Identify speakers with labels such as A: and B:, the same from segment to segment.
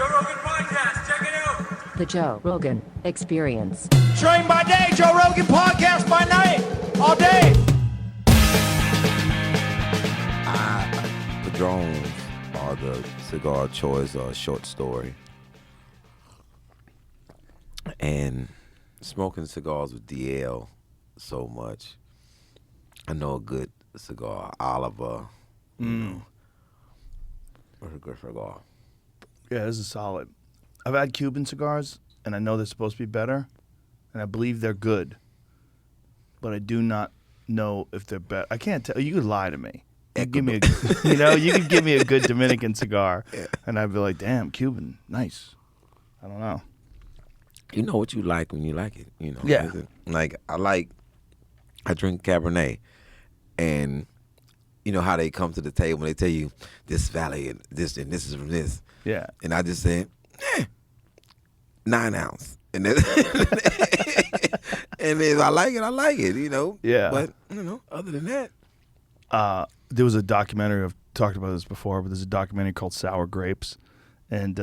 A: Joe Rogan Podcast. Check it out.
B: The Joe Rogan Experience.
C: Train by day, Joe Rogan Podcast by night, all day.
D: Padrones are the cigar choice short story. And smoking cigars with DL so much. I know a good cigar, Oliver. What's a good cigar?
C: Yeah, this is solid. I've had Cuban cigars, and I know they're supposed to be better, and I believe they're good. But I do not know if they're better. I can't tell. You could lie to me. You give me you could give me a good Dominican cigar, and I'd be like, damn, Cuban, nice. I don't know.
D: You know what you like when you like it. You know.
C: Yeah.
D: Like I drink Cabernet, and you know how they come to the table and they tell you this valley and this is from this.
C: Yeah.
D: And I just said, 9 ounce. And then, and if I like it, you know.
C: Yeah.
D: But, you know, other than that.
C: There was a documentary, I've talked about this before, but there's a documentary called Sour Grapes. And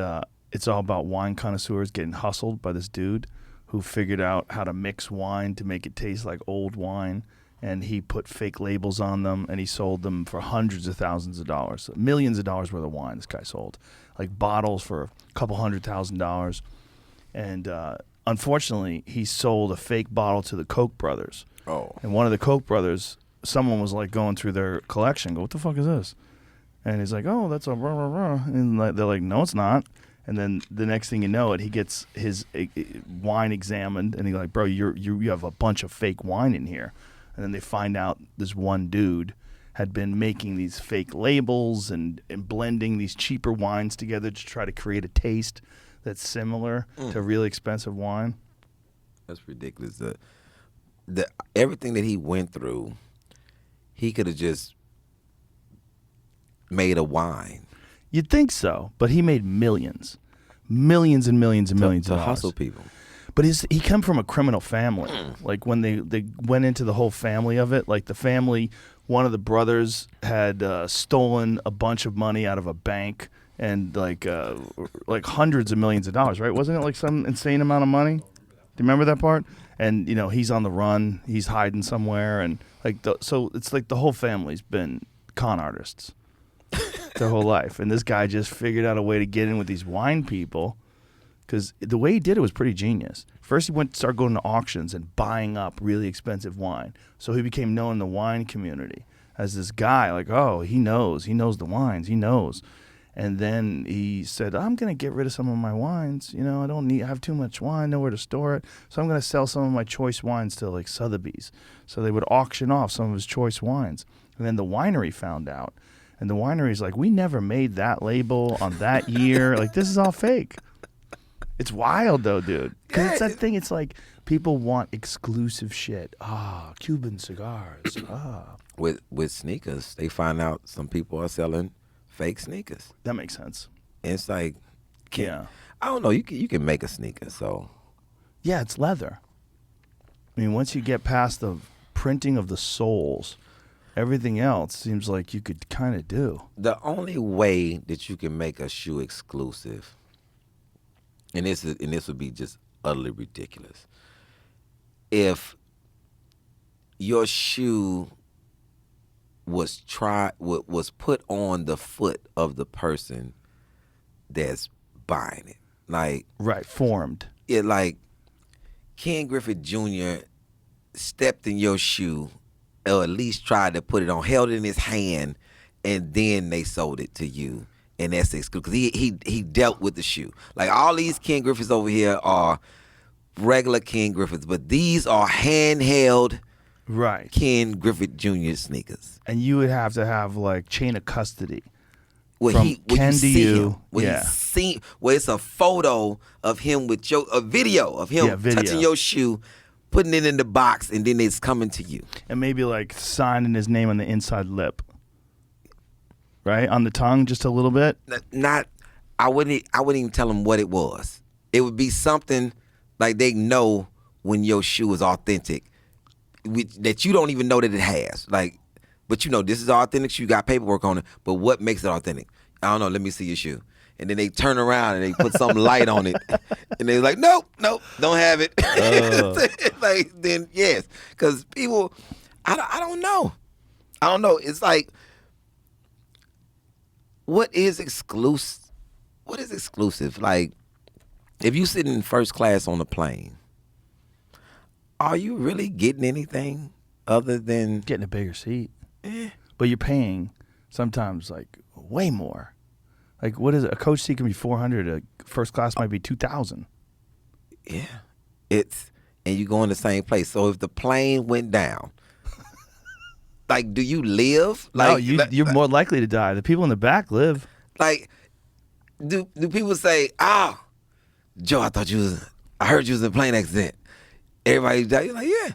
C: it's all about wine connoisseurs getting hustled by this dude who figured out how to mix wine to make it taste like old wine. And he put fake labels on them, and he sold them for hundreds of thousands of dollars. Millions of dollars worth of wine this guy sold. Like bottles for a couple $100,000. And unfortunately, he sold a fake bottle to the Koch brothers.
D: Oh.
C: And one of the Koch brothers, someone was like going through their collection, go, what the fuck is this? And he's like, oh, that's a rah, rah, rah. And they're like, no, it's not. And then the next thing you know it, he gets his wine examined, and he's like, bro, you have a bunch of fake wine in here. And then they find out this one dude had been making these fake labels and blending these cheaper wines together to try to create a taste that's similar to really expensive wine.
D: That's ridiculous. The everything that he went through, he could have just made a wine.
C: You'd think so, but he made millions and millions and millions of dollars.
D: Hustle people.
C: But he come from a criminal family. Like when they went into the whole family of it, like the family, one of the brothers had stolen a bunch of money out of a bank and like hundreds of millions of dollars, right? Wasn't it like some insane amount of money? Do you remember that part? And, you know, he's on the run. He's hiding somewhere. And like so it's like the whole family's been con artists their whole life. And this guy just figured out a way to get in with these wine people. Because the way he did it was pretty genius. First, he started going to auctions and buying up really expensive wine. So he became known in the wine community as this guy, like, oh, he knows the wines, he knows. And then he said, I'm going to get rid of some of my wines. You know, I have too much wine, nowhere to store it. So I'm going to sell some of my choice wines to like Sotheby's. So they would auction off some of his choice wines. And then the winery found out. And the winery's like, we never made that label on that year. Like, this is all fake. It's wild, though, dude. Because it's that thing, it's like people want exclusive shit. Cuban cigars.
D: With sneakers, they find out some people are selling fake sneakers.
C: That makes sense.
D: And it's like,
C: Yeah.
D: I don't know, you can make a sneaker, so.
C: Yeah, it's leather. I mean, once you get past the printing of the soles, everything else seems like you could kind of do.
D: The only way that you can make a shoe exclusive, and this would be just utterly ridiculous, if your shoe was put on the foot of the person that's buying it, like
C: Right, formed.
D: it, like Ken Griffith Jr. stepped in your shoe, or at least tried to put it on, held it in his hand, and then they sold it to you. And that's exclusive, because he dealt with the shoe. Like, all these Ken Griffiths over here are regular Ken Griffiths, but these are handheld
C: Right.
D: Ken Griffith Jr. sneakers.
C: And you would have to have, like, chain of custody.
D: Where
C: From
D: you
C: Ken to
D: see
C: you,
D: him, where
C: yeah.
D: you see, where it's a photo of him with a video of him
C: video.
D: touching your shoe, putting it in the box, and then it's coming to you.
C: And maybe, like, signing his name on the inside lip. Right? On the tongue, just a little bit?
D: I wouldn't even tell them what it was. It would be something like they know when your shoe is authentic, that you don't even know that it has. Like, but you know, this is authentic shoe, got paperwork on it, but what makes it authentic? I don't know, let me see your shoe. And then they turn around and they put some light on it. And they're like, nope, don't have it. Like, then yes. Because people, I don't know. I don't know. It's like, what is exclusive? What is exclusive? Like, if you sit in first class on a plane, are you really getting anything other than
C: Getting a bigger seat. But you're paying sometimes like way more. Like, what is it? A coach seat can be $400. A first class might be $2,000.
D: Yeah, and you go in the same place. So if the plane went down, like, do you live?
C: No,
D: Like,
C: you're more likely to die. The people in the back live.
D: like, do people say, Joe, I heard you was in a plane accident. Everybody died. You're like, yeah,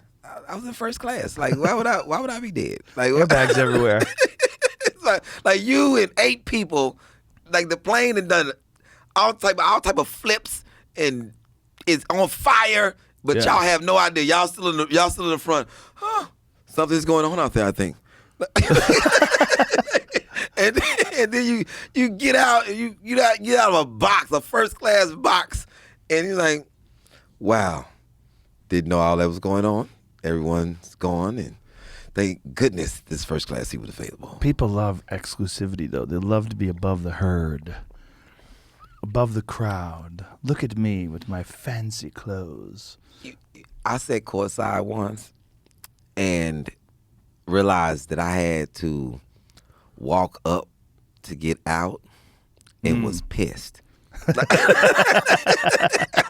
D: I was in first class. Like, why would I be dead? Like,
C: Airbags everywhere.
D: It's like you and 8 people. Like, the plane had done all type of flips and it's on fire, but y'all have no idea. Y'all still in the front. Huh? Something's going on out there, I think. and then you get out and you get out of a box, a first class box, and you're like, wow, didn't know all that was going on. Everyone's gone, and thank goodness this first class seat was available.
C: People love exclusivity, though. They love to be above the herd, above the crowd. Look at me with my fancy clothes.
D: I sat courtside once and realized that I had to walk up to get out and was pissed.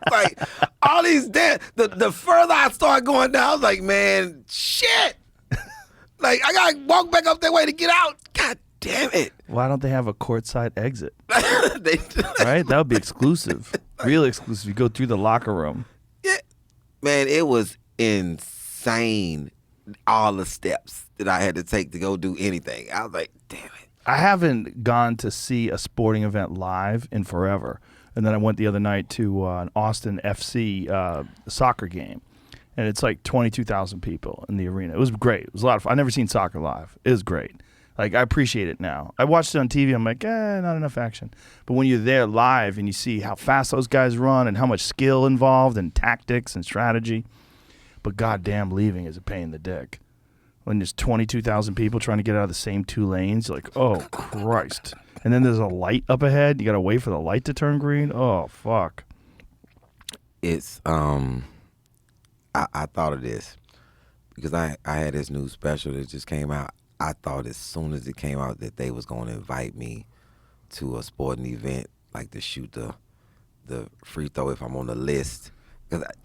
D: Like, all these the further I started going down, I was like, man, shit. Like, I gotta walk back up that way to get out. God damn it.
C: Why don't they have a courtside exit?
D: They,
C: Right? That would be exclusive. Real exclusive. You go through the locker room.
D: yeah. Man, it was insane, all the steps that I had to take to go do anything. I was like, damn it.
C: I haven't gone to see a sporting event live in forever. And then I went the other night to an Austin FC soccer game. And it's like 22,000 people in the arena. It was great. It was a lot of fun. I've never seen soccer live. It was great. Like, I appreciate it now. I watched it on TV. I'm like, not enough action. But when you're there live and you see how fast those guys run and how much skill involved and tactics and strategy, but goddamn, leaving is a pain in the dick. When there's 22,000 people trying to get out of the same 2 lanes, you're like, oh, Christ. And then there's a light up ahead. You got to wait for the light to turn green. Oh, fuck.
D: It's, I thought of this because I had this new special that just came out. I thought as soon as it came out that they was going to invite me to a sporting event, like to shoot the free throw if I'm on the list.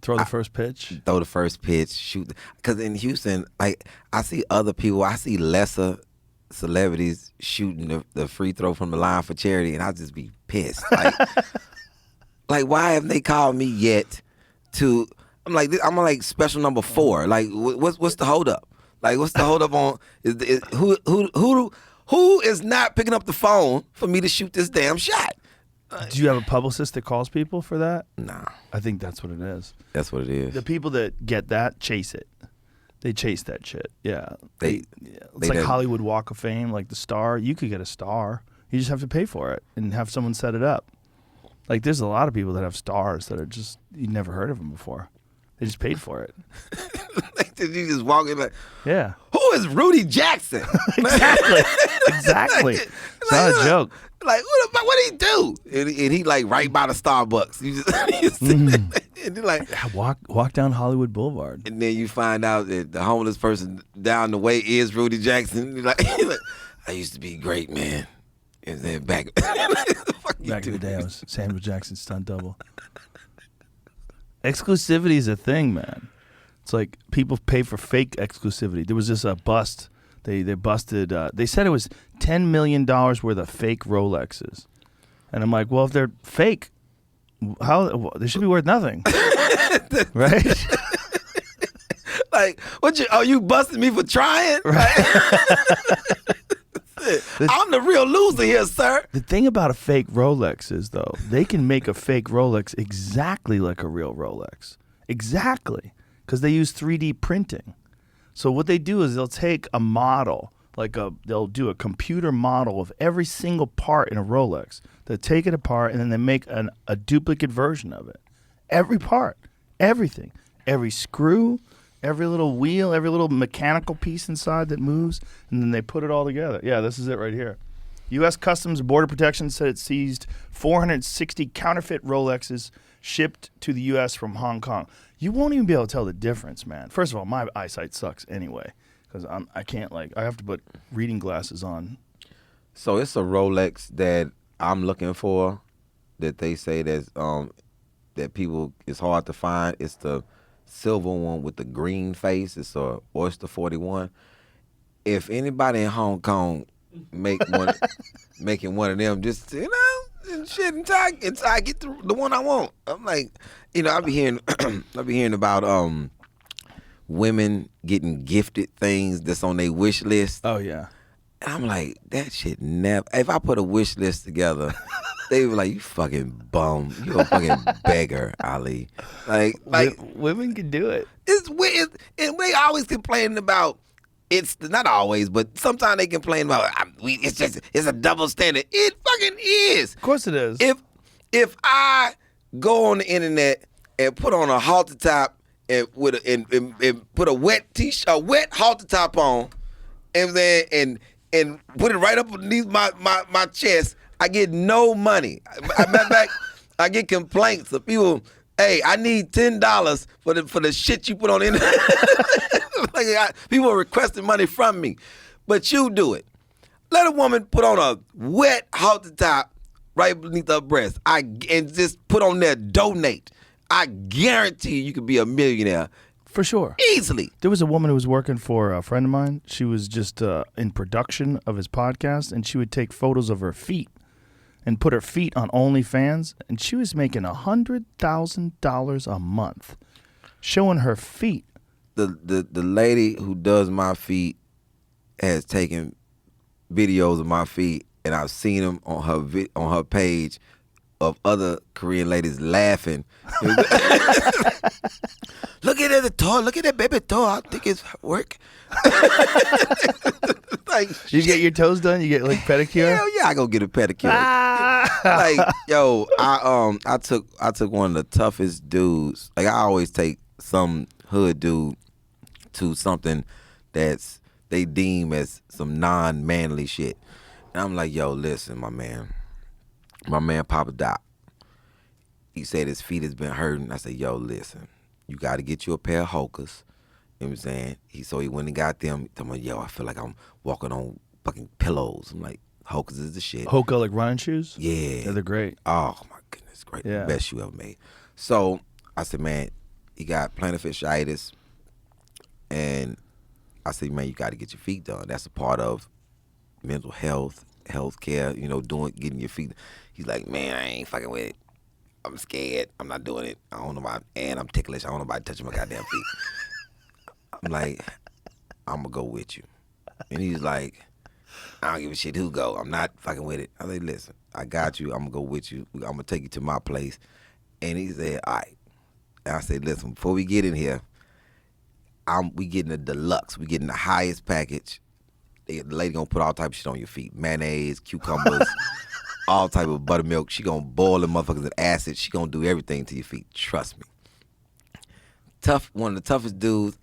C: Throw the first pitch?
D: Throw the first pitch, shoot. Because in Houston, like, I see other people, I see lesser celebrities shooting the free throw from the line for charity, and I just be pissed. Like, why haven't they called me yet to... I'm like special number 4. Like, what's the hold up? Like, what's the hold up on? Who is not picking up the phone for me to shoot this damn shot?
C: Do you have a publicist that calls people for that?
D: Nah.
C: I think that's what it is.
D: That's what it is.
C: The people that get that chase it. They chase that shit. Yeah. It's
D: they
C: like Hollywood Walk of Fame, like the star. You could get a star. You just have to pay for it and have someone set it up. Like, there's a lot of people that have stars that are just, you never heard of them before. They just paid for it.
D: Like, did you just walk in like,
C: yeah.
D: Who is Rudy Jackson?
C: Exactly. Exactly. It's not a joke.
D: Like, what did he do? And he like right by the Starbucks. You just and you're like,
C: walk down Hollywood Boulevard.
D: And then you find out that the homeless person down the way is Rudy Jackson. You're like, I used to be great, man. And then back in
C: the day, I was Samuel Jackson's stunt double. Exclusivity is a thing, man. It's like people pay for fake exclusivity. There was this bust. They busted. They said it was $10 million worth of fake Rolexes, and I'm like, well, if they're fake, how they should be worth nothing, right?
D: Like, you busted me for trying? Right? I'm the real loser here, sir.
C: The thing about a fake Rolex is, though, they can make a fake Rolex exactly like a real Rolex. Exactly. Because they use 3D printing. So what they do is they'll take a model, they'll do a computer model of every single part in a Rolex. They take it apart and then they make a duplicate version of it. Every part, everything, every screw, every little wheel, every little mechanical piece inside that moves, and then they put it all together. Yeah, this is it right here. U.S. Customs and Border Protection said it seized 460 counterfeit Rolexes shipped to the U.S. from Hong Kong. You won't even be able to tell the difference, man. First of all, my eyesight sucks anyway because I can't I have to put reading glasses on.
D: So it's a Rolex that I'm looking for that they say that people it's hard to find. It's the silver one with the green face. It's a Oyster 41. If anybody in Hong Kong making one of them, just and shit until I get the one I want. I'm like, I be hearing about women getting gifted things that's on their wish list.
C: Oh yeah.
D: And I'm like, that shit never. If I put a wish list together, they be like, you fucking bum, you a fucking beggar, Ali. Like
C: women can do it.
D: It's weird, and they always complaining about. It's not always, but sometimes they complain about it's a double standard. It fucking is.
C: Of course it is.
D: If I go on the internet and put on a halter top and put a wet t-shirt, a wet halter top on, and put it right up underneath my chest, I get no money. Matter of fact, I get complaints of people. Hey, I need $10 for the shit you put on the internet. People are requesting money from me, but you do it. Let a woman put on a wet halter top right beneath her breast. And just put on there donate. I guarantee you could be a millionaire.
C: For sure.
D: Easily.
C: There was a woman who was working for a friend of mine. She was just in production of his podcast, and she would take photos of her feet and put her feet on OnlyFans, and she was making $100,000 a month showing her feet.
D: The lady who does my feet has taken videos of my feet, and I've seen them on her page of other Korean ladies laughing. Look at the toe. Look at that baby toe. I think it's work. Like,
C: you get your toes done? You get pedicure?
D: Hell yeah, I go get a pedicure. Like, yo, I took one of the toughest dudes. Like, I always take some hood dude to something that's they deem as some non-manly shit. And I'm like, yo, listen, my man Papa Doc. He said his feet has been hurting. I said, yo, listen, you got to get you a pair of Hokas. You know what I'm saying? He went and got them. Told me, yo, I feel like I'm walking on fucking pillows. I'm like, Hokas is the shit.
C: Hoka, like running shoes?
D: Yeah.
C: They're great.
D: Oh, my goodness. Great.
C: Yeah.
D: Best shoe ever made. So I said, man, he got plantar fasciitis. And I said, man, you got to get your feet done. That's a part of mental health care, getting your feet. He's like, man, I ain't fucking with it. I'm scared. I'm not doing it. I don't know why. And I'm ticklish. I don't know about touching my goddamn feet. I'm like, I'm going to go with you. And he's like, I don't give a shit who go. I'm not fucking with it. I like, listen, I got you. I'm going to go with you. I'm going to take you to my place. And he said, all right. And I said, listen, before we get in here, we getting a deluxe. We getting the highest package. The lady going to put all type of shit on your feet. Mayonnaise, cucumbers, all type of buttermilk. She going to boil them motherfuckers in acid. She going to do everything to your feet. Trust me. One of the toughest dudes.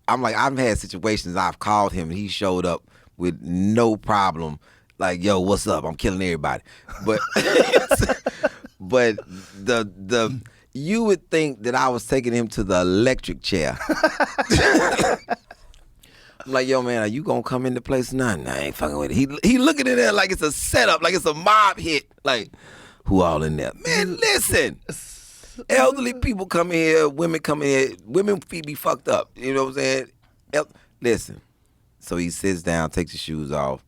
D: I'm like, I've had situations I've called him and he showed up with no problem. Like, yo, what's up? I'm killing everybody. But you would think that I was taking him to the electric chair. I'm like, yo, man, are you gonna come into place? Nah, I ain't fucking with it. He looking in there like it's a setup, like it's a mob hit. Like, who all in there? Man, listen. Elderly people come in here, women come in here, women feet be fucked up. You know what I'm saying? Listen. So he sits down, takes his shoes off,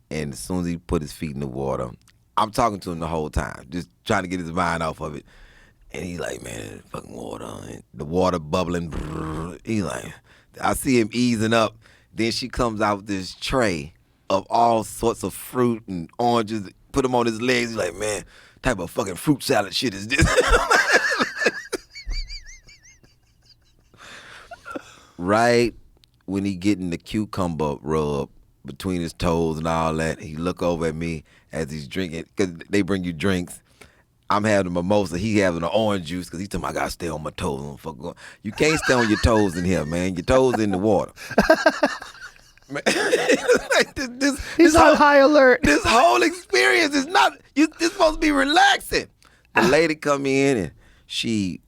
D: and as soon as he put his feet in the water, I'm talking to him the whole time, just trying to get his mind off of it. And he's like, man, fucking water. And the water bubbling. Brrr. He's like, I see him easing up. Then she comes out with this tray of all sorts of fruit and oranges, put them on his legs. He's like, man, type of fucking fruit salad shit is this? Right when he getting the cucumber rub between his toes and all that. He look over at me as he's drinking, because they bring you drinks. I'm having a mimosa. He having an orange juice because he told me I got to stay on my toes. You can't stay on your toes in here, man. Your toes in the water. Man, like
C: He's on high alert.
D: This whole experience is not. It's supposed to be relaxing. The lady come in and she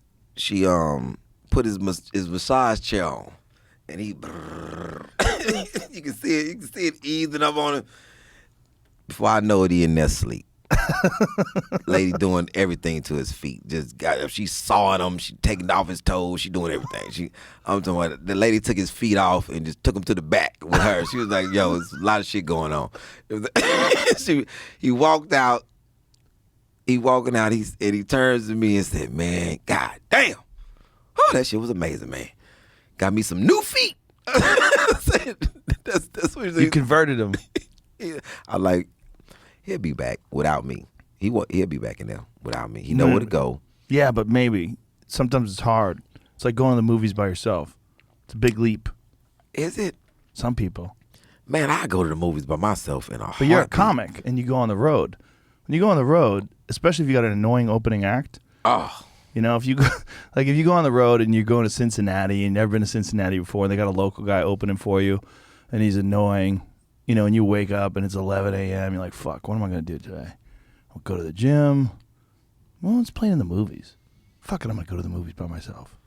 D: put his massage chair on, and he you can see it. You can see it easing up on him. Before I know it, he in there asleep. Lady doing everything to his feet. Just got up. She sawing him. She taking off his toes. She doing everything. I'm talking about the lady took his feet off and just took him to the back with her. She was like, "Yo, there's a lot of shit going on." He walked out. He walking out. And he turns to me and said, "Man, god damn, oh, that shit was amazing, man. Got me some new feet." That's what
C: You converted him.
D: I like. He'll be back without me. He'll be back in there without me. He know where to go.
C: Yeah, but maybe sometimes it's hard. It's like going to the movies by yourself. It's a big leap.
D: Is it?
C: Some people.
D: Man, I go to the movies by myself in a heartbeat.
C: But you're a comic and you go on the road. When you go on the road, especially if you got an annoying opening act.
D: Oh.
C: You know, if you go, like if you go on the road and you're going to Cincinnati and you've never been to Cincinnati before, and they got a local guy opening for you, and he's annoying. You know, and you wake up and it's 11 a.m. You're like, fuck, what am I going to do today? I'll go to the gym. Well, it's playing in the movies. Fuck it, I'm going to go to the movies by myself.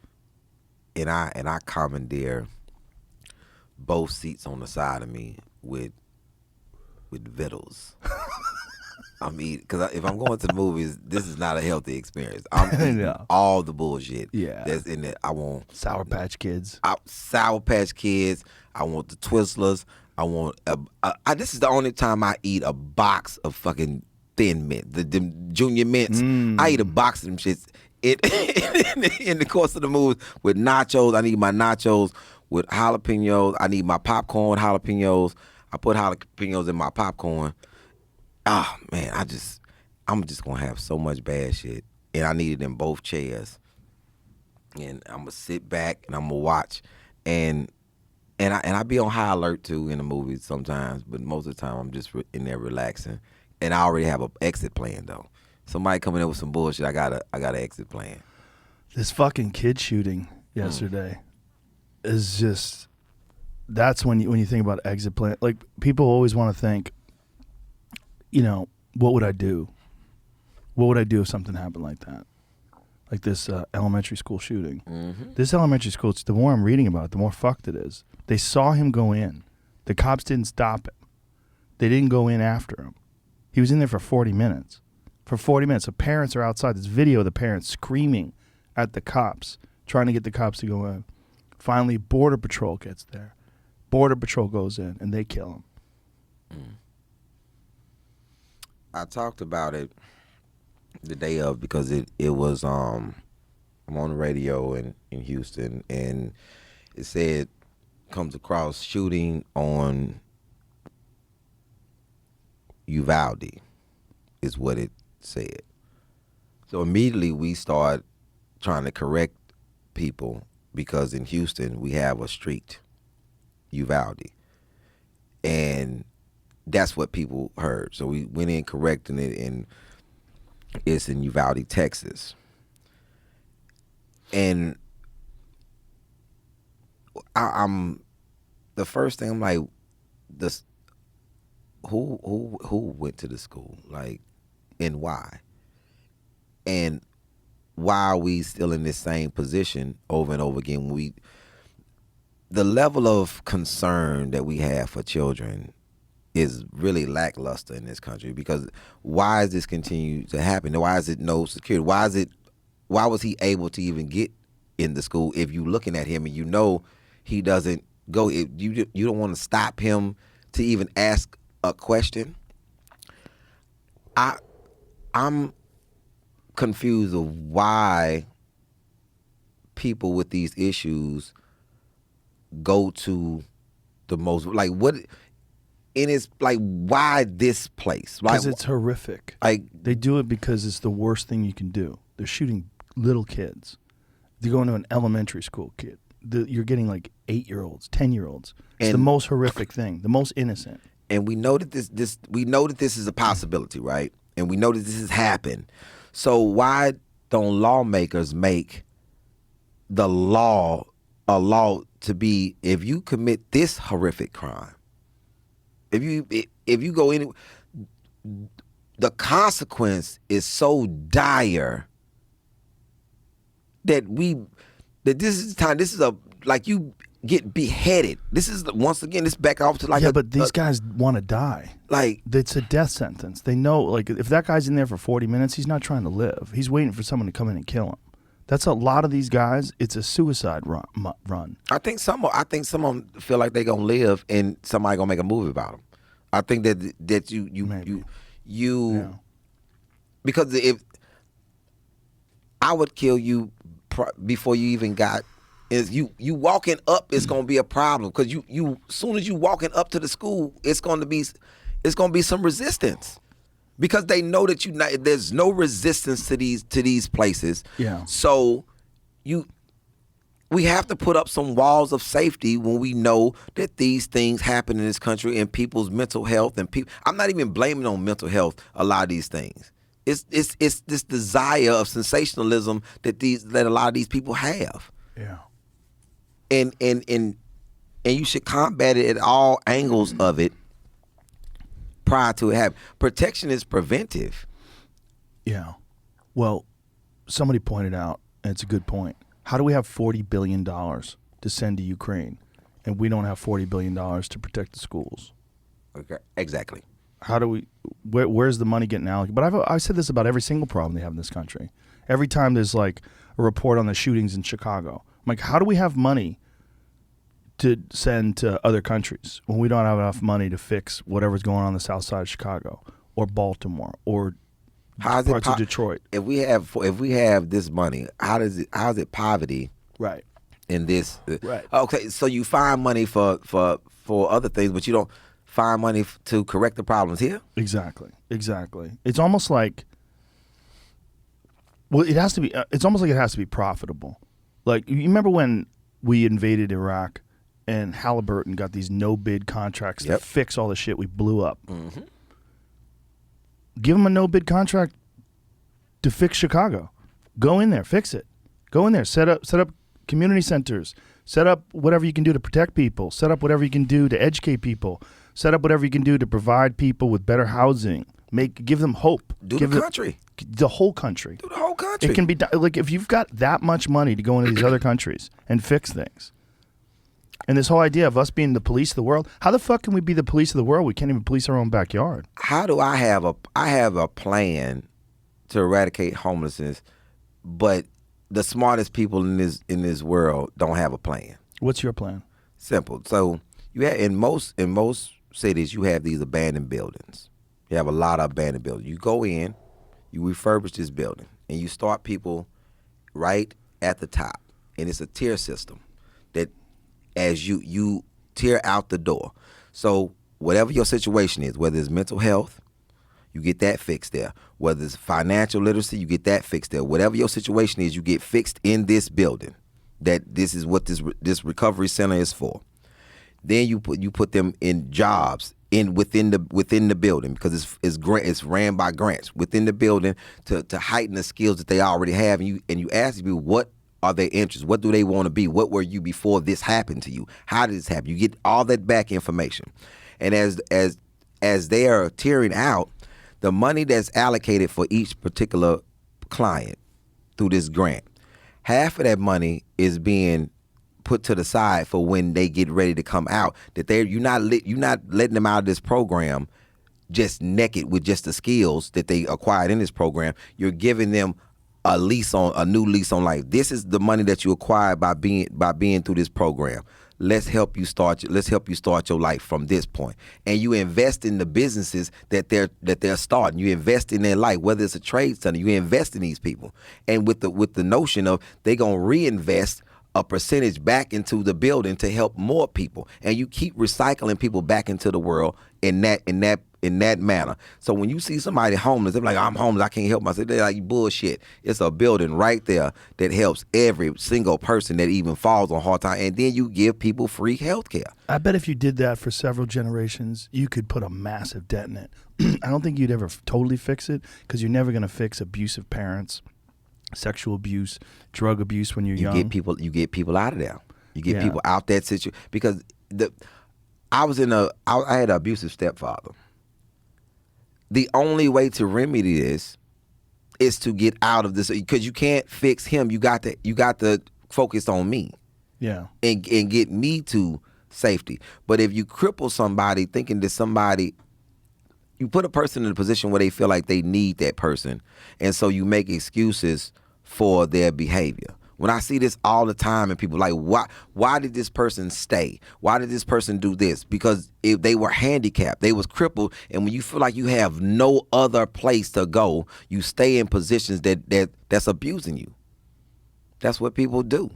D: And I commandeer both seats on the side of me with victuals. I'm eating, because if I'm going to the movies, this is not a healthy experience. I'm eating all the bullshit that's in it. I want
C: Sour Patch Kids.
D: Sour Patch Kids. I want the Twizzlers. I want. This is the only time I eat a box of fucking Thin Mint, the Junior Mints. I eat a box of them shits. In the course of the movie with nachos. I need my nachos with jalapenos. I need my popcorn with jalapenos. I put jalapenos in my popcorn. Oh man, I'm just gonna have so much bad shit, and I need it in both chairs. And I'm gonna sit back and I'm gonna watch, and I be on high alert too in the movies sometimes, but most of the time I'm just in there relaxing. And I already have an exit plan though. Somebody coming in with some bullshit, I got an exit plan.
C: This fucking kid shooting yesterday is just. That's when you think about exit plan. Like people always want to think, you know, what would I do? What would I do if something happened like that? Like this elementary school shooting. Mm-hmm. This elementary school, the more I'm reading about it, the more fucked it is. They saw him go in. The cops didn't stop him. They didn't go in after him. He was in there for 40 minutes. For 40 minutes. The parents are outside. This video of the parents screaming at the cops, trying to get the cops to go in. Finally, Border Patrol gets there. Border Patrol goes in, and they kill him.
D: I talked about it the day of because it was I'm on the radio in Houston, and it said comes across shooting on Uvalde is what it said. So immediately we start trying to correct people because in Houston we have a street, Uvalde, and that's what people heard. So we went in correcting it, and it's in Uvalde, Texas. And I'm the first thing I'm like, this who went to the school, like, and why? And why are we still in this same position over and over again? The level of concern that we have for children is really lackluster in this country, because why is this continue to happen? Why is it no security? Why was he able to even get in the school if you looking at him and you know he doesn't go? If you don't want to stop him to even ask a question. I'm confused of why people with these issues go to the most, like, what, and it's like, why this place?
C: Because it's horrific.
D: Like,
C: they do it because it's the worst thing you can do. They're shooting little kids. They're going to an elementary school kid. you're getting like 8-year-olds, 10-year-olds. It's the
D: And-
C: most horrific thing, the most innocent.
D: And we know that this is a possibility, right? And we know that this has happened. So why don't lawmakers make the law a law to be, if you commit this horrific crime, if you go in, the consequence is so dire that this is time. This is like you get beheaded. This is once again. This back off to like
C: but these guys want to die.
D: like
C: It's a death sentence. They know, like, if that guy's in there for 40 minutes, he's not trying to live. He's waiting for someone to come in and kill him. That's a lot of these guys. It's a suicide run.
D: I think some of them feel like they gonna live and somebody gonna make a movie about them. I think that
C: Maybe.
D: you because if I would kill you before you even got is you walking up is gonna be a problem because you soon as you walking up to the school it's gonna be some resistance because they know that there's no resistance to these places.
C: Yeah.
D: So we have to put up some walls of safety when we know that these things happen in this country and people's mental health and people. I'm not even blaming on mental health a lot of these things. It's this desire of sensationalism that a lot of these people have.
C: Yeah.
D: And you should combat it at all angles of it prior to it happening. Protection is preventive.
C: Yeah. Well, somebody pointed out, and it's a good point. How do we have $40 billion to send to Ukraine, and we don't have $40 billion to protect the schools?
D: Okay, exactly.
C: How do we? Where's the money getting allocated? But I've said this about every single problem they have in this country. Every time there's like a report on the shootings in Chicago, I'm like, how do we have money to send to other countries when we don't have enough money to fix whatever's going on the south side of Chicago or Baltimore or parts of Detroit?
D: If we have this money, how is it poverty
C: Right.
D: in this?
C: Right.
D: Okay, so you find money for other things, but you don't find money to correct the problems here.
C: Exactly. It's almost like, well, it has to be. It's almost like it has to be profitable. Like, you remember when we invaded Iraq and Halliburton got these no bid contracts to
D: Yep.
C: fix all the shit we blew up.
D: Mm-hmm.
C: Give them a no bid contract to fix Chicago. Go in there, fix it. Go in there, set up community centers. Set up whatever you can do to protect people. Set up whatever you can do to educate people. Set up whatever you can do to provide people with better housing. Give them hope.
D: Do
C: Give
D: the country.
C: The whole country.
D: Do the whole country.
C: It can be done. Like, if you've got that much money to go into these other countries and fix things. And this whole idea of us being the police of the world, how the fuck can we be the police of the world? We can't even police our own backyard.
D: How do I have a plan to eradicate homelessness, but the smartest people in this world don't have a plan?
C: What's your plan?
D: Simple. So you have in most cities you have these abandoned buildings. You have a lot of abandoned buildings. You go in, you refurbish this building, and you start people right at the top, and it's a tier system that as you tear out the door. So whatever your situation is, whether it's mental health, you get that fixed there. Whether it's financial literacy, you get that fixed there. Whatever your situation is, you get fixed in this building. That this is what this recovery center is for. Then you put them in jobs within the building because it's ran by grants within the building to heighten the skills that they already have. And you ask people, what are their interests? What do they want to be? What were you before this happened to you? How did this happen? You get all that back information. And as they are tearing out, the money that's allocated for each particular client through this grant, half of that money is being put to the side for when they get ready to come out. That you're not letting them out of this program just naked with just the skills that they acquired in this program. You're giving them a new lease on life. This is the money that you acquired by being through this program. Let's help you start your life from this point. And you invest in the businesses that they're starting. You invest in their life, whether it's a trade center, you invest in these people. And with the notion of they're gonna reinvest a percentage back into the building to help more people. And you keep recycling people back into the world in that in that manner. So when you see somebody homeless, they're like, I'm homeless, I can't help myself. They're like, bullshit. It's a building right there that helps every single person that even falls on hard time. And then you give people free health care.
C: I bet if you did that for several generations, you could put a massive dent in it. I don't think you'd ever totally fix it because you're never going to fix abusive parents, sexual abuse, drug abuse when you're young.
D: You get people out of there. You get people out that situation. Because I had an abusive stepfather. The only way to remedy this is to get out of this, because you can't fix him. You got to focus on me.
C: Yeah.
D: And get me to safety. But if you cripple somebody thinking that you put a person in a position where they feel like they need that person, and so you make excuses for their behavior. When I see this all the time, and people like, why did this person stay? Why did this person do this? Because if they were handicapped, they was crippled, and when you feel like you have no other place to go, you stay in positions that's abusing you. That's what people do.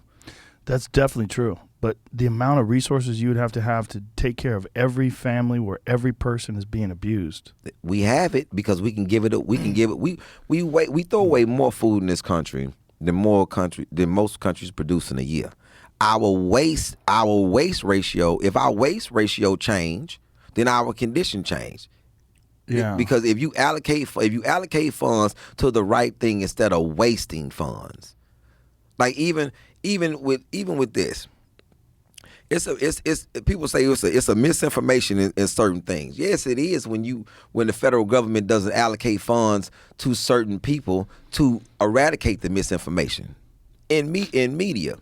C: That's definitely true. But the amount of resources you would have to take care of every family where every person is being abused.
D: We have it because we can give it. We throw away more food in this country than most countries produce in a year. Our waste ratio. If our waste ratio change, then our condition change.
C: Yeah.
D: Because if you allocate funds to the right thing instead of wasting funds, like even with this, it's people say it's a misinformation in certain things. Yes, it is when the federal government doesn't allocate funds to certain people to eradicate the misinformation. In media,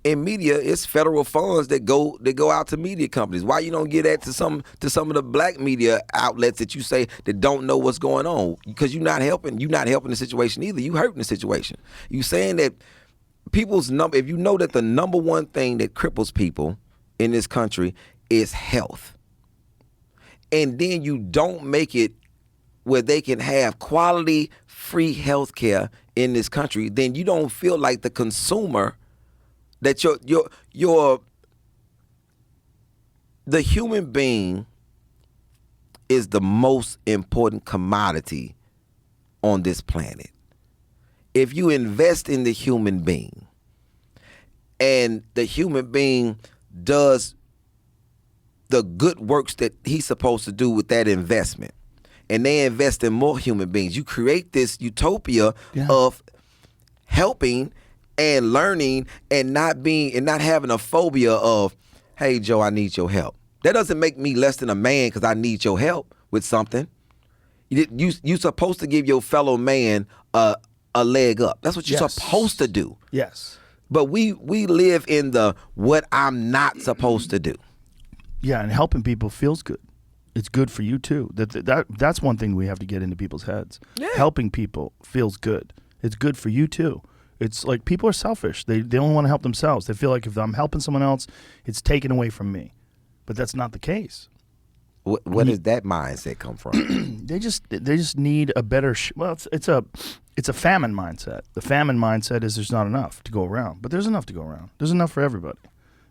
D: it's federal funds that go out to media companies. Why you don't get that to some of the black media outlets that you say that don't know what's going on? Because you're not helping the situation either. You hurting the situation. You saying that if you know that the number one thing that cripples people in this country is health, and then you don't make it where they can have quality free health care in this country, then you don't feel like the consumer that the human being is the most important commodity on this planet. If you invest in the human being and the human being does the good works that he's supposed to do with that investment, and they invest in more human beings, you create this utopia of helping and learning and not having a phobia of, hey, Joe, I need your help. That doesn't make me less than a man because I need your help with something. You're supposed to give your fellow man a leg up. That's what you're supposed to do.
C: Yes.
D: But we live in the what I'm not supposed to do.
C: Yeah, and helping people feels good. It's good for you too. That's one thing we have to get into people's heads. Yeah. Helping people feels good. It's good for you too. It's like people are selfish. They only want to help themselves. They feel like if I'm helping someone else, it's taken away from me. But that's not the case.
D: Where does that mindset come from?
C: They just need a better. It's a famine mindset. The famine mindset is there's not enough to go around, but there's enough to go around. There's enough for everybody.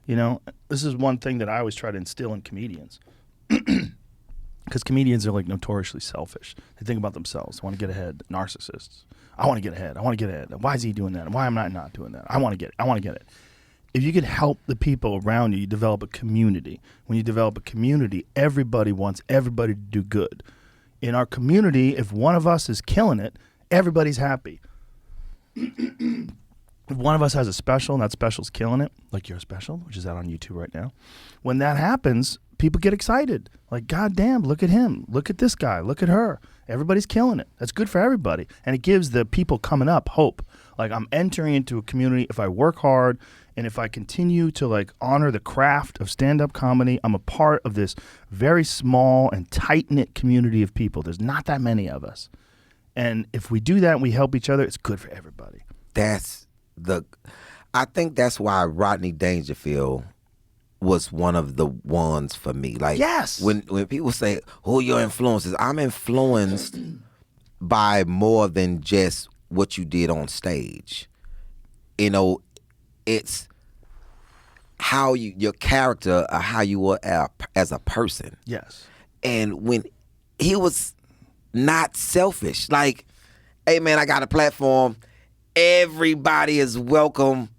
C: You know, this is one thing that I always try to instill in comedians, because comedians are like notoriously selfish. They think about themselves. They want to get ahead. Narcissists. I want to get ahead. I want to get ahead. Why is he doing that? Why am I not doing that? I want to get it. I want to get it. If you can help the people around you, you develop a community. When you develop a community, everybody wants everybody to do good. In our community, if one of us is killing it, everybody's happy. If one of us has a special and that special's killing it, like your special, which is out on YouTube right now, when that happens, people get excited. Like, God damn, look at him. Look at this guy. Look at her. Everybody's killing it. That's good for everybody. And it gives the people coming up hope. Like, I'm entering into a community. If I work hard and if I continue to like honor the craft of stand-up comedy, I'm a part of this very small and tight-knit community of people. There's not that many of us. And if we do that and we help each other, it's good for everybody.
D: I think that's why Rodney Dangerfield was one of the ones for me. Like,
C: yes.
D: When people say, who are your influences? I'm influenced by more than just what you did on stage. You know, it's how your character, or how you were as a person.
C: Yes.
D: And when he was not selfish. Like, hey man, I got a platform. Everybody is welcome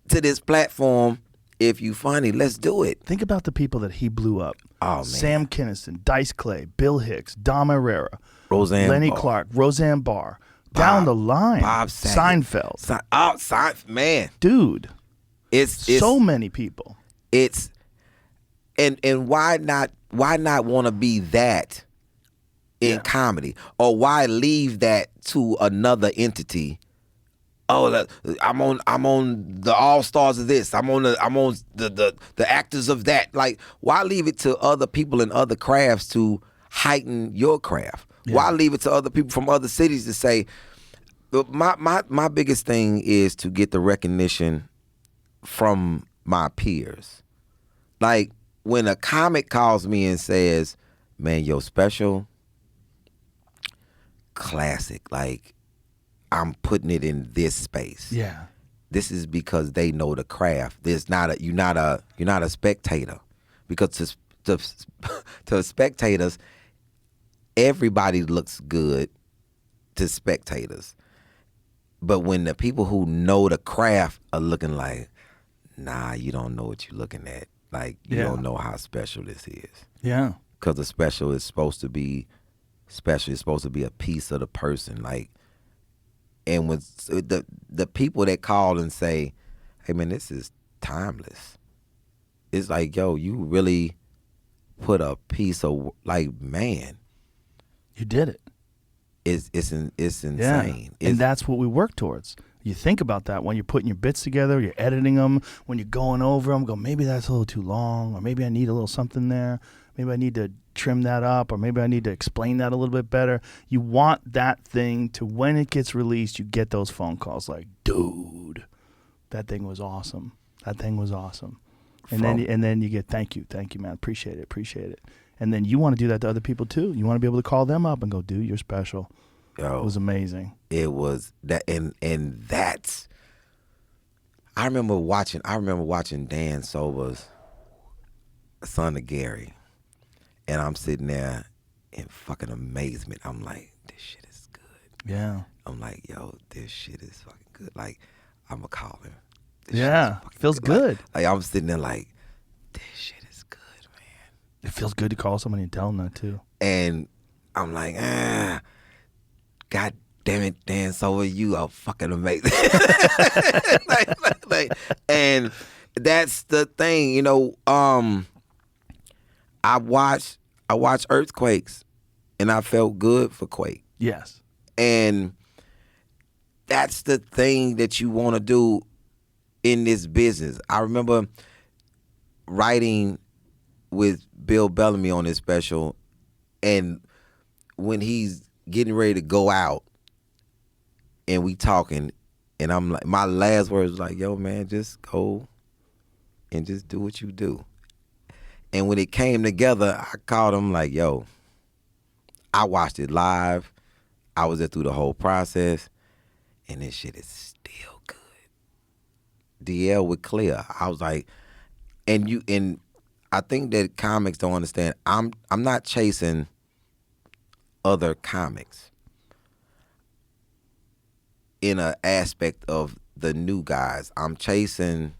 D: to this platform. If you funny, let's do it.
C: Think about the people that he blew up.
D: Oh, man.
C: Sam Kinison, Dice Clay, Bill Hicks, Dom Herrera,
D: Roseanne
C: Lenny
D: Barr.
C: Clark, Roseanne Barr. Down the line.
D: Bob Saget.
C: Seinfeld.
D: Man.
C: Dude.
D: It's
C: so many people.
D: It's and why not want to be that in comedy? Or why leave that to another entity? Oh, I'm on the All Stars of this. I'm on the actors of that. Like, why leave it to other people in other crafts to heighten your craft? Yeah. Why leave it to other people from other cities to say? My biggest thing is to get the recognition from my peers. Like, when a comic calls me and says, "Man, your special classic," like, I'm putting it in this space.
C: Yeah.
D: This is because they know the craft. You're not a spectator. Because to spectators, everybody looks good to spectators. But when the people who know the craft are looking like, nah, you don't know what you're looking at. Like, you don't know how special this is.
C: Yeah.
D: Because the special is supposed to be special. It's supposed to be a piece of the person. Like, and when the people that call and say, hey, man, this is timeless. It's like, yo, you really put a piece of, like, man.
C: You did it.
D: It's insane.
C: Yeah. And that's what we work towards. You think about that when you're putting your bits together, you're editing them, when you're going over them, go, maybe that's a little too long, or maybe I need a little something there. Maybe I need to trim that up, or maybe I need to explain that a little bit better. You want that thing to, when it gets released, you get those phone calls like, dude, that thing was awesome. That thing was awesome. And then you get, thank you, man, appreciate it. And then you want to do that to other people too. You want to be able to call them up and go, dude, you're special.
D: Yo,
C: it was amazing.
D: It was that, and that's. I remember watching Dan Sober's Son of Gary, and I'm sitting there in fucking amazement. I'm like, this shit is good.
C: Yeah.
D: I'm like, yo, this shit is fucking good. Like, I'm gonna call him.
C: Feels good.
D: Like, I'm sitting there like, this shit is good, man.
C: It feels good to call somebody and tell them that too.
D: And I'm like, God damn it, Dan Sober, you are fucking amazing. And that's the thing, you know. I watched earthquakes, and I felt good for Quake.
C: Yes.
D: And that's the thing that you want to do in this business. I remember writing with Bill Bellamy on this special, and when he's getting ready to go out and we talking, and I'm like, my last words was like, yo, man, just go and just do what you do. And when it came together, I called him like, yo, I watched it live. I was there through the whole process, and this shit is still good. DL with Clear. I was like, and I think that comics don't understand. I'm not chasing other comics in an aspect of the new guys. I'm chasing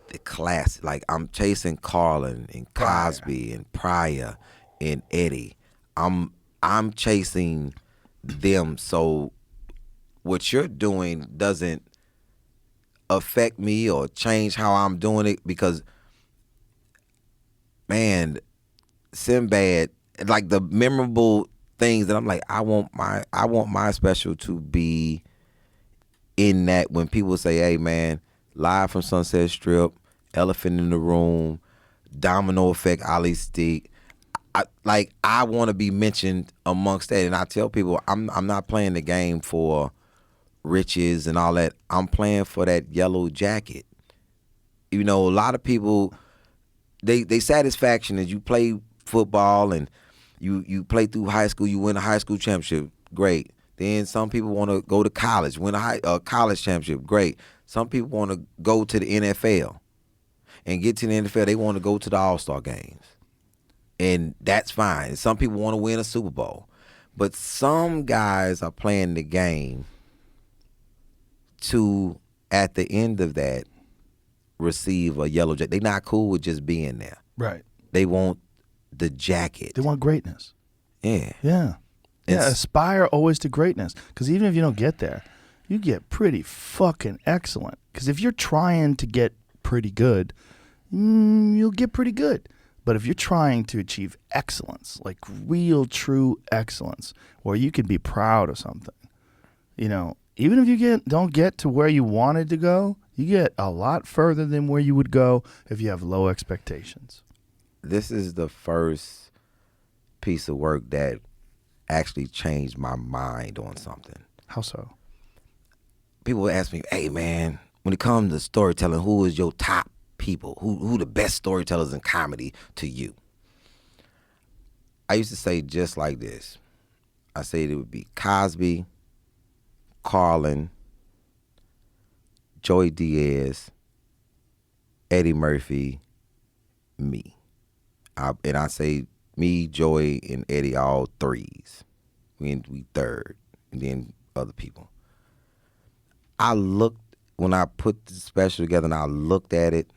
D: the class. Like, I'm chasing Carlin and Cosby and Pryor and Eddie. I'm chasing them. So what you're doing doesn't affect me or change how I'm doing it, because, man, Sinbad, like, the memorable things that I'm like, I want my special to be in that. When people say, hey man, live from Sunset Strip, Elephant in the Room, Domino Effect, Ali Stick, I want to be mentioned amongst that. And I tell people, I'm not playing the game for riches and all that. I'm playing for that yellow jacket. You know, a lot of people, they satisfaction is you play football and you play through high school, you win a high school championship, great. Then some people want to go to college, win a college championship, great. Some people want to go to the NFL, and get to the NFL, they want to go to the All-Star games. And that's fine. Some people want to win a Super Bowl. But some guys are playing the game to, at the end of that, receive a yellow jacket. They're not cool with just being there.
C: Right.
D: They want the jacket.
C: They want greatness.
D: Yeah.
C: Yeah. Yeah, aspire always to greatness. Because even if you don't get there, you get pretty fucking excellent. Because if you're trying to get pretty good, you'll get pretty good. But if you're trying to achieve excellence, like real, true excellence, where you can be proud of something, you know, even if you don't get to where you wanted to go, you get a lot further than where you would go if you have low expectations.
D: This is the first piece of work that actually changed my mind on something.
C: How so?
D: People would ask me, hey, man, when it comes to storytelling, who is your top people? Who the best storytellers in comedy to you? I used to say just like this. I said it would be Cosby, Carlin, Joey Diaz, Eddie Murphy, me. And I say me, Joey, and Eddie all threes. We third, and then other people. I looked, when I put the special together and I looked at it,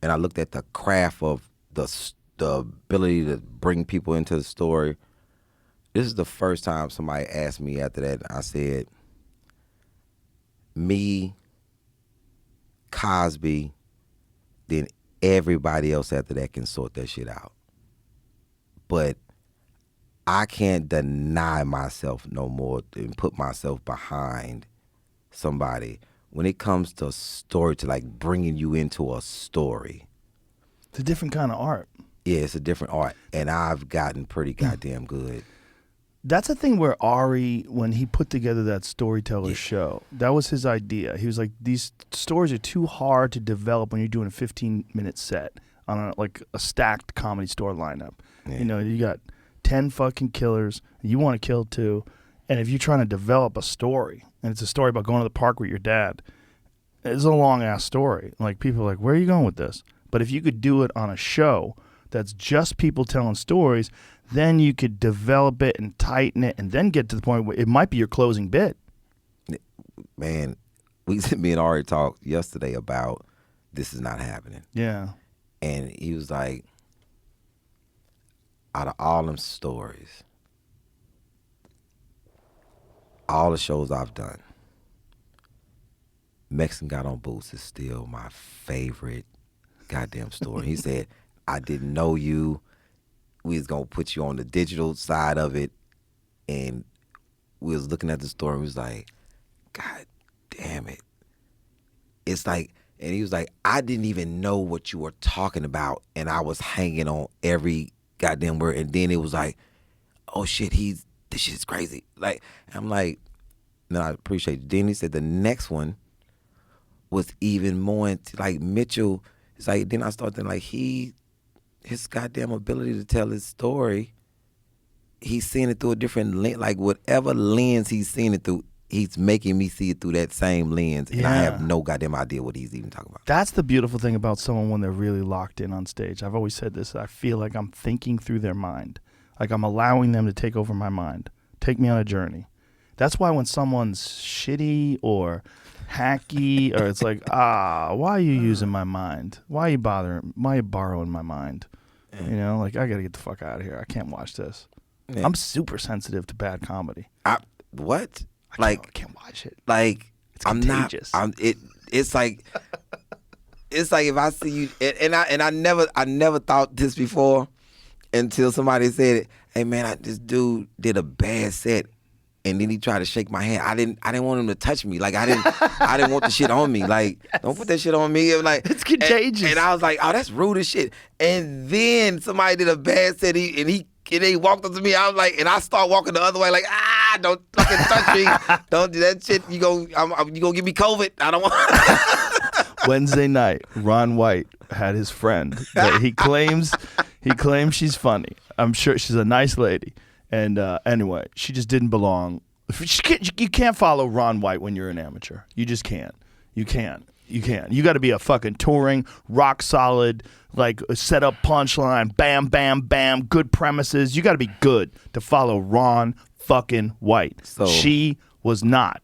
D: and I looked at the craft of the ability to bring people into the story. This is the first time somebody asked me after that. I said, me, Cosby, then everybody else after that can sort that shit out. But I can't deny myself no more and put myself behind somebody when it comes to story, to like bringing you into a story.
C: It's a different kind of art.
D: Yeah, it's a different art, and I've gotten pretty goddamn good.
C: That's the thing where Ari, when he put together that storyteller show, that was his idea. He was like, these stories are too hard to develop when you're doing a 15-minute set on a stacked comedy store lineup.
D: Yeah.
C: You know, you got 10 fucking killers, and you want to kill 2, and if you're trying to develop a story, and it's a story about going to the park with your dad, it's a long-ass story. Like, people are like, where are you going with this? But if you could do it on a show that's just people telling stories, then you could develop it and tighten it and then get to the point where it might be your closing bit.
D: Man, me and Ari talked yesterday about this is not happening.
C: Yeah.
D: And he was like, out of all them stories, all the shows I've done, Mexican Got on Boots is still my favorite goddamn story. He said, I didn't know you. We was gonna put you on the digital side of it, and we was looking at the story and we was like, God damn it. It's like, and he was like, I didn't even know what you were talking about, and I was hanging on every goddamn word, and then it was like, oh shit, this shit is crazy. Like, I'm like, no, I appreciate it. Then he said the next one was even more into, like, Mitchell. It's like, then I started thinking, like, his goddamn ability to tell his story, he's seeing it through a different lens. Like, whatever lens he's seeing it through, he's making me see it through that same lens, and I have no goddamn idea what he's even talking about.
C: That's the beautiful thing about someone when they're really locked in on stage. I've always said this. I feel like I'm thinking through their mind. Like I'm allowing them to take over my mind. Take me on a journey. That's why when someone's shitty or hacky, or it's like, why are you using my mind? Why are you bothering? Why are you borrowing my mind? You know, like, I got to get the fuck out of here. I can't watch this. I'm super sensitive to bad comedy.
D: What?
C: I can't watch it.
D: Like,
C: It's contagious.
D: It's like if I see you, and I never thought this before until somebody said it. Hey man, this dude did a bad set, and then he tried to shake my hand. I didn't want him to touch me. Like, I didn't want the shit on me. Like, don't put that shit on me. It was like,
C: it's contagious.
D: And I was like, oh, that's rude as shit. And then somebody did a bad set, and he walked up to me. I was like, and I start walking the other way, like, don't fucking touch me. Don't do that shit. You gonna give me COVID. I don't want.
C: Wednesday night, Ron White had his friend that he claims she's funny. I'm sure she's a nice lady. And anyway, she just didn't belong. You can't follow Ron White when you're an amateur. You just can't. You can't. You can't. You got to be a fucking touring, rock solid, like set up punchline, bam, bam, bam, good premises. You got to be good to follow Ron fucking White.
D: So
C: she was not.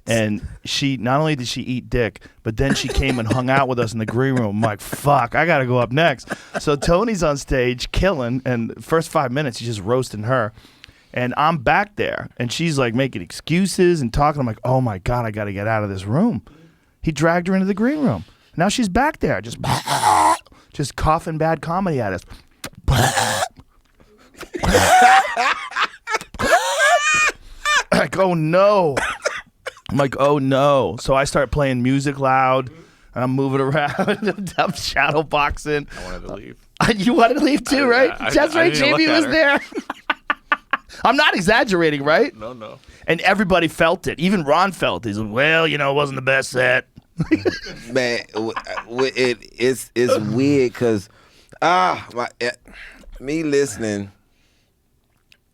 C: And she, not only did she eat dick, but then she came and hung out with us in the green room. I'm like, fuck, I got to go up next. So Tony's on stage killing, and first 5 minutes, he's just roasting her. And I'm back there, and she's like making excuses and talking. I'm like, oh my God, I got to get out of this room. He dragged her into the green room. Now she's back there, just coughing bad comedy at us. Like, oh no. I'm like, oh no. So I start playing music loud, and I'm moving around. I'm shadow boxing.
E: I wanted to leave.
C: You wanted to leave too, right? That's right,
E: didn't
C: Jamie
E: look at
C: was
E: her.
C: there. I'm not exaggerating, right?
E: No.
C: And everybody felt it. Even Ron felt it. He's like, well, it wasn't the best set.
D: Man, it's weird because me listening.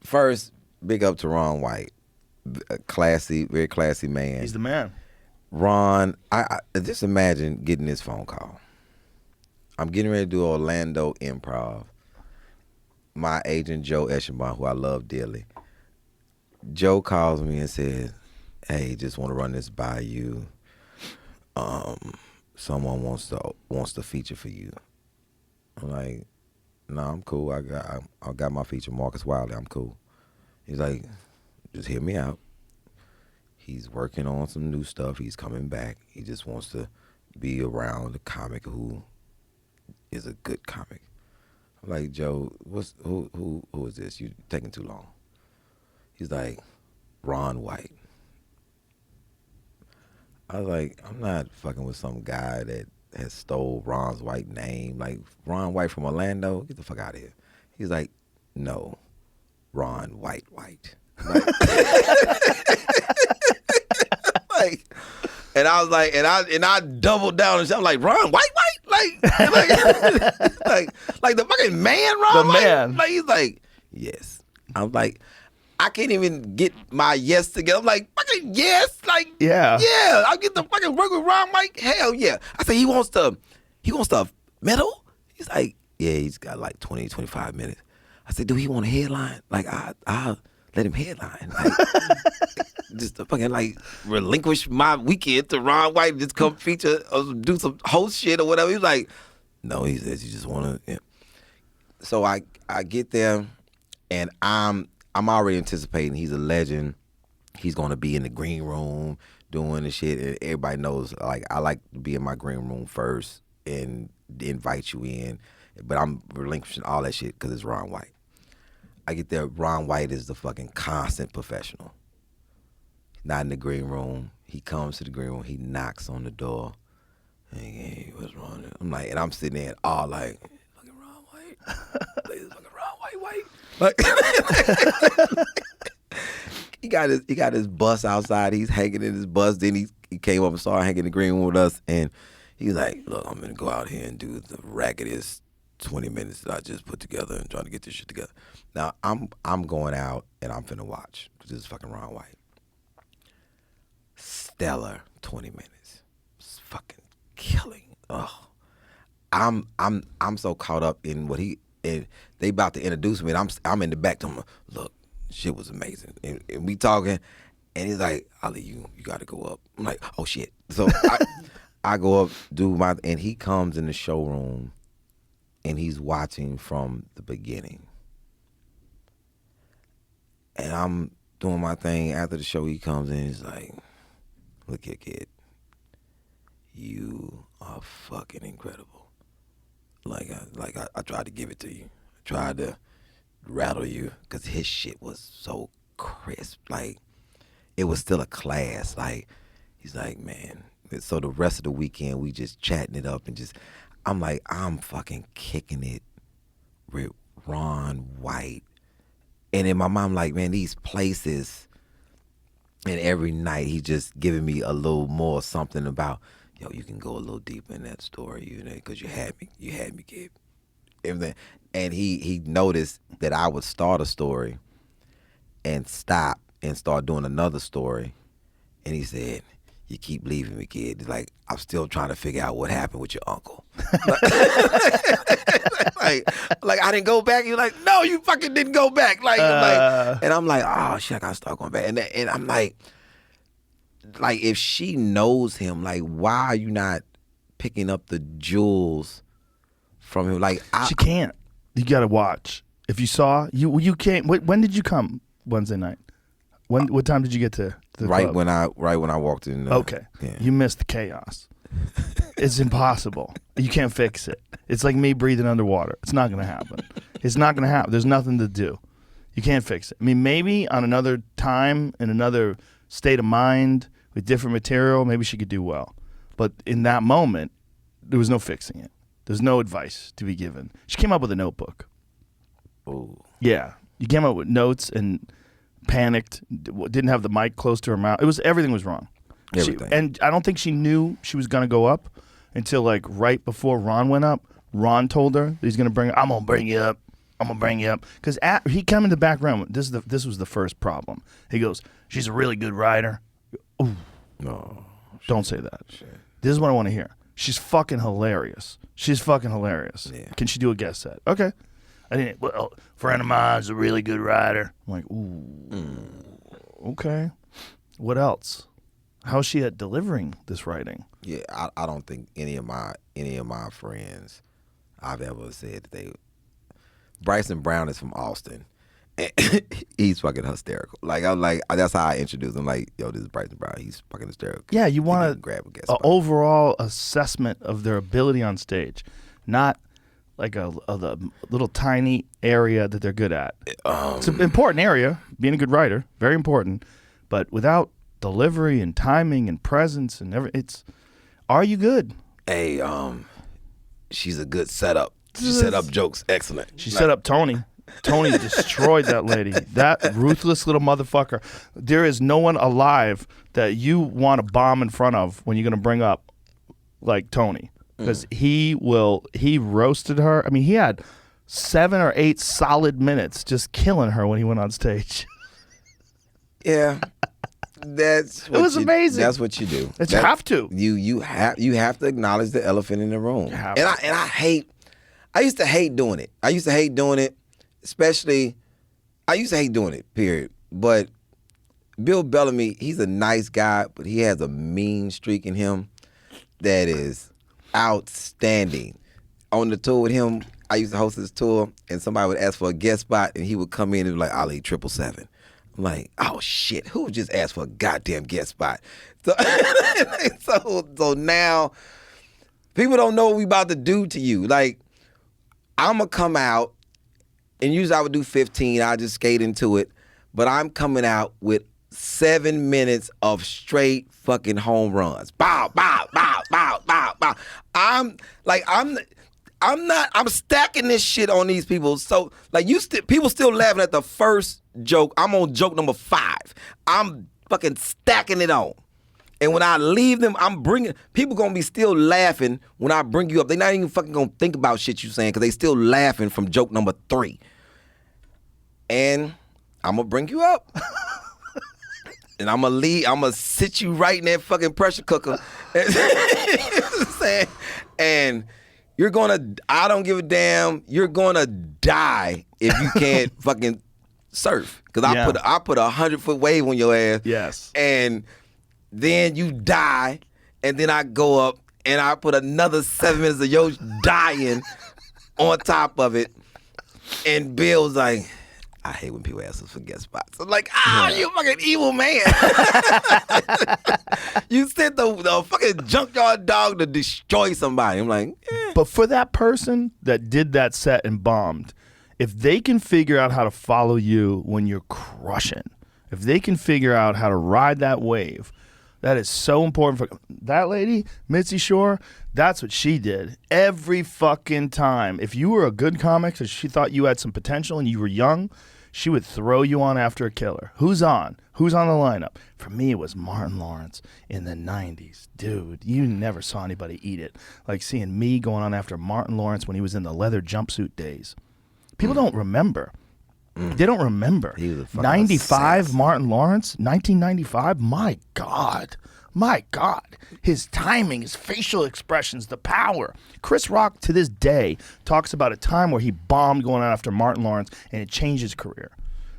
D: First, big up to Ron White, classy, very classy man.
C: He's the man.
D: Ron, I just imagine getting this phone call. I'm getting ready to do Orlando Improv. My agent Joe Eschenbaum, who I love dearly, Joe calls me and says, "Hey, just want to run this by you. Someone wants to feature for you." I'm like, "No, I'm cool. I got my feature, Marcus Wiley. I'm cool." He's like, "Just hear me out. He's working on some new stuff. He's coming back. He just wants to be around a comic who is a good comic." I'm like, "Joe, who is this? You taking too long." He's like, "Ron White." I was like, I'm not fucking with some guy that has stole Ron's White name. Like, Ron White from Orlando? Get the fuck out of here. He's like, "No, Ron White. Like, like, and I was like, and I doubled down and said, I'm like, "Ron White? Like the fucking man, Ron
C: The
D: White?"
C: man.
D: Like, he's like, "Yes." I'm like, I can't even get my yes together. I'm like, fucking yes, like,
C: Yeah.
D: I'll get the fucking work with Ron White. Hell yeah. I said, he wants to medal? He's like, yeah, he's got like 20, 25 minutes. I said, do he want a headline? Like, I'll let him headline. Like, just to fucking like relinquish my weekend to Ron White, just come feature or do some host shit or whatever. He's like, no, he says you just want to. Yeah. So I get there, and I'm already anticipating he's a legend. He's gonna be in the green room doing the shit, and everybody knows like I like to be in my green room first and invite you in, but I'm relinquishing all that shit because it's Ron White. I get there, Ron White is the fucking constant professional. Not in the green room. He comes to the green room. He knocks on the door. Hey, what's wrong? I'm like, and I'm sitting there all like, fucking Ron White. Like, this fucking Ron White. Like, he got his bus outside. He's hanging in his bus. Then he came up and started hanging in the green room with us. And he's like, look, I'm gonna go out here and do the raggedest 20 minutes that I just put together and trying to get this shit together. Now I'm going out and I'm finna watch. This is fucking Ron White. Stellar 20 minutes. It's fucking killing. Oh, I'm so caught up in what and they about to introduce me, and I'm in the back to him. Look, shit was amazing, and we talking, and he's like, "Ali, you got to go up." I'm like, "Oh shit!" So I go up, do my, and he comes in the showroom, and he's watching from the beginning, and I'm doing my thing. After the show, he comes in, he's like, "Look here, kid, you are fucking incredible." I tried to give it to you. I tried to rattle you because his shit was so crisp. Like, it was still a class. Like, he's like, man. So the rest of the weekend, we just chatting it up and just, I'm like, I'm fucking kicking it with Ron White. And in my mind, like, man, these places, and every night he's just giving me a little more something about, yo, you can go a little deeper in that story, you know, because you had me, Gabe. Everything. And he noticed that I would start a story and stop and start doing another story. And he said, you keep leaving me, kid. It's like, I'm still trying to figure out what happened with your uncle. like I didn't go back. You're like, no, you fucking didn't go back. And I'm like, oh shit, I gotta start going back. And I'm like, if she knows him, like, why are you not picking up the jewels from him? Like,
C: she can't. You gotta watch. If you saw, you can't. When did you come Wednesday night? What time did you get to the club?
D: when I walked in.
C: Okay,
D: yeah.
C: You missed the chaos. It's impossible. You can't fix it. It's like me breathing underwater. It's not gonna happen. It's not gonna happen. There's nothing to do. You can't fix it. I mean, maybe on another time, in another state of mind, with different material, maybe she could do well. But in that moment, there was no fixing it. There's no advice to be given. She came up with a notebook.
D: Ooh.
C: Yeah, you came up with notes and panicked. Didn't have the mic close to her mouth. Everything was wrong.
D: Everything.
C: And I don't think she knew she was gonna go up until like right before Ron went up. Ron told her that he's gonna bring her. I'm gonna bring you up. I'm gonna bring you up because he came in the back room. This was the first problem. He goes, "She's a really good rider." Ooh.
D: No.
C: Don't say that.
D: Shit.
C: This is what I want to hear. She's fucking hilarious. She's fucking hilarious.
D: Yeah.
C: Can she do a guest set? Okay. I didn't. Well, friend of mine's a really good rider. I'm like, ooh. Okay. What else? How's she at delivering this writing?
D: Yeah, I don't think any of my friends I've ever said that they. Bryson Brown is from Austin. And he's fucking hysterical. Like, I'm like, that's how I introduce him. Like, yo, this is Bryson Brown. He's fucking hysterical.
C: Yeah, you want
D: grab a guest
C: an
D: spot.
C: overall assessment of their ability on stage, not like a little tiny area that they're good at. It's an important area, being a good writer, very important. But without delivery and timing and presence and are you good?
D: Hey, she's a good setup. She set up jokes excellent.
C: She set up Tony. Tony destroyed that lady. That ruthless little motherfucker. There is no one alive that you want to bomb in front of when you're going to bring up like Tony. Because he roasted her. I mean, he had 7 or 8 solid minutes just killing her when he went on stage.
D: Yeah. It
C: was amazing.
D: That's what you do.
C: You have to.
D: You have to acknowledge the elephant in the room. I used to hate doing it. Especially, I used to hate doing it, period. But Bill Bellamy, he's a nice guy, but he has a mean streak in him that is outstanding. On the tour with him, I used to host this tour, and somebody would ask for a guest spot, and he would come in and be like, I'll eat 777. I'm like, oh shit, who just asked for a goddamn guest spot? So now, people don't know what we about to do to you. Like, I'm going to come out, and usually I would do 15. I just skate into it. But I'm coming out with 7 minutes of straight fucking home runs. Bow, bow, bow, bow, bow, bow. I'm stacking this shit on these people. So, like, people still laughing at the first joke. I'm on joke number 5. I'm fucking stacking it on. And when I leave them, people gonna be still laughing when I bring you up. They not even fucking gonna think about shit you saying because they still laughing from joke number 3. And I'm gonna bring you up. And I'm gonna sit you right in that fucking pressure cooker. And you're gonna, I don't give a damn, you're gonna die if you can't fucking surf. Because I put a 100-foot wave on your ass.
C: Yes.
D: And then you die, and then I go up and I put another 7 minutes of your dying on top of it. And Bill's like, I hate when people ask us for guest spots. I'm like, you fucking evil man. You sent the fucking junkyard dog to destroy somebody. I'm like,
C: But for that person that did that set and bombed, if they can figure out how to follow you when you're crushing, if they can figure out how to ride that wave, that is so important for that lady, Mitzi Shore. That's what she did every fucking time. If you were a good comic, so she thought you had some potential and you were young, she would throw you on after a killer. Who's on? Who's on the lineup? For me, it was Martin Lawrence in the 90s. Dude, you never saw anybody eat it. Like seeing me going on after Martin Lawrence when he was in the leather jumpsuit days. People don't remember. They don't remember.
D: He was a fucking
C: 95,
D: assassin.
C: Martin Lawrence, 1995. My God. My God. His timing, his facial expressions, the power. Chris Rock, to this day, talks about a time where he bombed going out after Martin Lawrence, and it changed his career.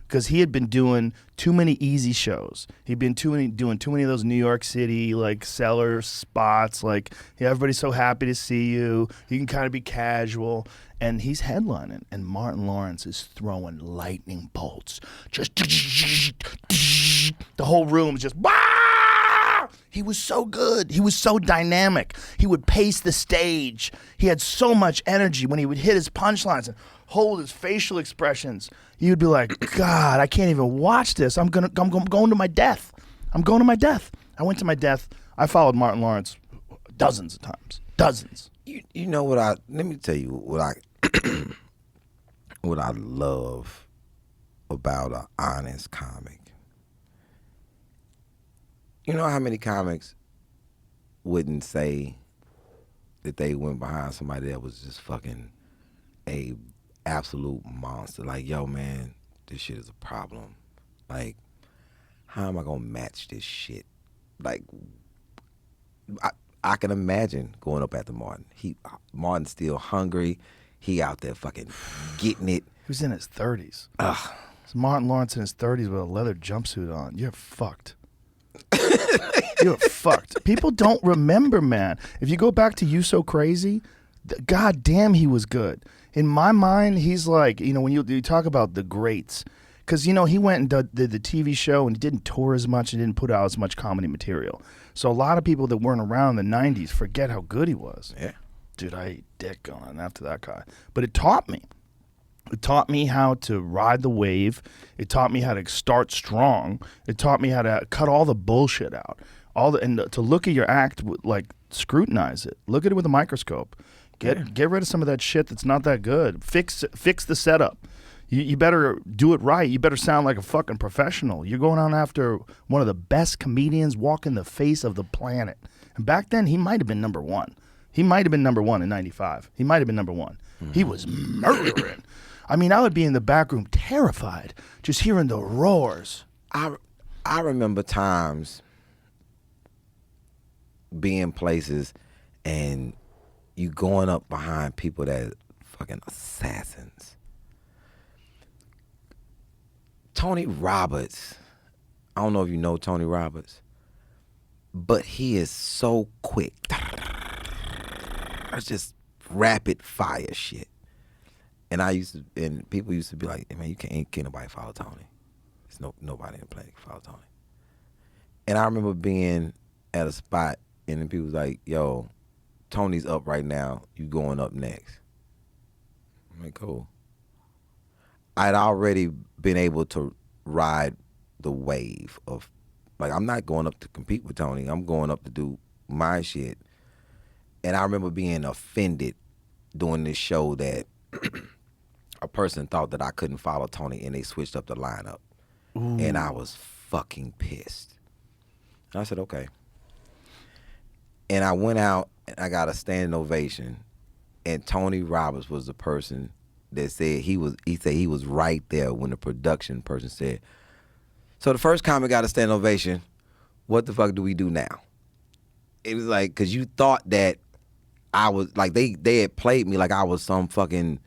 C: Because he had been doing too many easy shows. He'd been doing too many of those New York City like seller spots. Like, yeah, everybody's so happy to see you. You can kind of be casual. And he's headlining, and Martin Lawrence is throwing lightning bolts. Just the whole room's just. He was so good. He was so dynamic. He would pace the stage. He had so much energy when he would hit his punchlines and hold his facial expressions. You'd be like, God, I can't even watch this. I'm going to my death. I'm going to my death. I went to my death. I followed Martin Lawrence dozens of times. Dozens.
D: You know what let me tell you what what I love about an honest comic. You know how many comics wouldn't say that they went behind somebody that was just fucking a absolute monster? Like, yo, man, this shit is a problem. Like, how am I gonna match this shit? Like, I can imagine going up after Martin. Martin's still hungry. He out there fucking getting it.
C: He was in his 30s. It's Martin Lawrence in his 30s with a leather jumpsuit on. You're fucked. You're fucked. People don't remember, man. If you go back to You So Crazy, God damn, he was good. In my mind, he's like, when you talk about the greats, because, he went and did the TV show and he didn't tour as much and didn't put out as much comedy material. So a lot of people that weren't around in the 90s forget how good he was.
D: Yeah.
C: Dude, I ate dick going after that guy. But it taught me. It taught me how to ride the wave. It taught me how to start strong. It taught me how to cut all the bullshit out. And to look at your act, like, scrutinize it. Look at it with a microscope. Get rid of some of that shit that's not that good. Fix the setup. You better do it right. You better sound like a fucking professional. You're going on after one of the best comedians walking the face of the planet. And back then, he might have been number one. He might have been number one in 95. He might have been number one. He was murdering. I mean, I would be in the back room terrified just hearing the roars.
D: I remember times being places and you going up behind people that fucking assassins. Tony Roberts, I don't know if you know Tony Roberts, but he is so quick. It's just rapid fire shit. And people used to be like, hey, man, can't nobody follow Tony. There's nobody in the planet can follow Tony. And I remember being at a spot and then people was like, yo, Tony's up right now, you going up next. I'm like, cool. I'd already been able to ride the wave of, like, I'm not going up to compete with Tony. I'm going up to do my shit. And I remember being offended doing this show that a person thought that I couldn't follow Tony and they switched up the lineup. Ooh. And I was fucking pissed. And I said, okay. And I went out and I got a standing ovation. And Tony Roberts was the person that said he said he was right there when the production person said, so the first comic got a standing ovation. What the fuck do we do now? It was like, because you thought that I was, like, they had played me like I was some fucking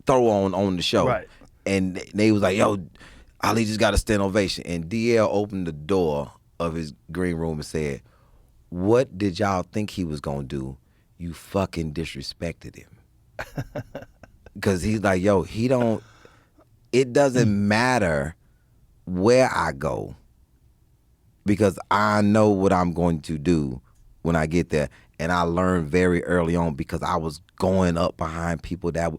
D: throw on the show.
C: Right.
D: And they was like, yo, Ali just got a standing ovation. And DL opened the door of his green room and said, what did y'all think he was going to do? You fucking disrespected him. Because he's like, yo, it doesn't matter where I go because I know what I'm going to do when I get there. And I learned very early on because I was going up behind people that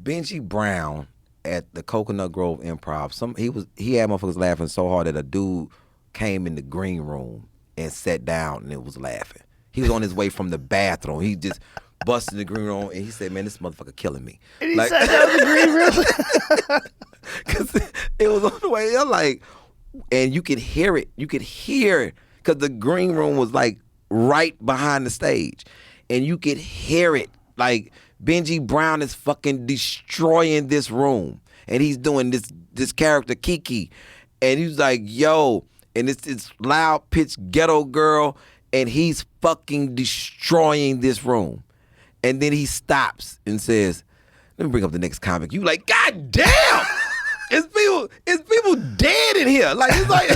D: Benji Brown at the Coconut Grove Improv. He had motherfuckers laughing so hard that a dude came in the green room and sat down and it was laughing. He was on his way from the bathroom. He just busted in the green room and he said, man, this motherfucker killing me.
C: And he sat down in the green room?
D: Because it was on the way there, like, and you could hear it. You could hear it because the green room was like right behind the stage. And you could hear it. Like, Benji Brown is fucking destroying this room. and he's doing this character Kiki, and he's like, yo, and it's this loud pitched ghetto girl, and he's fucking destroying this room. And then he stops and says, let me bring up the next comic. You like, God damn! It's people dead in here. Like, it's like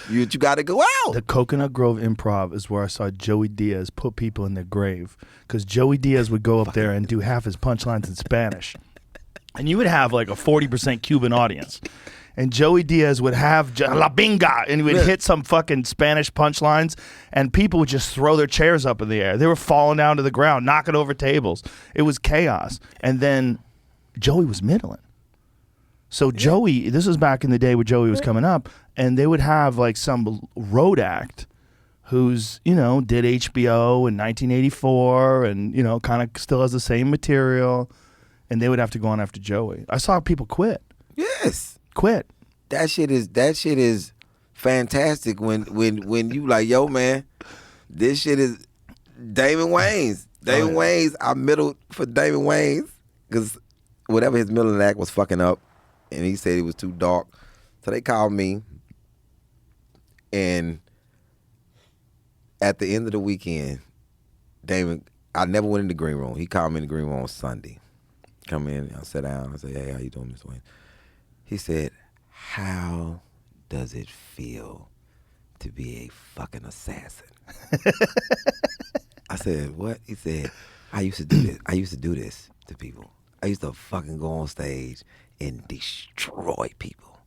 D: you gotta go out.
C: The Coconut Grove Improv is where I saw Joey Diaz put people in their grave, because Joey Diaz would go up there and do half his punchlines in Spanish, and you would have like a 40% Cuban audience, and Joey Diaz would have La Binga, and he would hit some fucking Spanish punchlines, and people would just throw their chairs up in the air. They were falling down to the ground, knocking over tables. It was chaos. And then Joey was middling. So Joey, this was back in the day where Joey was coming up, and they would have like some road act who's, you know, did HBO in 1984 and, you know, kind of still has the same material, and they would have to go on after Joey. I saw people quit.
D: Yes.
C: Quit.
D: That shit is fantastic when you like, yo, man, this shit is Damon Wayans. Damon Wayans, I middled for Damon Wayans because whatever his middle act was fucking up, and he said it was too dark. So they called me, and at the end of the weekend, Damon, I never went in the green room. He called me in the green room on Sunday. Come in, I sat down, I said, hey, how you doing, Mr. Wayne? He said, how does it feel to be a fucking assassin? I said, what? He said, I used to do this. I used to do this to people. I used to fucking go on stage and destroy people.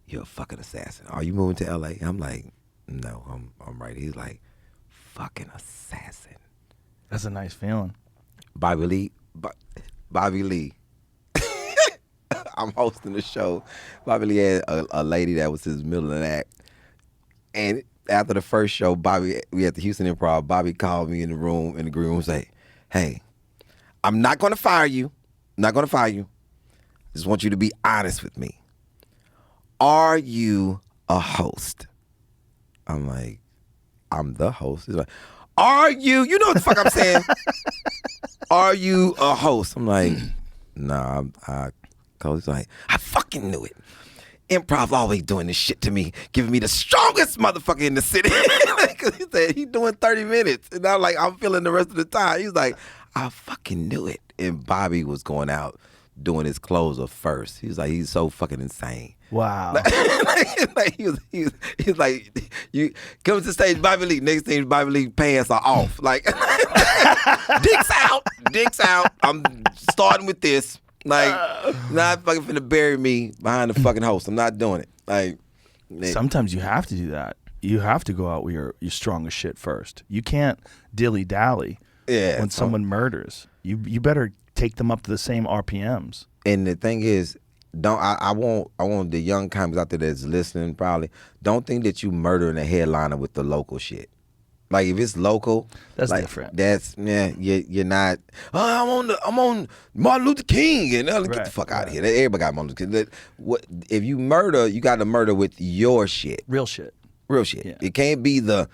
D: You're a fucking assassin. Are you moving to LA? I'm like, no, I'm right. He's like, fucking assassin.
C: That's a nice feeling.
D: Bobby Lee. I'm hosting the show. Bobby Lee had a lady that was his middle of the act. And after the first show, we at the Houston Improv, Bobby called me in the green room and say, hey, I'm not going to fire you. I'm not going to fire you. I just want you to be honest with me. Are you a host? I'm like, I'm the host. He's like, are you know what the fuck I'm saying? Are you a host? I'm like, nah, He's like, I fucking knew it. Improv always doing this shit to me, giving me the strongest motherfucker in the city. Cause he said he doing 30 minutes. And I'm like, I'm feeling the rest of the time. He's like, I fucking knew it. And Bobby was going out doing his closer first. He was like, he's so fucking insane.
C: Wow.
D: Like he was like, you come to the stage, Bobby Lee. Next thing, Bobby Lee pants are off. Like, dicks out. I'm starting with this. Like, not fucking finna bury me behind the fucking host. I'm not doing it. Like,
C: sometimes you have to do that. You have to go out with your strongest shit first. You can't dilly-dally when someone murders. You better take them up to the same RPMs.
D: And the thing is, I want the young comics out there that's listening probably, don't think that you murdering a headliner with the local shit. Like if it's local,
C: that's
D: like,
C: different.
D: You're not. Oh, I'm on Martin Luther King, and get the fuck out of here. Everybody got Martin Luther King. What if you murder? You got to murder with your shit,
C: real shit.
D: Yeah. It can't be the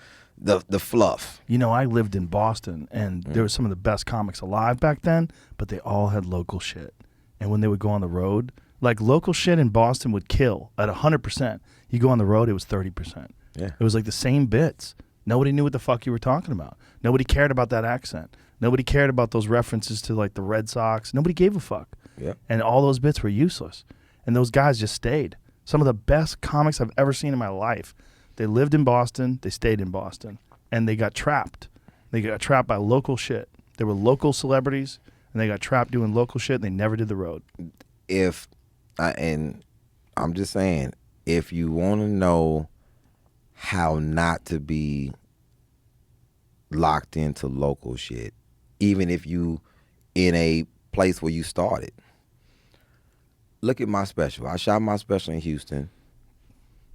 D: fluff.
C: You know, I lived in Boston, and there were some of the best comics alive back then, but they all had local shit. And when they would go on the road, like local shit in Boston would kill at 100%. You go on the road, it was 30%.
D: Yeah,
C: it was like the same bits. Nobody knew what the fuck you were talking about. Nobody cared about that accent. Nobody cared about those references to like the Red Sox. Nobody gave a fuck.
D: Yeah.
C: And all those bits were useless. And those guys just stayed. Some of the best comics I've ever seen in my life. They lived in Boston. They stayed in Boston. And they got trapped. They got trapped by local shit. They were local celebrities, and they got trapped doing local shit, and they never did the road.
D: And I'm just saying, if you want to know how not to be locked into local shit, even if you in a place where you started. Look at my special. I shot my special in Houston.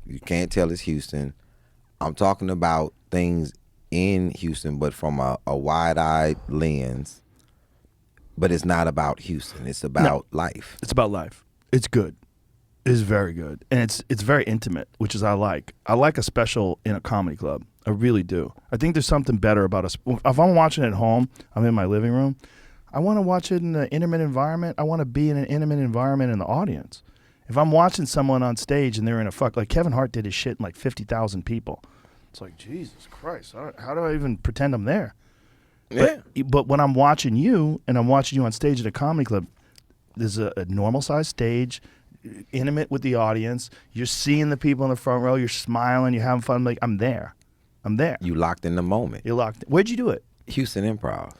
D: You can't tell it's Houston. I'm talking about things in Houston, but from a wide-eyed lens. But it's not about Houston. It's about life.
C: It's about life. It's good. It is very good. And it's very intimate, which is I like. I like a special in a comedy club. I really do. I think there's something better about us. If I'm watching at home, I'm in my living room, I want to watch it in an intimate environment. I want to be in an intimate environment in the audience. If I'm watching someone on stage and they're in a like Kevin Hart did his shit in like 50,000 people. It's like, Jesus Christ, how do I even pretend I'm there?
D: Yeah.
C: But when I'm watching you and I'm watching you on stage at a comedy club, there's a normal sized stage, intimate with the audience. You're seeing the people in the front row. You're smiling. You're having fun. I'm like, I'm there. I'm there.
D: You locked in the moment.
C: You're locked. Where'd you do it?
D: Houston Improv.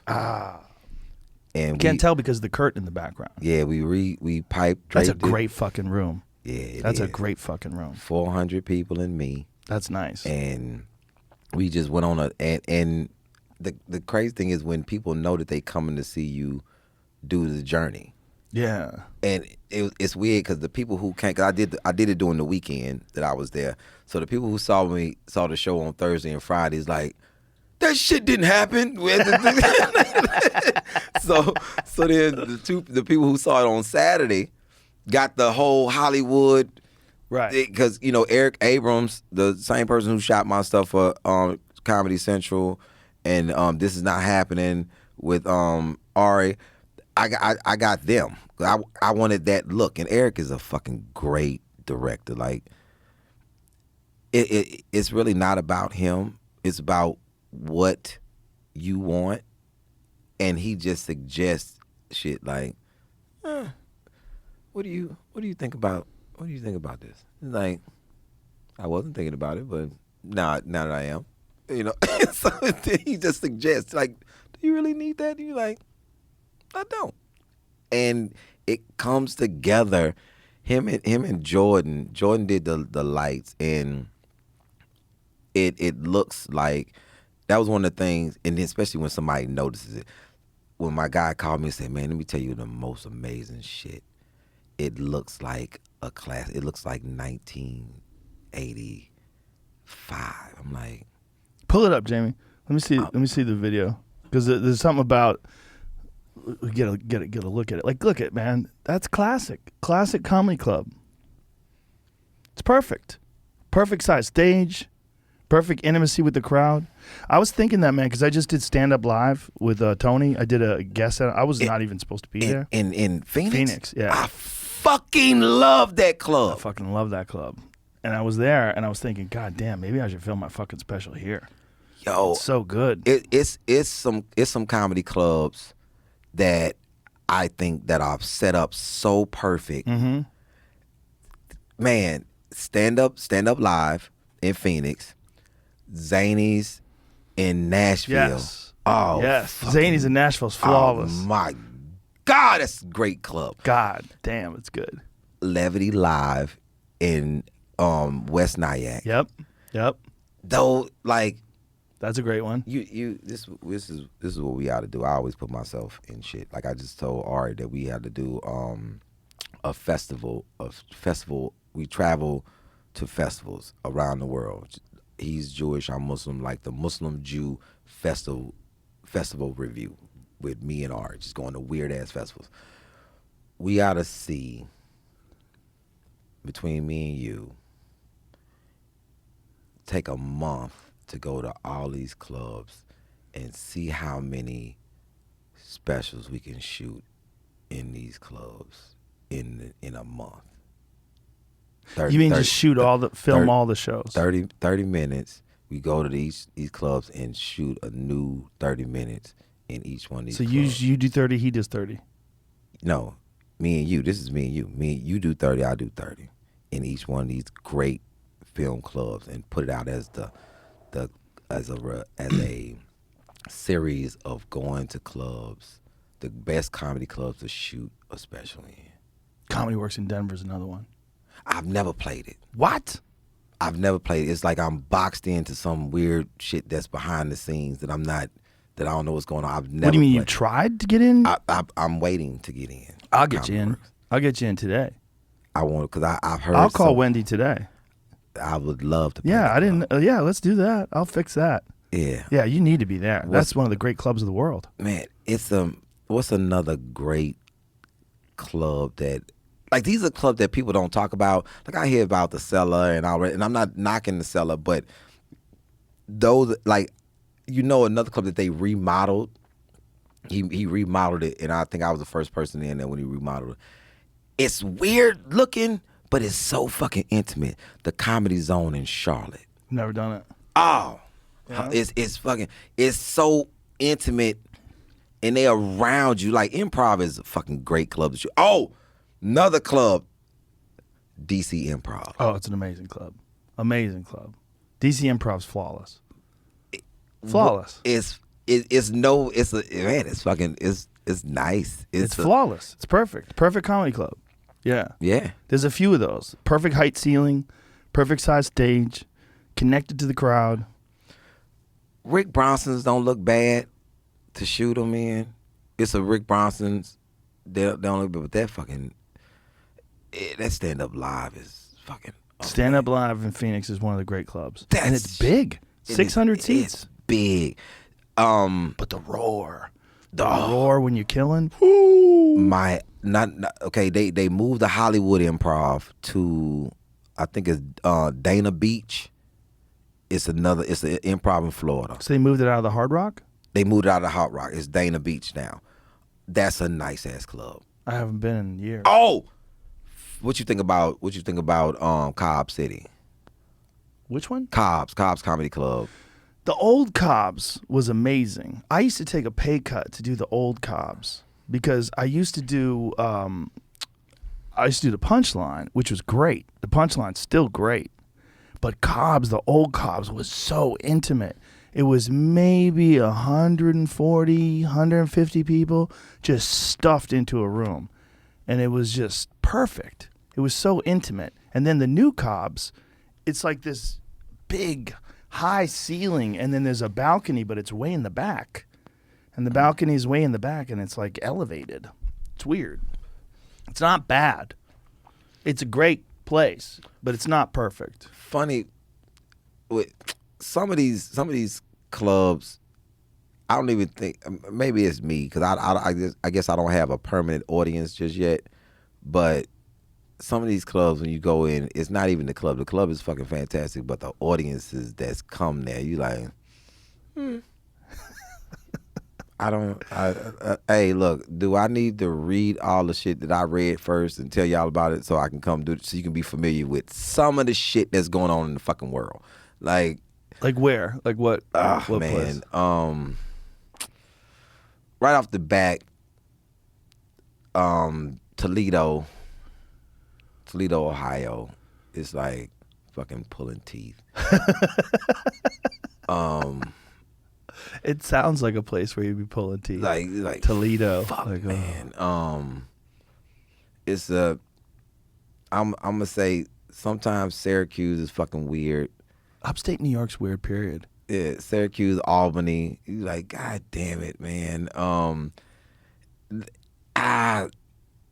D: And
C: You can't tell because of the curtain in the background.
D: Yeah, we piped.
C: That's a
D: draped it.
C: great fucking room.
D: Yeah,
C: That's a
D: is.
C: great fucking room.
D: 400 people and me.
C: That's nice.
D: And we just went on and the crazy thing is when people know that they coming to see you do the journey.
C: Yeah.
D: And it's weird because the people who can't, cause I did it during the weekend that I was there. So the people who saw the show on Thursday and Fridays like, that shit didn't happen. so then the people who saw it on Saturday got the whole Hollywood,
C: Right.
D: Because Eric Abrams, the same person who shot my stuff for Comedy Central, and This Is Not Happening with Ari. I got them. I wanted that look, and Eric is a fucking great director. Like it's really not about him. It's about what you want, and he just suggests shit like, what do you think about this? It's like, I wasn't thinking about it, but now that I am, so he just suggests like, do you really need that? And you're like, I don't. And it comes together. Him and Jordan did the lights, and it looks like that was one of the things, and especially when somebody notices it. When my guy called me and said, man, let me tell you the most amazing shit. It looks like a class. It looks like 1985. I'm like,
C: pull it up, Jamie. Let me see the video, because there's something about, get a look at it. Like, look at, man, that's classic comedy club. It's perfect size stage, perfect intimacy with the crowd. I was thinking that, man, because I just did stand up live with Tony. I did a guest set. I was not even supposed to be there.
D: In Phoenix.
C: Phoenix, yeah.
D: I fucking love that club.
C: I fucking love that club. And I was there, and I was thinking, God damn, maybe I should film my fucking special here.
D: Yo,
C: It's so good.
D: It's some comedy clubs that I think that are set up so perfect.
C: Mm-hmm.
D: Man, stand up live in Phoenix, Zany's in Nashville.
C: Yes.
D: Oh,
C: yes.
D: fucking-
C: Zany's in Nashville's flawless.
D: Oh my God, that's a great club.
C: God damn, it's good.
D: Levity Live in West Nyack.
C: Yep.
D: Though, like,
C: That's a great one.
D: this is what we ought to do. I always put myself in shit. Like I just told Ari that we had to do a festival. We travel to festivals around the world. He's Jewish, I'm Muslim. Like the Muslim Jew festival review with me and Ari, just going to weird ass festivals. We ought to see, between me and you, take a month to go to all these clubs and see how many specials we can shoot in these clubs in a month. 30,
C: You mean
D: 30,
C: just shoot film all the shows?
D: 30 minutes. We go to these clubs and shoot a new 30 minutes in each one of these
C: So
D: clubs.
C: you do 30, he does 30.
D: No, me and you. This is me and you. You do 30, I do 30 in each one of these great film clubs, and put it out as as a series of going to clubs, the best comedy clubs to shoot a special in.
C: Comedy Works in Denver is another one.
D: I've never played it.
C: What?
D: I've never played it. It's like I'm boxed into some weird shit that's behind the scenes that I don't know what's going on. I've never.
C: What do you mean, you
D: played.
C: tried to get in?
D: I'm waiting to get in.
C: I'll get you
D: Comedy
C: in.
D: Works.
C: I'll get you in today.
D: I want, because I've heard.
C: I'll call Wendy today.
D: I would love to play
C: Yeah,
D: that
C: I didn't.
D: club.
C: Yeah, let's do that. I'll fix that.
D: Yeah.
C: Yeah, you need to be there. That's one of the great clubs of the world.
D: Man, it's what's another great club that, like, these are clubs that people don't talk about. Like, I hear about the Cellar and I'm not knocking the Cellar, but those, like, another club that they remodeled He remodeled it, and I think I was the first person in there when he remodeled it. It's weird looking, but it's so fucking intimate. The Comedy Zone in Charlotte.
C: Never done it.
D: Oh,
C: Yeah.
D: it's so intimate, and they around you. Like Improv is a fucking great club. Another club, DC Improv.
C: Oh, it's an amazing club. Amazing club. DC Improv's flawless. Flawless.
D: It's nice.
C: It's flawless. It's perfect. Perfect comedy club. Yeah.
D: Yeah.
C: There's a few of those. Perfect height ceiling, perfect size stage, connected to the crowd.
D: Rick Bronson's don't look bad to shoot them in. It's a Rick Bronson's. They don't look bad, but that stand up live is fucking.
C: Stand Up Live in Phoenix is one of the great clubs. And it's big. 600 seats.
D: It's big.
C: But the roar. The roar when you're killing.
D: They moved the Hollywood Improv to, I think it's Dana Beach. It's an improv in Florida.
C: So they moved it out of the Hard Rock?
D: They moved it out of the Hard Rock. It's Dana Beach now. That's a nice ass club.
C: I haven't been in years.
D: Oh, what you think about Cobb City?
C: Which one?
D: Cobb's Comedy Club.
C: The old Cobb's was amazing. I used to take a pay cut to do the old Cobb's because I used to do the Punchline, which was great. The Punchline's still great. But Cobb's, the old Cobb's, was so intimate. It was maybe 140, 150 people just stuffed into a room. And it was just perfect. It was so intimate. And then the new Cobb's, it's like this big, high ceiling, and then there's a balcony, but it's way in the back. And the balcony is way in the back, and it's like elevated. It's weird. It's not bad. It's a great place, but it's not perfect.
D: Funny, with some of these clubs, I don't even think. Maybe it's me because I guess I don't have a permanent audience just yet. But some of these clubs, when you go in, it's not even the club. The club is fucking fantastic, but the audiences that's come there, you like. Hey, look, do I need to read all the shit that I read first and tell y'all about it so I can come do it so you can be familiar with some of the shit that's going on in the fucking world? Like
C: where? Like what? What
D: man,
C: place?
D: Right off the bat, Toledo, Ohio, is like fucking pulling teeth.
C: It sounds like a place where you'd be pulling teeth.
D: Like
C: Toledo.
D: Fuck,
C: like,
D: man. It's I'm gonna say sometimes Syracuse is fucking weird.
C: Upstate New York's weird, period.
D: Yeah, Syracuse, Albany. You like, God damn it, man.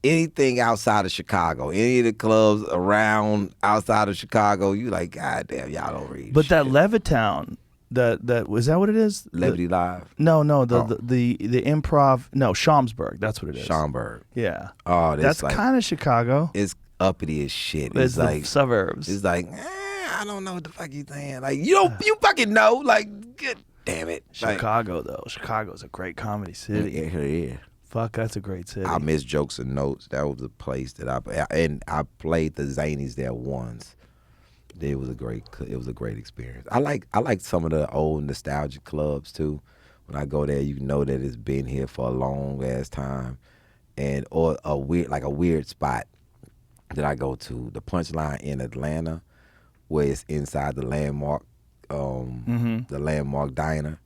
D: Anything outside of Chicago, any of the clubs around outside of Chicago, you like, God damn, y'all don't read.
C: But
D: shit.
C: that Levittown, that was that what it is?
D: Levity Live.
C: No, the improv. No, Schaumburg. That's what it is.
D: Schaumburg.
C: Yeah.
D: Oh,
C: that's
D: like,
C: kind of Chicago.
D: It's uppity as shit.
C: It's the
D: like
C: suburbs.
D: It's like, I don't know what the fuck you saying. Like, you fucking know. Like, good damn it.
C: Chicago though. Chicago's a great comedy city.
D: Yeah.
C: Fuck, that's a great city.
D: I miss Jokes and Notes. That was a place that I played the Zanies there once. It was a great experience. I like some of the old nostalgic clubs too. When I go there, you know that it's been here for a long ass time, or a weird spot that I go to, the Punchline in Atlanta, where it's inside the Landmark, the Landmark Diner.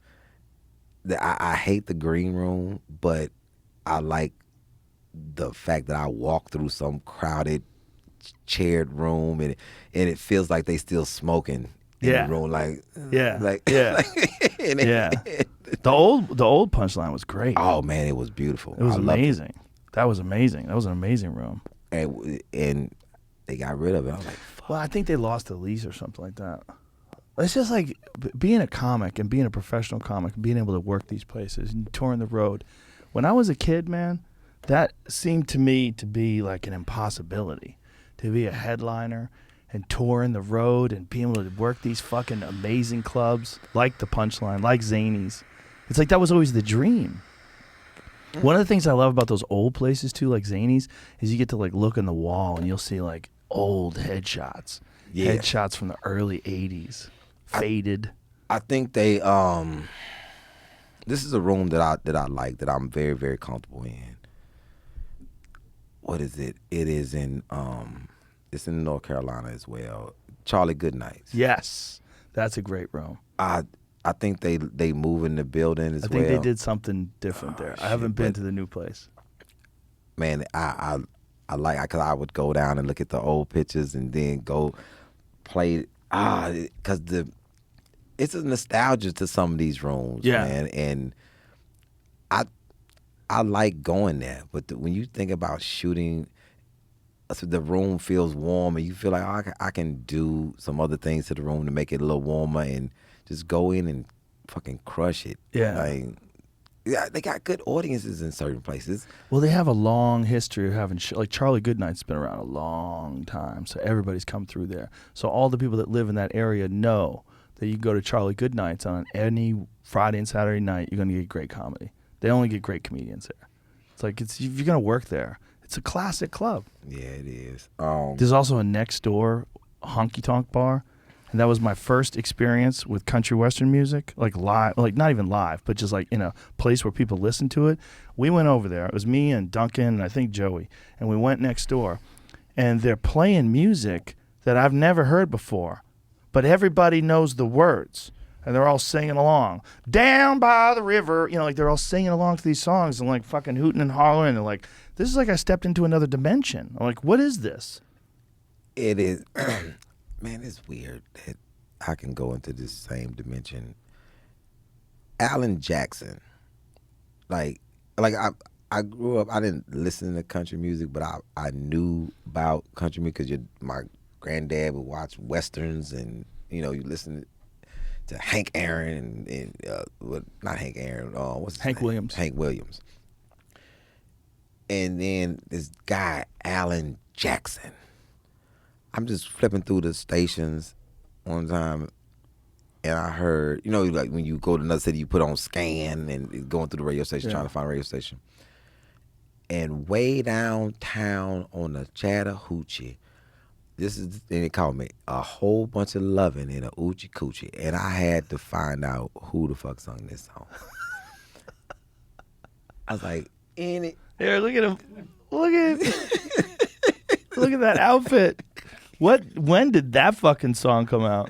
D: I hate the green room, but I like the fact that I walk through some crowded, chaired room and it feels like they still smoking in the room.
C: The old Punchline was great.
D: Oh man, it was beautiful.
C: It was amazing. That was amazing. That was an amazing room.
D: And they got rid of it. I was like, fuck.
C: Well, I think they lost the lease or something like that. It's just like being a comic and being a professional comic, being able to work these places and touring the road. When I was a kid, man, that seemed to me to be like an impossibility. To be a headliner and touring the road and being able to work these fucking amazing clubs like the Punchline, like Zanies. It's like that was always the dream. One of the things I love about those old places too, like Zany's, is you get to like look in the wall and you'll see like old headshots.
D: Yeah.
C: Headshots from the early 80s. Faded.
D: I think they this is a room that I like, that I'm very, very comfortable in. What is it? It is in it's in North Carolina as well. Charlie Goodnight's.
C: Yes. That's a great room.
D: I think they move in the building as well.
C: I think they did something different there. I haven't been to the new place.
D: Man, I like, because I would go down and look at the old pictures and then go play. Because it's a nostalgia to some of these rooms, man. And I like going there. But when you think about shooting, so the room feels warm and you feel like, oh, I can do some other things to the room to make it a little warmer and just go in and fucking crush it.
C: Yeah.
D: Like, yeah, they got good audiences in certain places.
C: Well, they have a long history of having like Charlie Goodnight's been around a long time, so everybody's come through there. So all the people that live in that area know that you go to Charlie Goodnight's on any Friday and Saturday night, you're going to get great comedy. They only get great comedians there. It's like, if you're going to work there, it's a classic club.
D: Yeah, it is.
C: There's also a next door honky tonk bar. And that was my first experience with country western music, like live, like not even live, but just like in a place where people listen to it. We went over there. It was me and Duncan and I think Joey. And we went next door. And they're playing music that I've never heard before. But everybody knows the words. And they're all singing along. Down by the river. You know, like they're all singing along to these songs and like fucking hooting and hollering. And like, this is like I stepped into another dimension. I'm like, what is this?
D: It is. Man, it's weird that I can go into this same dimension. Alan Jackson, like I grew up. I didn't listen to country music, but I knew about country music because my granddad would watch westerns, and you listen to Hank Aaron and not Hank Aaron. What's his
C: Hank
D: name?
C: Williams.
D: Hank Williams. And then this guy Alan Jackson. I'm just flipping through the stations one time, and I heard, like when you go to another city, you put on scan and going through the radio station, trying to find a radio station. And way downtown on the Chattahoochee, and it called me a whole bunch of loving in a oochie coochie, and I had to find out who the fuck sung this song. I was like, in it.
C: Here, look at him. Look at that outfit. When did that fucking song come out?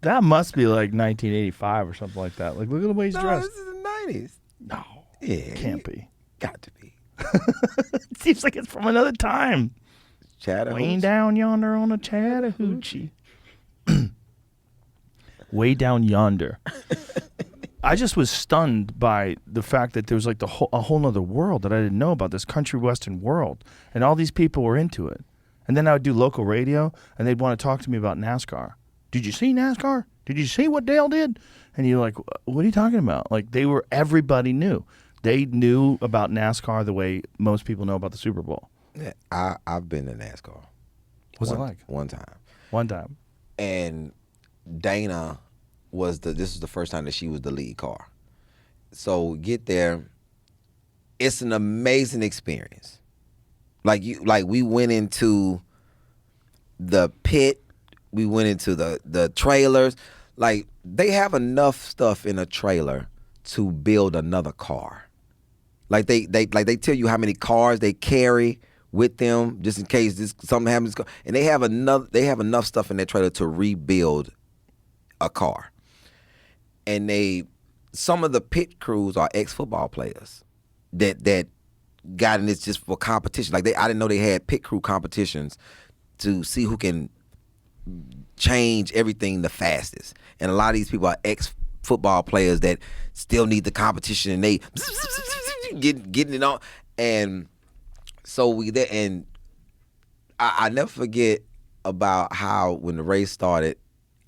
C: That must be like 1985 or something like that. Like, look at the way he's dressed.
D: This is the 90s.
C: No.
D: Yeah.
C: Can't be.
D: Got to be.
C: It seems like it's from another time.
D: Chattahoochee.
C: Way down yonder on a Chattahoochee. Way down yonder. I just was stunned by the fact that there was like a whole nother world that I didn't know about, this country western world. And all these people were into it. And then I would do local radio, and they'd want to talk to me about NASCAR. Did you see NASCAR? Did you see what Dale did? And you're like, what are you talking about? Like, everybody knew. They knew about NASCAR the way most people know about the Super Bowl.
D: Yeah, I've been to NASCAR.
C: What's it like?
D: One time.
C: One time.
D: And Dana this was the first time that she was the lead car. So get there, it's an amazing experience. Like we went into the pit, we went into the trailers. Like, they have enough stuff in a trailer to build another car. Like they tell you how many cars they carry with them just in case something happens. And they have enough stuff in that trailer to rebuild a car. And some of the pit crews are ex-football players that got in this just for competition. Like, I didn't know they had pit crew competitions to see who can change everything the fastest. And a lot of these people are ex-football players that still need the competition, and they getting it on. And so we there, and I never forget about how when the race started,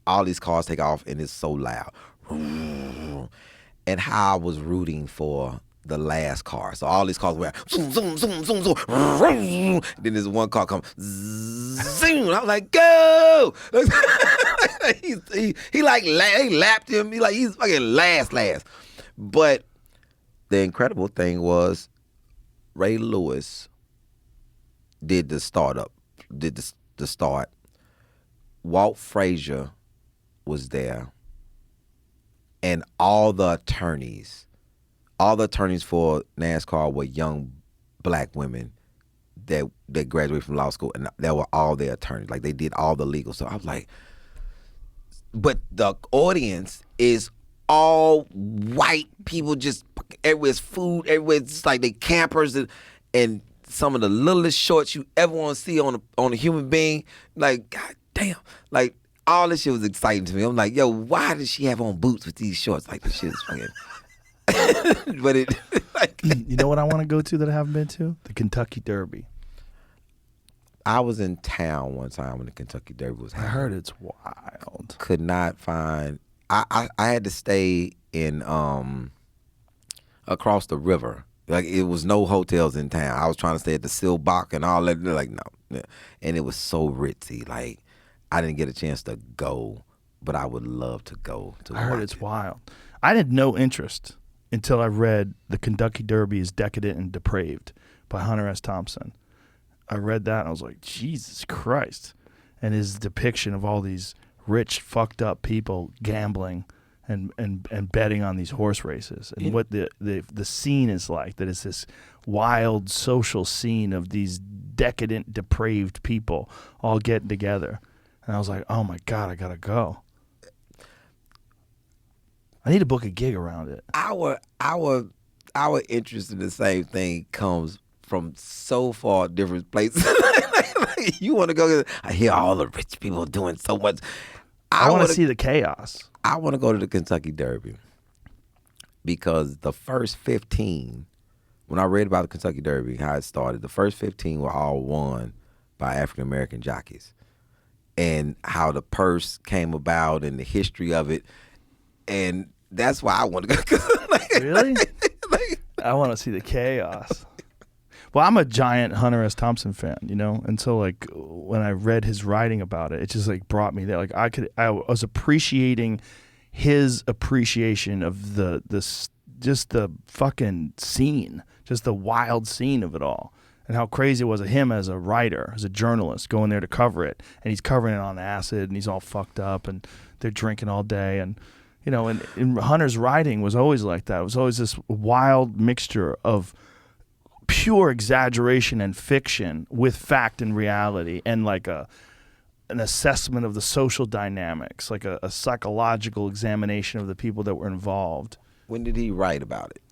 D: all these cars take off and it's so loud, and how I was rooting for the last car. So all these cars were zoom, zoom, zoom, zoom, zoom. Then there's one car come zoom. I'm like, go! he lapped him. He's fucking last. But the incredible thing was Ray Lewis did the startup, did the start. Walt Frazier was there, and all the attorneys for NASCAR were young black women that graduated from law school, and they were all their attorneys. Like, they did all the legal stuff. I was like, but the audience is all white people, just everywhere's food, everywhere's just like they campers, and some of the littlest shorts you ever want to see on a human being. Like, god damn, like all this shit was exciting to me. I'm like, yo, why does she have on boots with these shorts? Like, this shit is fucking. But it, like,
C: You know what I want to go to that I haven't been to? The Kentucky Derby.
D: I was in town one time when the Kentucky Derby was
C: I
D: happening.
C: heard it's wild.
D: Could not find. I had to stay in across the river. Like, it was no hotels in town. I was trying to stay at the Silbach and all that. They're like, no, and it was so ritzy. Like, I didn't get a chance to go, but I would love to go.
C: I heard it's wild. I had no interest until I read The Kentucky Derby is Decadent and Depraved by Hunter S. Thompson. I read that and I was like, Jesus Christ. And his depiction of all these rich, fucked up people gambling and betting on these horse races, and what the scene is like, that it's this wild social scene of these decadent, depraved people all getting together. And I was like, oh my God, I gotta go. I need to book a gig around it.
D: Our interest in the same thing comes from so far different places. Like, you want to go? I hear all the rich people doing so much.
C: I want to see the chaos.
D: I want to go to the Kentucky Derby because the first 15, when I read about the Kentucky Derby, how it started, the first 15 were all won by African American jockeys, and how the purse came about and the history of it. And that's why I want to go.
C: Really? I want to see the chaos. Well, I'm a giant Hunter S. Thompson fan, you know, and so like when I read his writing about it, it just like brought me there. Like I was appreciating his appreciation of just the fucking scene, just the wild scene of it all, and how crazy it was of him as a writer, as a journalist, going there to cover it, and he's covering it on acid, and he's all fucked up, and they're drinking all day, and you know, and Hunter's writing was always like that. It was always this wild mixture of pure exaggeration and fiction with fact and reality, and like an assessment of the social dynamics, like a psychological examination of the people that were involved.
D: When did he write about it?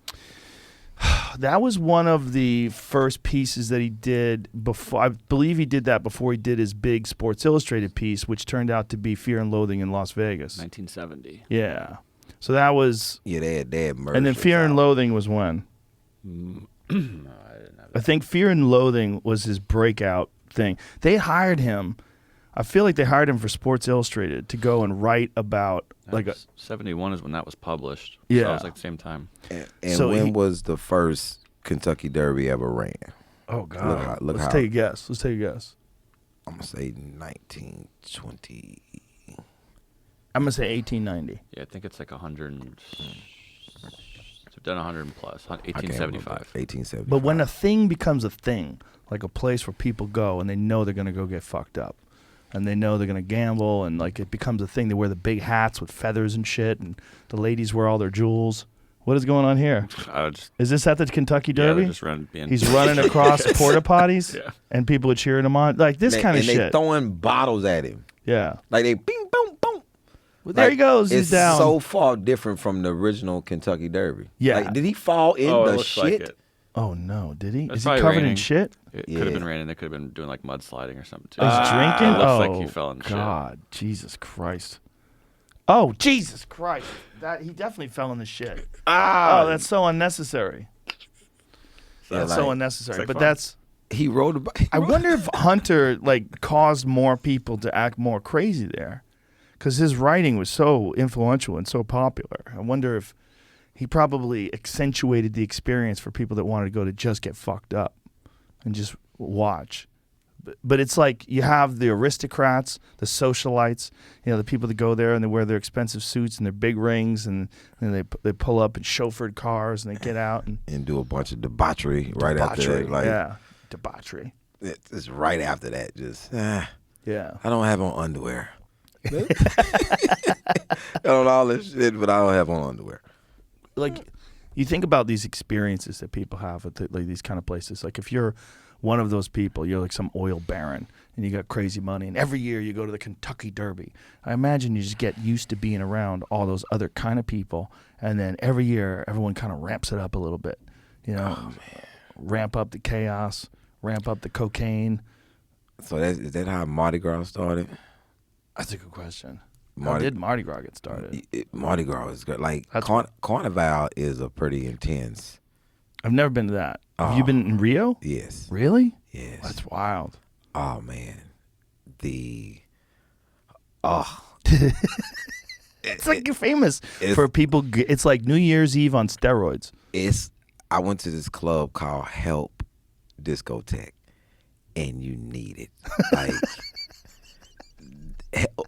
C: That was one of the first pieces that he did before. I believe he did that before he did his big Sports Illustrated piece, which turned out to be Fear and Loathing in Las Vegas.
E: 1970.
C: Yeah. So that was...
D: Yeah, they had merged.
C: And then Fear and Loathing was when? I think Fear and Loathing was his breakout thing. They hired him. I feel like they hired him for Sports Illustrated to go and write about like a
E: 71 is when that was published.
C: Yeah.
E: So it was like the same time.
D: And
C: So
D: when was the first Kentucky Derby ever ran?
C: Oh God!
D: Look
C: Let's
D: how-
C: take a guess. Let's take a guess.
D: I'm gonna say 1920.
C: I'm gonna say 1890.
E: Yeah, I think it's like 100. They've done 100 plus.
D: I can't remember.
E: 1875.
D: 1875.
C: But when a thing becomes a thing, like a place where people go and they know they're gonna go get fucked up, and they know they're gonna gamble, and like it becomes a thing. They wear the big hats with feathers and shit, and the ladies wear all their jewels. What is going on here? Is this at the Kentucky
E: Yeah,
C: Derby?
E: they're just being
C: He's running across porta potties,
E: Yeah.
C: and people are cheering him on, like this kind of
D: and
C: shit.
D: they throwing bottles at him.
C: Yeah.
D: Like they bing boom boom.
C: Well, there he goes. He's
D: It's
C: down.
D: so far different from the original Kentucky Derby.
C: Yeah.
D: Like, did he fall in
E: Oh, it
D: the
E: looks
D: shit?
E: like it.
C: Oh no, did he?
E: It's
C: Is he
E: probably
C: covered in
E: raining.
C: shit?
E: It
D: Yeah.
E: could have been raining. They could have been doing like mudsliding or something too.
C: He's drinking.
E: It looks
C: Oh,
E: like he fell in shit.
C: God, Jesus Christ! Oh, Jesus Christ! That he definitely fell in the shit. Oh, that's so unnecessary. That's so
D: like-
C: unnecessary.
E: it's like
C: But
E: fun.
C: that's.
D: He rode about.
C: I wonder if Hunter like caused more people to act more crazy there, because his writing was so influential and so popular. I wonder if he probably accentuated the experience for people that wanted to go to just get fucked up and just watch. But it's like you have the aristocrats, the socialites, the people that go there and they wear their expensive suits and their big rings, and they pull up in chauffeured cars and they get out
D: and do a bunch of debauchery right after that. Like,
C: debauchery.
D: It's right after that. Just
C: yeah.
D: I don't have on underwear. I don't know all this shit, but I don't have on underwear.
C: Like, you think about these experiences that people have at like these kind of places. Like, if you're one of those people, you're like some oil baron and you got crazy money, and every year you go to the Kentucky Derby. I imagine you just get used to being around all those other kind of people, and then every year everyone kind of ramps it up a little bit. Ramp up the chaos, ramp up the cocaine.
D: So is that how Mardi Gras started?
C: That's a good question. How did Mardi Gras get started?
D: Mardi Gras is good. Like, Carnival is a pretty intense.
C: I've never been to that. Have you been in Rio?
D: Yes.
C: Really?
D: Yes.
C: That's wild.
D: Oh, man.
C: It's like you're famous for people. It's like New Year's Eve on steroids.
D: I went to this club called Help Discotheque, and you need it. Like,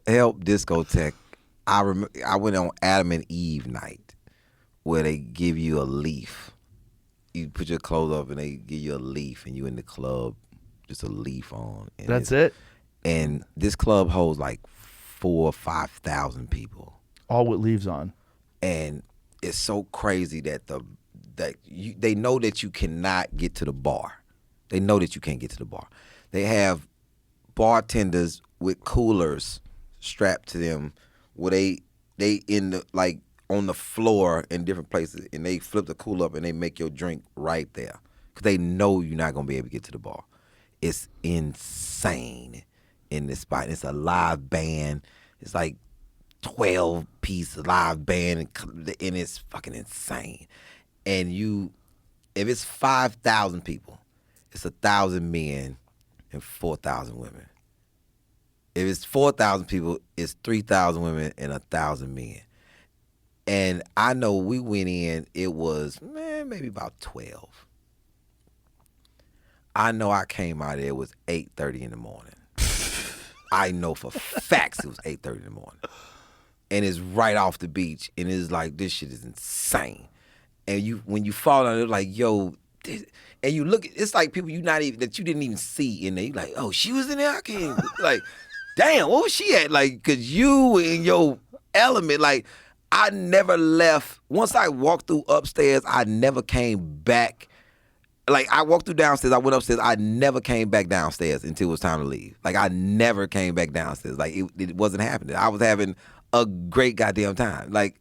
D: Help Discotheque. I went on Adam and Eve night, where they give you a leaf. You put your clothes up and they give you a leaf, and you in the club, just a leaf on. And
C: that's it.
D: And this club holds like 4,000 or 5,000 people,
C: all with leaves on.
D: And it's so crazy that they know that you cannot get to the bar. They know that you can't get to the bar. They have bartenders with coolers strapped to them, where they in the like on the floor in different places, and they flip the cooler up and they make your drink right there, because they know you're not gonna be able to get to the bar. It's insane in this spot. It's a live band. It's like 12-piece live band, and it's fucking insane. And if it's 5,000 people, it's 1,000 men and 4,000 women. If it's 4,000 people, it's 3,000 women and 1,000 men. And I know we went in, it was, maybe about 12. I know I came out of there, it was 8:30 in the morning. I know for facts it was 8:30 in the morning. And it's right off the beach, and it's like, this shit is insane. And when you fall on it, like, yo, and you look, it's like people that you didn't even see in there. You like, oh, she was in there? I can't, like, damn, what was she at? Like, because you in your element, like, I never left. Once I walked through upstairs, I never came back. Like, I walked through downstairs, I went upstairs, I never came back downstairs until it was time to leave. Like, I never came back downstairs. Like, it wasn't happening. I was having a great goddamn time. Like,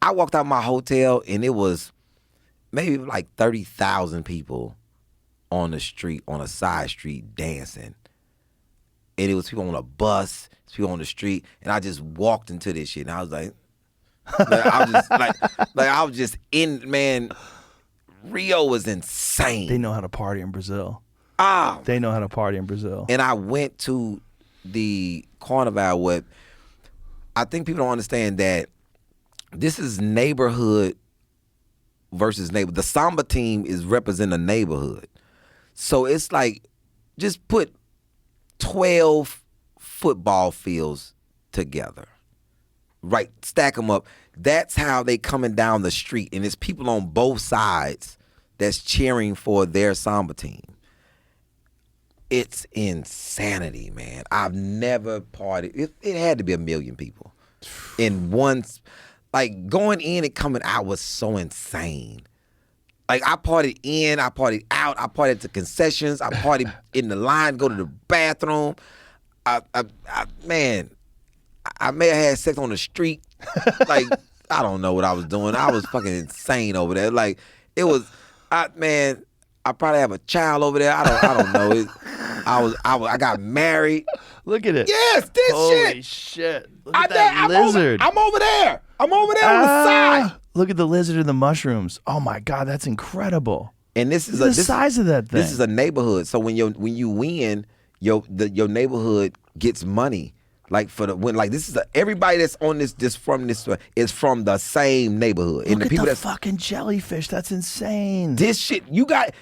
D: I walked out of my hotel, and it was maybe like 30,000 people on the street, on a side street, dancing. And it was people on a bus, people on the street, and I just walked into this shit, and I was like, I was just in, man. Rio was insane.
C: They know how to party in Brazil.
D: They
C: know how to party in Brazil.
D: And I went to the Carnival. What I think people don't understand, that this is neighborhood versus neighbor. The samba team is representing a neighborhood. So it's like, just put 12 football fields together. Right, stack them up. That's how they coming down the street, and it's people on both sides that's cheering for their samba team. It's insanity, man. I've never partied. It had to be 1 million people. In once, like, going in and coming out was so insane. Like, I partied in, I partied out, I partied at the concessions, I partied in the line, go to the bathroom. Man, I may have had sex on the street. Like, I don't know what I was doing. I was fucking insane over there. Like, it was, I probably have a child over there. I don't know. I got married.
C: Look at it.
D: Yes, this
C: Holy shit. Look at that lizard.
D: I'm over there. I'm over there on the side.
C: Look at the lizard and the mushrooms. Oh my God, that's incredible.
D: And this is
C: the size of that thing.
D: This is a neighborhood. So when you win, your neighborhood gets money. Like, this is everybody that's on this is from the same neighborhood.
C: Look at the fucking jellyfish. That's insane.
D: This shit, you got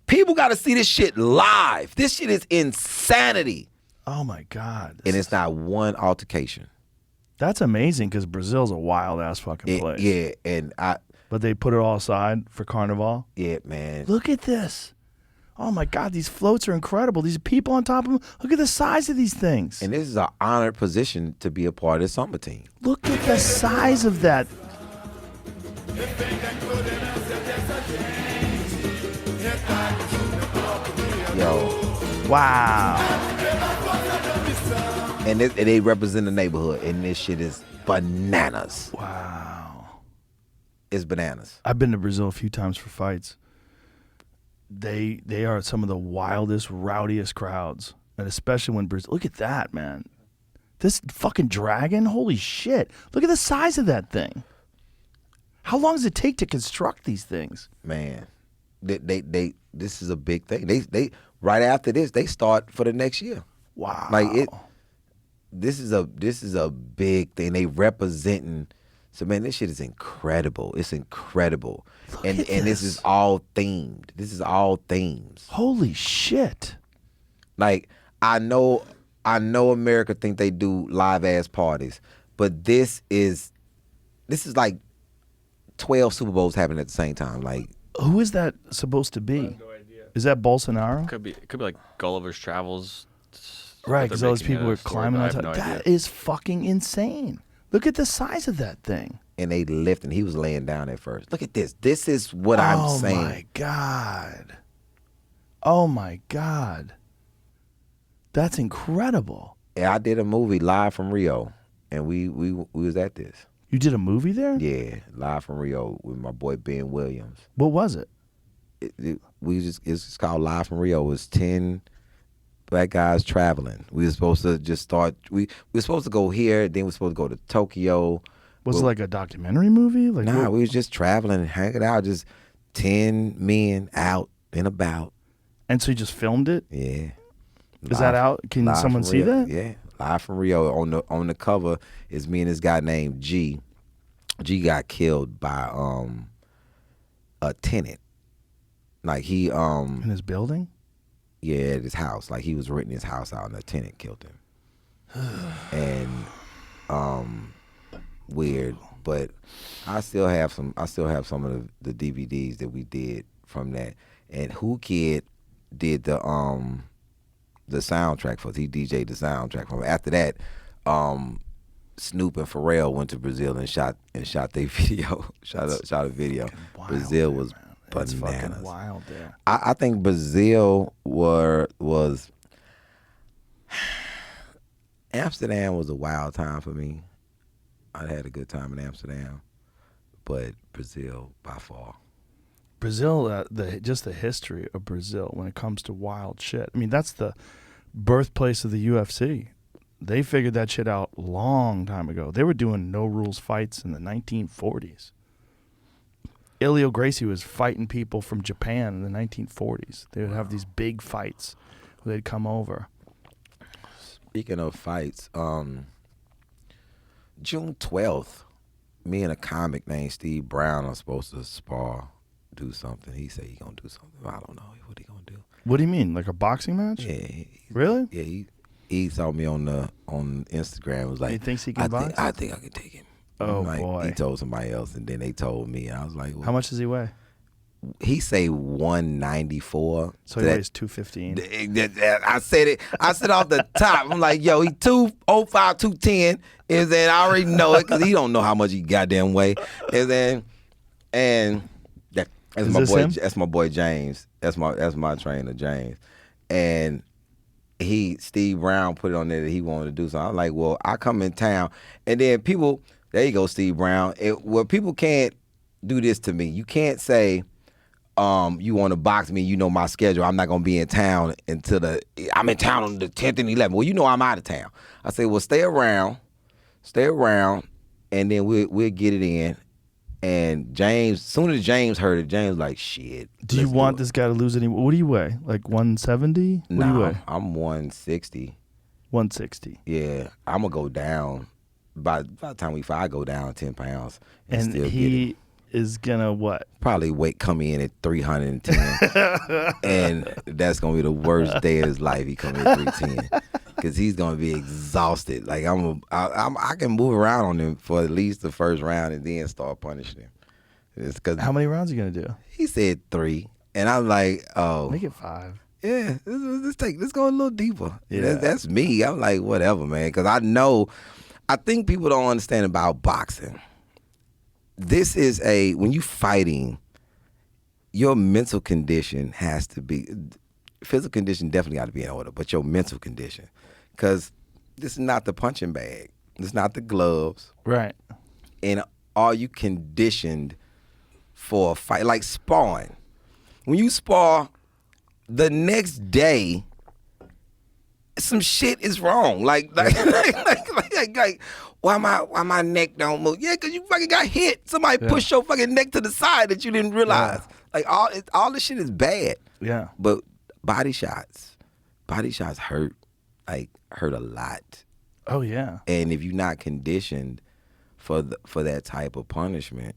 D: People got to see this shit live. This shit is insanity.
C: Oh my God.
D: And it's not one altercation.
C: That's amazing because Brazil's a wild ass fucking place.
D: Yeah, and
C: But they put it all aside for Carnival.
D: yeah, man.
C: Look at this. Oh my God, these floats are incredible. These people on top of them. Look at the size of these things.
D: And this is an honored position to be a part of the summer team.
C: Look at the size of that.
D: Yo.
C: Wow.
D: And they represent the neighborhood, and this shit is bananas.
C: Wow.
D: It's bananas.
C: I've been to Brazil a few times for fights. They are some of the wildest, rowdiest crowds. And especially when Brazil, look at that, man. This fucking dragon, holy shit. Look at the size of that thing. How long does it take to construct these things?
D: Man, they this is a big thing. They right after this, they start for the next year.
C: Wow.
D: Like this is a big thing. They representing. So man, this shit is incredible. It's incredible. And this is all themed. This is all themes.
C: Holy shit.
D: Like I know America think they do live ass parties, but this is like 12 Super Bowls happening at the same time. Like
C: Who is that supposed to be?
A: No idea.
C: Is that Bolsonaro?
E: It could be like Gulliver's Travels.
C: Right,
E: They're
C: because all those
E: making
C: people
E: it
C: were
E: a story,
C: climbing
E: but I
C: on
E: have
C: top.
E: no
C: That
E: idea.
C: is fucking insane. Look at the size of that thing.
D: and they lifting. He was laying down at first. Look at this. This is what I'm saying.
C: Oh my God. Oh my God. That's incredible.
D: And I did a movie live from Rio, and we was at this.
C: You did a movie there?
D: Yeah, live from Rio with my boy Ben Williams.
C: What was it?
D: It's called Live from Rio. It was 10 black guys traveling. We were supposed to just start. We were supposed to go here. Then we were supposed to go to Tokyo.
C: Was it like a documentary movie? Like
D: Nah,
C: what-
D: we was just traveling and hanging out. Just 10 men out and about.
C: And so you just filmed it?
D: Yeah.
C: Is that out? Can
D: Live
C: someone
D: from
C: see
D: Rio.
C: that?
D: Yeah, Live from Rio. On the cover is me and this guy named G. G got killed by a tenant. Like he
C: In his building?
D: yeah, at his house. Like he was renting his house out and a tenant killed him. And weird, but I still have some of the DVDs that we did from that. And Who Kid did the soundtrack for us. He DJ'd the soundtrack from it. After that, Snoop and Pharrell went to Brazil and shot their video. shot a video.
C: Wild
D: Brazil
C: there,
D: was
C: man. It's fucking
D: bananas.
C: wild there.
D: I think Brazil was Amsterdam was a wild time for me. I had a good time in Amsterdam, but Brazil by far.
C: Brazil, just the history of Brazil when it comes to wild shit. I mean, that's the birthplace of the UFC. They figured that shit out long time ago. They were doing no rules fights in the 1940s. Ilio Gracie was fighting people from Japan in the 1940s. They would have these big fights where they'd come over.
D: Speaking of fights, June 12th, me and a comic named Steve Brown are supposed to do something. He said he gonna do something. I don't know what he gonna do.
C: What do you mean, like a boxing match?
D: Yeah,
C: Really?
D: Yeah, he saw me on Instagram. Was like,
C: He thinks he can box?
D: I think I can take him.
C: Oh,
D: Like,
C: boy.
D: He told somebody else, and then they told me. And I was like, well,
C: How much does he weigh?
D: He say 194.
C: So he weighs 215.
D: I said it. I said off the top. I'm like, yo, he 205, 210. And then I already know it because he don't know how much he goddamn weigh. That's
C: Is
D: my
C: this
D: boy.
C: him?
D: That's my boy James. That's my trainer James. And Steve Brown put it on there that he wanted to do something. I'm like, well, I come in town, and then people. There you go, Steve Brown. Well, people can't do this to me. You can't say. You want to box me, you know my schedule. I'm not going to be in town I'm in town on the 10th and 11th. Well, you know I'm out of town. I say, well, stay around, and then we'll get it in. And James, as soon as James heard it, James like, shit.
C: Do you want this guy to lose any? What do you weigh? Like 170? What do you
D: No,
C: weigh?
D: I'm 160.
C: 160.
D: Yeah, I'm going to go down. By the time we fight, I go down 10 pounds and
C: And
D: still get
C: he
D: it.
C: is gonna what?
D: Probably come in at 310, and that's gonna be the worst day of his life. He come in at 310 because he's gonna be exhausted. Like I can move around on him for at least the first round and then start punishing him. It's 'cause
C: How many rounds are you gonna do?
D: he said 3, and I'm like, oh,
C: Make it 5.
D: yeah, let's go a little deeper.
C: Yeah.
D: That's me. I'm like, whatever, man, because I think people don't understand about boxing. This is when you fighting, your mental condition has to be, physical condition definitely got to be in order, but your mental condition, because this is not the punching bag. It's not the gloves.
C: Right.
D: And are you conditioned for a fight? Like sparring. When you spar, the next day, some shit is wrong. Like why my neck don't move? Yeah, because you fucking got hit. Somebody pushed your fucking neck to the side that you didn't realize. Like all this shit is bad.
C: Yeah.
D: But body shots hurt. Like hurt a lot.
C: Oh yeah.
D: And if you're not conditioned for that type of punishment,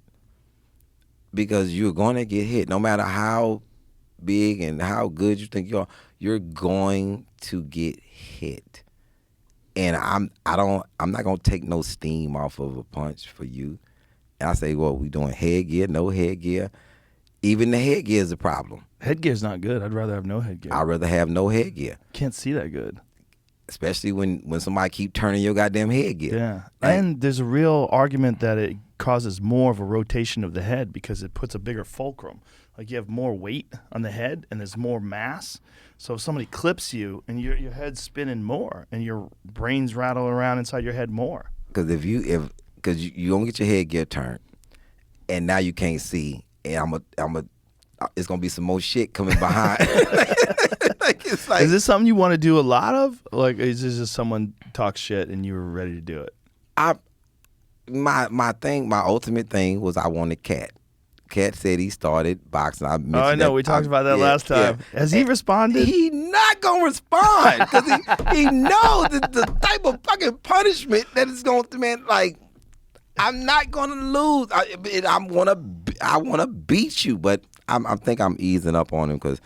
D: because you're going to get hit, no matter how big and how good you think you are, you're going to get hit. And I'm not gonna take no steam off of a punch for you. And I say, well, we doing headgear, no headgear. Even the headgear is a problem.
C: Headgear's not good. I'd rather have no headgear.
D: I'd rather have no headgear.
C: Can't see that good.
D: Especially when somebody keep turning your goddamn headgear.
C: Yeah.
D: Like,
C: And there's a real argument that it causes more of a rotation of the head because it puts a bigger fulcrum. Like you have more weight on the head and there's more mass. So if somebody clips you and your head's spinning more and your brain's rattling around inside your head more.
D: Because because you don't get your headgear turned, and now you can't see, and it's gonna be some more shit coming behind. It's like,
C: is this something you want to do a lot of? Like, is this just someone talks shit and you were ready to do it?
D: My ultimate thing was I wanted Cat. Cat said he started boxing. I
C: know. We talked about that last time.
D: Yeah.
C: Has he responded?
D: He not gonna respond because he knows the type of fucking punishment that it's going to, man. Like, I'm not gonna lose. I wanna beat you, but I think I'm easing up on him because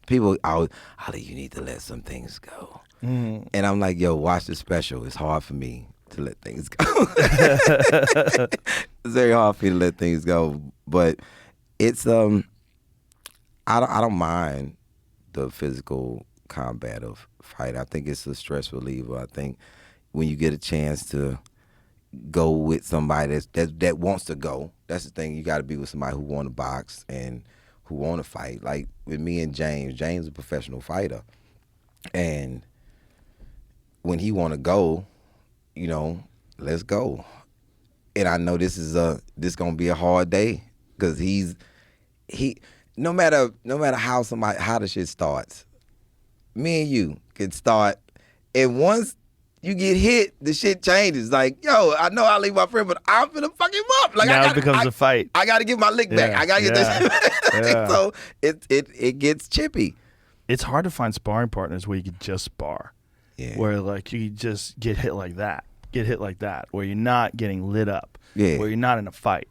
D: people, Ali, you need to let some things go. And I'm like, yo, watch the special. It's hard for me to let things go. It's very hard for me to let things go, but it's I don't mind the physical combat of fight. I think it's a stress reliever. I think when you get a chance to go with somebody that wants to go, that's the thing. You got to be with somebody who want to box and who want to fight. Like with me and James is a professional fighter, and when he want to go, you know, let's go. And I know this gonna be a hard day because he no matter how the shit starts, me and you can start, and once you get hit, the shit changes. Like, yo, I know I leave my friend, but I'm finna fuck him up. Like,
C: now it becomes a fight.
D: I gotta get my lick back. I gotta get this. So it gets chippy.
C: It's hard to find sparring partners where you can just spar.
D: Yeah.
C: Where like you just get hit like that, where you're not getting lit up,
D: Yeah.
C: where you're not in a fight.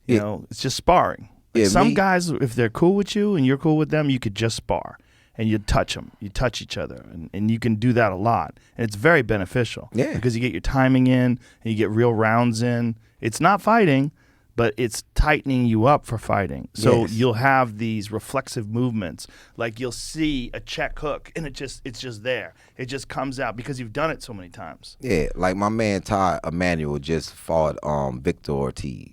C: You
D: Yeah.
C: know, it's just sparring. Like
D: Yeah,
C: some
D: me-
C: guys, if they're cool with you and you're cool with them, you could just spar and you touch them, you touch each other, and you can do that a lot, and it's very beneficial.
D: Yeah.
C: Because you get your timing in and you get real rounds in. It's not fighting, but it's tightening you up for fighting. So
D: Yes.
C: you'll have these reflexive movements. Like you'll see a check hook and it's just there. It just comes out because you've done it so many times.
D: Yeah, like my man Ty Emanuel just fought Victor Ortiz.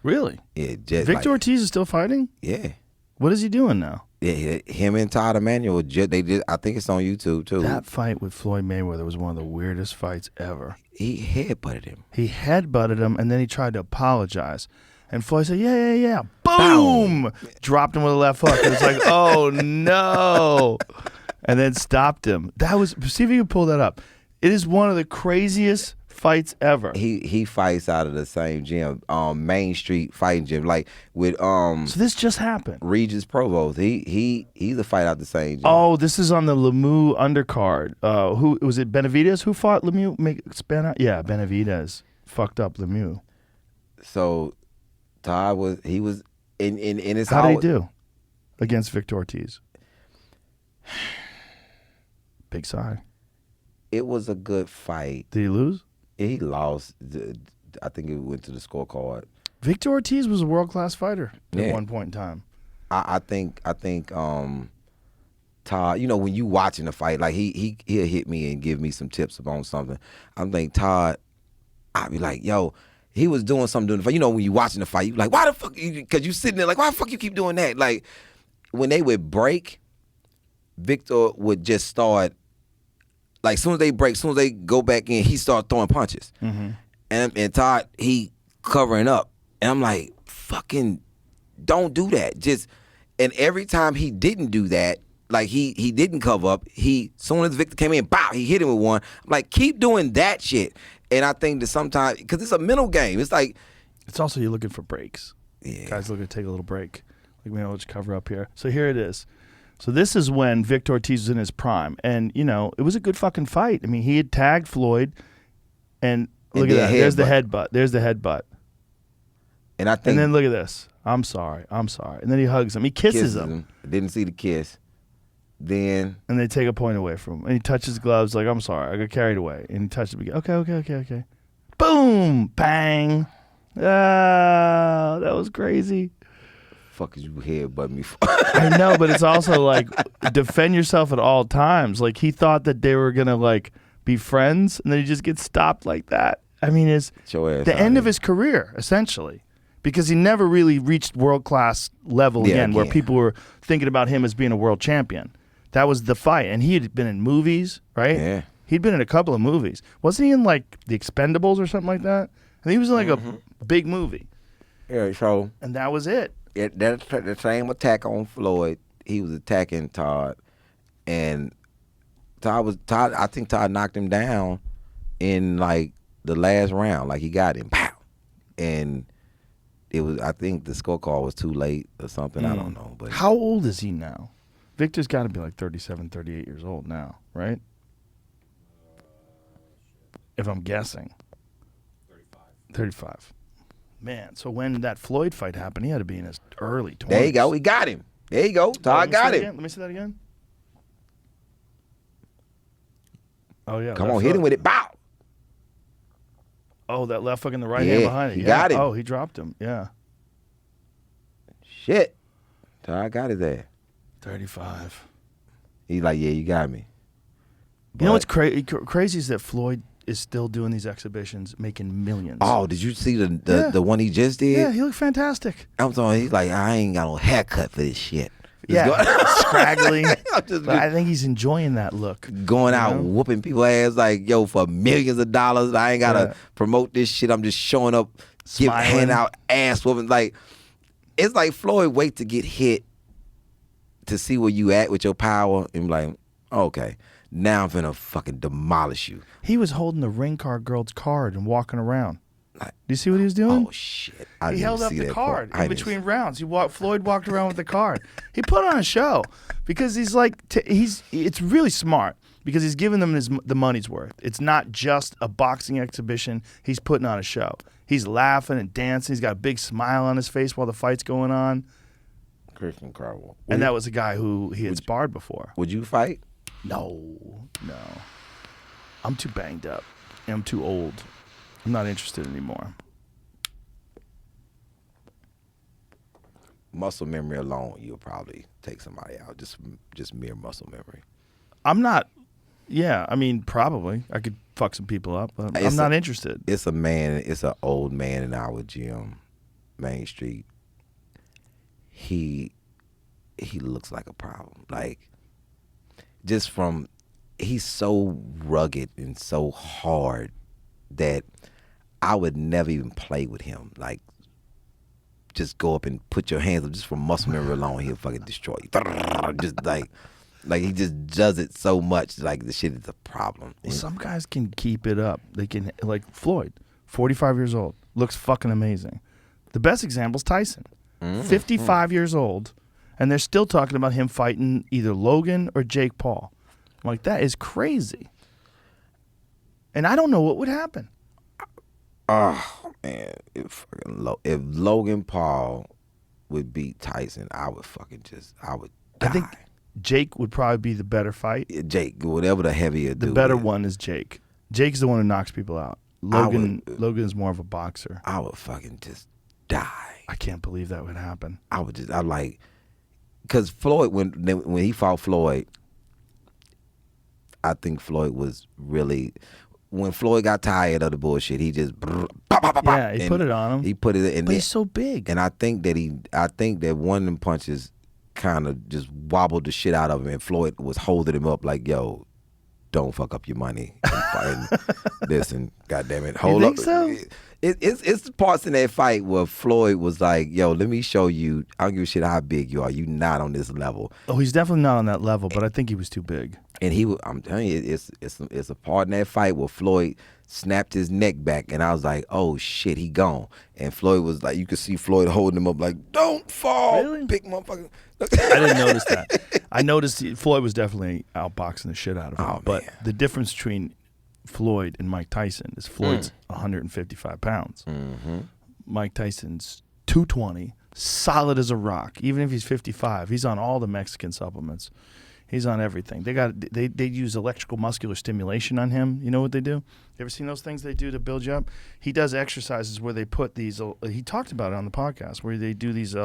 C: Really?
D: Yeah, just
C: Victor
D: like,
C: Ortiz is still fighting?
D: Yeah.
C: What is he doing now?
D: Yeah, him and Todd Emanuel, they did. I think it's on YouTube too.
C: That fight with Floyd Mayweather was one of the weirdest fights ever.
D: He headbutted him.
C: He headbutted him, and then he tried to apologize. And Floyd said, yeah. Boom! Dropped him with a left hook. It was like, oh, no. And then stopped him. See if you can pull that up. It is one of the craziest fights ever.
D: He fights out of the same gym, Main Street Fighting Gym, like with
C: So this just happened.
D: Regis Provost. He's a fight out the same gym.
C: Oh, this is on the Lemieux undercard. Who was it? Benavidez who fought Lemieux? Yeah, Benavidez fucked up Lemieux.
D: So Todd was in his
C: How did he do against Victor Ortiz? Big sigh.
D: It was a good fight.
C: Did he lose?
D: He lost. I think it went to the scorecard.
C: Victor Ortiz was a world-class fighter at
D: Yeah.
C: one point in time.
D: I think Todd, you know, when you watching the fight, like he'll hit me and give me some tips about something. I'm like, Todd, I'd be like, yo, he was doing something during the fight. You know, when you watching the fight, you like, why the fuck? Because you sitting there like, why the fuck you keep doing that? Like, when they would break, Victor would just start, like, as soon as they break, as soon as they go back in, he start throwing punches.
C: Mm-hmm.
D: And Todd, he covering up. And I'm like, fucking don't do that. And every time he didn't do that, like he didn't cover up, soon as Victor came in, bow, he hit him with one. I'm like, keep doing that shit. And I think that sometimes, because it's a mental game, it's like.
C: It's also you're looking for breaks.
D: Yeah.
C: Guys looking to take a little break. Like, maybe I'll just cover up here. So here it is. So this is when Victor Ortiz was in his prime. And, you know, it was a good fucking fight. I mean, he had tagged Floyd. And look at that. There's the headbutt. There's the headbutt.
D: And I think.
C: And then look at this. I'm sorry. And then he hugs him. He kisses him.
D: Didn't see the kiss. Then.
C: And they take a point away from him. And he touches his gloves like, I'm sorry. I got carried away. And he touched him again. Okay. Boom. Bang. Ah, that was crazy.
D: Fuck is you headbutt me for?
C: I know, but it's also like, defend yourself at all times. Like, he thought that they were going to, like, be friends. And then he just gets stopped like that. I mean, it's the end of his career, essentially. Because he never really reached world-class level again, where people were thinking about him as being a world champion. That was the fight. And he had been in movies, right?
D: Yeah.
C: He'd been in a couple of movies. Wasn't he in, like, The Expendables or something like that? I think he was in, like, a big movie.
D: Yeah, so.
C: And that was it.
D: That's the same attack on Floyd. He was attacking Todd. And I think Todd knocked him down in, like, the last round. Like, he got him. Pow! And I think the scorecard was too late or something. I don't know. But
C: how old is he now? Victor's got to be like 37, 38 years old now, right? If I'm guessing. 35. Man, so when that Floyd fight happened, he had to be in his early 20s.
D: there you go. We got him. There you go. Todd got him.
C: Let me see that again. Oh, yeah.
D: Come on, hit him with it. Bow!
C: Oh, that left hook in the right hand behind it.
D: He got him.
C: Oh, he dropped him. Yeah.
D: Shit. Todd got his ass.
C: 35.
D: He's like, yeah, you got me.
C: You know what's crazy is that Floyd is still doing these exhibitions, making millions.
D: Oh, did you see the one he just did?
C: Yeah, he looked fantastic.
D: I'm talking. He's like, I ain't got no haircut for this shit.
C: Scraggly. But I think he's enjoying that look.
D: Going out whooping people's ass like, yo, for millions of dollars. I ain't gotta promote this shit. I'm just showing up, handing out ass whooping. Like, it's like Floyd wait to get hit to see where you at with your power and be like, okay, now I'm finna fucking demolish you.
C: He was holding the ring card girl's card and walking around. Do you see what he was doing?
D: Oh shit!
C: He held up the card in between rounds. Floyd walked around with the card. He put on a show because he's like it's really smart because he's giving them the money's worth. It's not just a boxing exhibition. He's putting on a show. He's laughing and dancing. He's got a big smile on his face while the fight's going on.
D: Christian Carwell.
C: And that was a guy who he had sparred before.
D: Would you fight?
C: No. I'm too banged up. I'm too old. I'm not interested anymore.
D: Muscle memory alone, you'll probably take somebody out. Just mere muscle memory.
C: I'm not. Yeah, I mean, probably I could fuck some people up, but I'm not interested.
D: It's an old man in our gym, Main Street. He looks like a problem. Like, just from, he's so rugged and so hard that I would never even play with him. Like, just go up and put your hands up just from muscle memory alone, he'll fucking destroy you. Just like he just does it so much, like the shit is a problem.
C: Well, some guys can keep it up. They can, like Floyd, 45 years old, looks fucking amazing. The best example is Tyson, 55 years old, and they're still talking about him fighting either Logan or Jake Paul. I'm like, that is crazy. And I don't know what would happen.
D: Oh man, if Logan Paul would beat Tyson, I would die.
C: I think Jake would probably be the better fight.
D: Jake, whatever the heavier
C: The
D: dude
C: better
D: is.
C: one is Jake. Jake's the one who knocks people out. Logan is more of a boxer.
D: I would fucking just die.
C: I can't believe that would happen.
D: Because Floyd, when he fought Floyd, I think Floyd was really, when Floyd got tired of the bullshit, he just
C: Yeah, he put it on him.
D: He put it in.
C: But he's so big.
D: And I think that one of them punches kind of just wobbled the shit out of him, and Floyd was holding him up like, yo, don't fuck up your money and this, and goddamn it, hold
C: You
D: up.
C: think so?
D: It's the parts in that fight where Floyd was like, yo, let me show you, I don't give a shit how big you are, you not on this level.
C: Oh, he's definitely not on that level, but I think he was too big.
D: And I'm telling you, it's a part in that fight where Floyd snapped his neck back, and I was like, oh shit, he gone. And Floyd was like, you could see Floyd holding him up like, don't fall,
C: Really?
D: big motherfucker.
C: I didn't notice that. I noticed Floyd was definitely outboxing the shit out of him.
D: Oh,
C: but
D: man.
C: the difference between Floyd and Mike Tyson is Floyd's 155 pounds.
D: Mm-hmm.
C: Mike Tyson's 220, solid as a rock. Even if he's 55, he's on all the Mexican supplements. He's on everything. They use electrical muscular stimulation on him. You know what they do? You ever seen those things they do to build you up? He does exercises where they put these. He talked about it on the podcast where they do these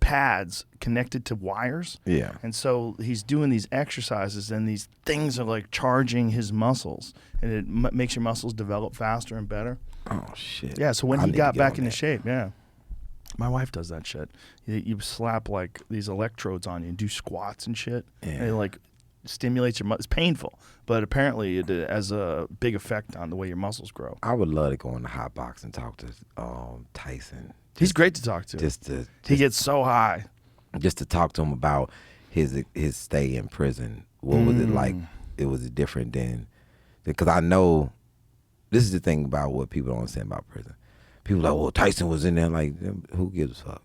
C: pads connected to wires.
D: Yeah.
C: And so he's doing these exercises, and these things are like charging his muscles, and it makes your muscles develop faster and better.
D: Oh shit.
C: Yeah. So when
D: I
C: he
D: need to
C: got
D: get
C: back
D: on
C: into
D: that.
C: shape, yeah. My wife does that shit. You slap like these electrodes on you and do squats and shit.
D: Yeah.
C: And it like stimulates your It's painful, but apparently it has a big effect on the way your muscles grow.
D: I would love to go in the hot box and talk to Tyson.
C: He's great to talk to. He gets so high.
D: Just to talk to him about his stay in prison. What was it like? It was different than, because I know this is the thing about what people don't understand about prison. People are like, well, Tyson was in there. Like, who gives a fuck?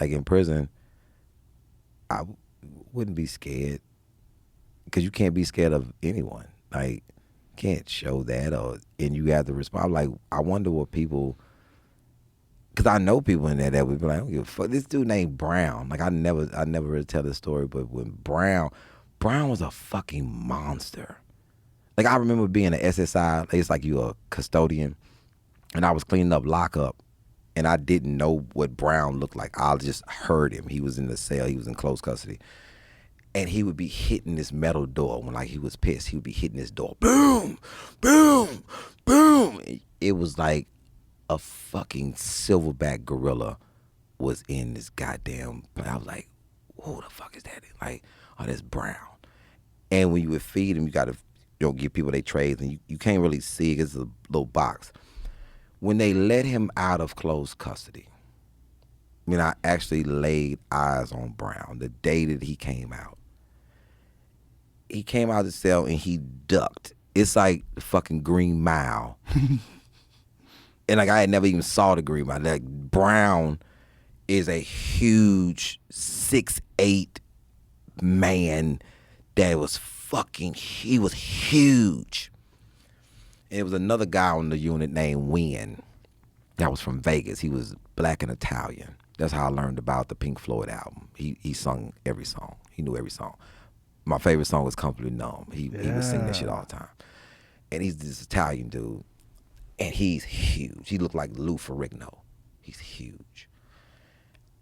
D: Like, in prison, I wouldn't be scared, because you can't be scared of anyone. Like, you can't show that, and you have to respond. Like, I wonder what people, because I know people in there that would be like, I don't give a fuck. This dude named Brown. Like, I never really tell this story, but when Brown was a fucking monster. Like, I remember being an SSI. It's like you a custodian. And I was cleaning up lockup, and I didn't know what Brown looked like. I just heard him. He was in the cell. He was in close custody. And he would be hitting this metal door when, like, he was pissed. He would be hitting this door. Boom, boom, boom. It was like a fucking silverback gorilla was in this goddamn. I was like, who the fuck is that? Like, oh, that's Brown. And when you would feed him, you got to give people their trays, and you can't really see it. It's a little box. When they let him out of close custody, I mean, I actually laid eyes on Brown the day that he came out. He came out of the cell and he ducked. It's like the fucking Green Mile. And like, I had never even saw the Green Mile. Like, Brown is a huge 6'8" man that was he was huge. And it was another guy on the unit named Wynn that was from Vegas. He was black and Italian. That's how I learned about the Pink Floyd album. He sung every song. He knew every song. My favorite song was Completely Numb. He would sing that shit all the time. And he's this Italian dude. And he's huge. He looked like Lou Ferrigno. He's huge.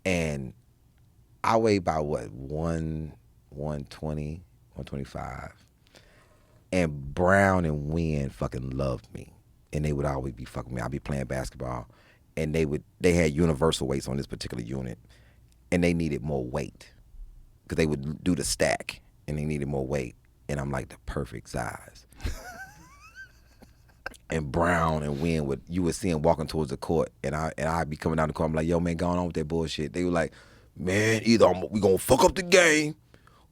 D: And I weigh about, 120, 125. And Brown and Wynn fucking loved me. And they would always be fucking me. I'd be playing basketball. And they had universal weights on this particular unit. And they needed more weight. Because they would do the stack. And they needed more weight. And I'm like the perfect size. And Brown and Wynn you would see him walking towards the court. And I'd be coming down the court. I'm like, yo, man, going on with that bullshit. They were like, man, either we gonna fuck up the game,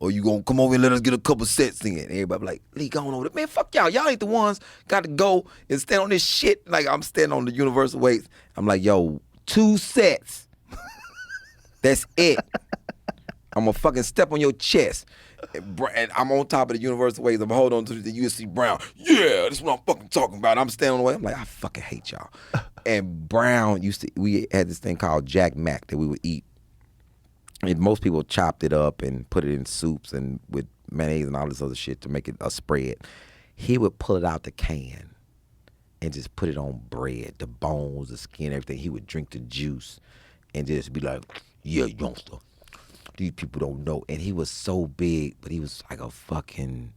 D: or you gonna come over and let us get a couple sets in. And everybody be like, Lee, going over there. Man, fuck y'all. Y'all ain't the ones got to go and stand on this shit. Like, I'm standing on the universal weights. I'm like, yo, 2 sets. That's it. I'm gonna fucking step on your chest. And I'm on top of the universal waves. I'm holding on to the USC Brown. Yeah, this is what I'm fucking talking about. I'm standing on the way. I'm like, I fucking hate y'all. And Brown we had this thing called Jack Mac that we would eat. And most people chopped it up and put it in soups and with mayonnaise and all this other shit to make it a spread. He would pull it out the can and just put it on bread, the bones, the skin, everything. He would drink the juice and just be like, yeah, youngster, these people don't know. And he was so big, but he was like a fucking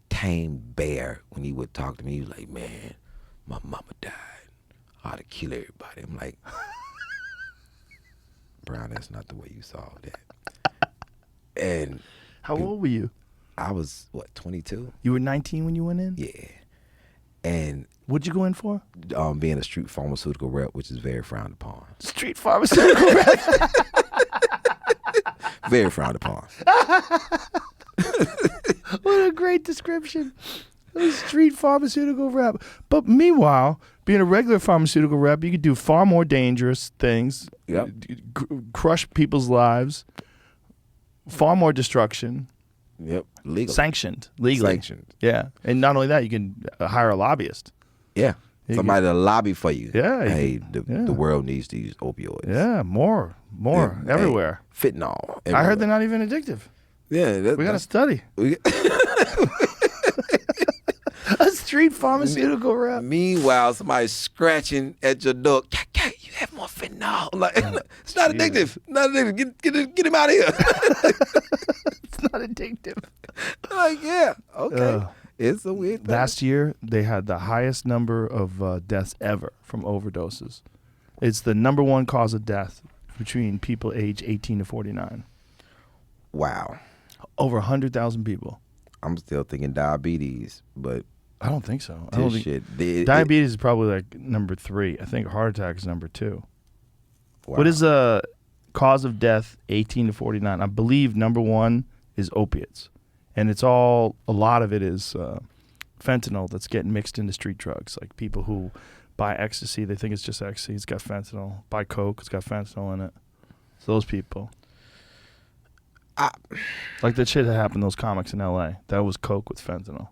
D: tame bear when he would talk to me. He was like, man, my mama died. I ought to kill everybody. I'm like, Brown, that's not the way you saw that. And
C: How old were you?
D: I was, 22?
C: You were 19 when you went in?
D: Yeah. And
C: What'd you go in for?
D: being a street pharmaceutical rep, which is very frowned upon.
C: Street pharmaceutical rep.
D: Very frowned upon.
C: What a great description. A street pharmaceutical rep. But meanwhile, being a regular pharmaceutical rep, you could do far more dangerous things.
D: Yep.
C: Crush people's lives. Far more destruction.
D: Yep. Legal.
C: Sanctioned. Legally.
D: Sanctioned.
C: Yeah. And not only that, you can hire a lobbyist.
D: Yeah.
C: You
D: Somebody to lobby for you.
C: Yeah,
D: Hey,
C: yeah.
D: the world needs to use opioids.
C: Yeah, more
D: Yeah,
C: everywhere.
D: Hey, fentanyl.
C: I heard they're not even addictive.
D: Yeah.
C: We got to study. A street pharmaceutical rep.
D: Meanwhile, somebody's scratching at your door. You have more fentanyl. I'm like, it's not addictive. Not addictive. Get him out of here.
C: It's not addictive.
D: I'm like, yeah, okay. It's a weird thing.
C: Last year, they had the highest number of deaths ever from overdoses. It's the number one cause of death between people age 18 to 49.
D: Wow.
C: Over 100,000 people.
D: I'm still thinking diabetes, but
C: I don't think so. I don't
D: this
C: think
D: shit.
C: diabetes is probably like number 3. I think heart attack is number 2.
D: Wow.
C: What is the cause of death 18 to 49? I believe number 1 is opiates. And it's a lot of it is fentanyl that's getting mixed into street drugs. Like people who buy ecstasy, they think it's just ecstasy. It's got fentanyl. Buy coke, it's got fentanyl in it. It's those people. Like that shit that happened in those comics in L.A. That was coke with fentanyl.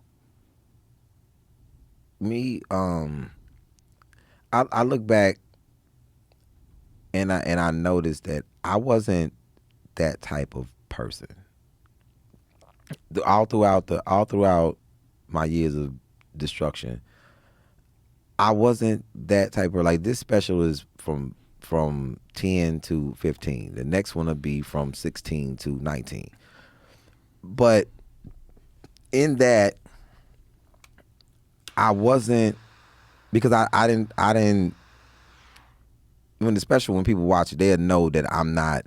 D: Me, I look back and I noticed that I wasn't that type of person. All throughout my years of destruction, I wasn't that type of, like, this special is from 10 to 15. The next one will be from 16 to 19. But in that, I wasn't, because I didn't when the special, when people watch it, they'll know that I'm not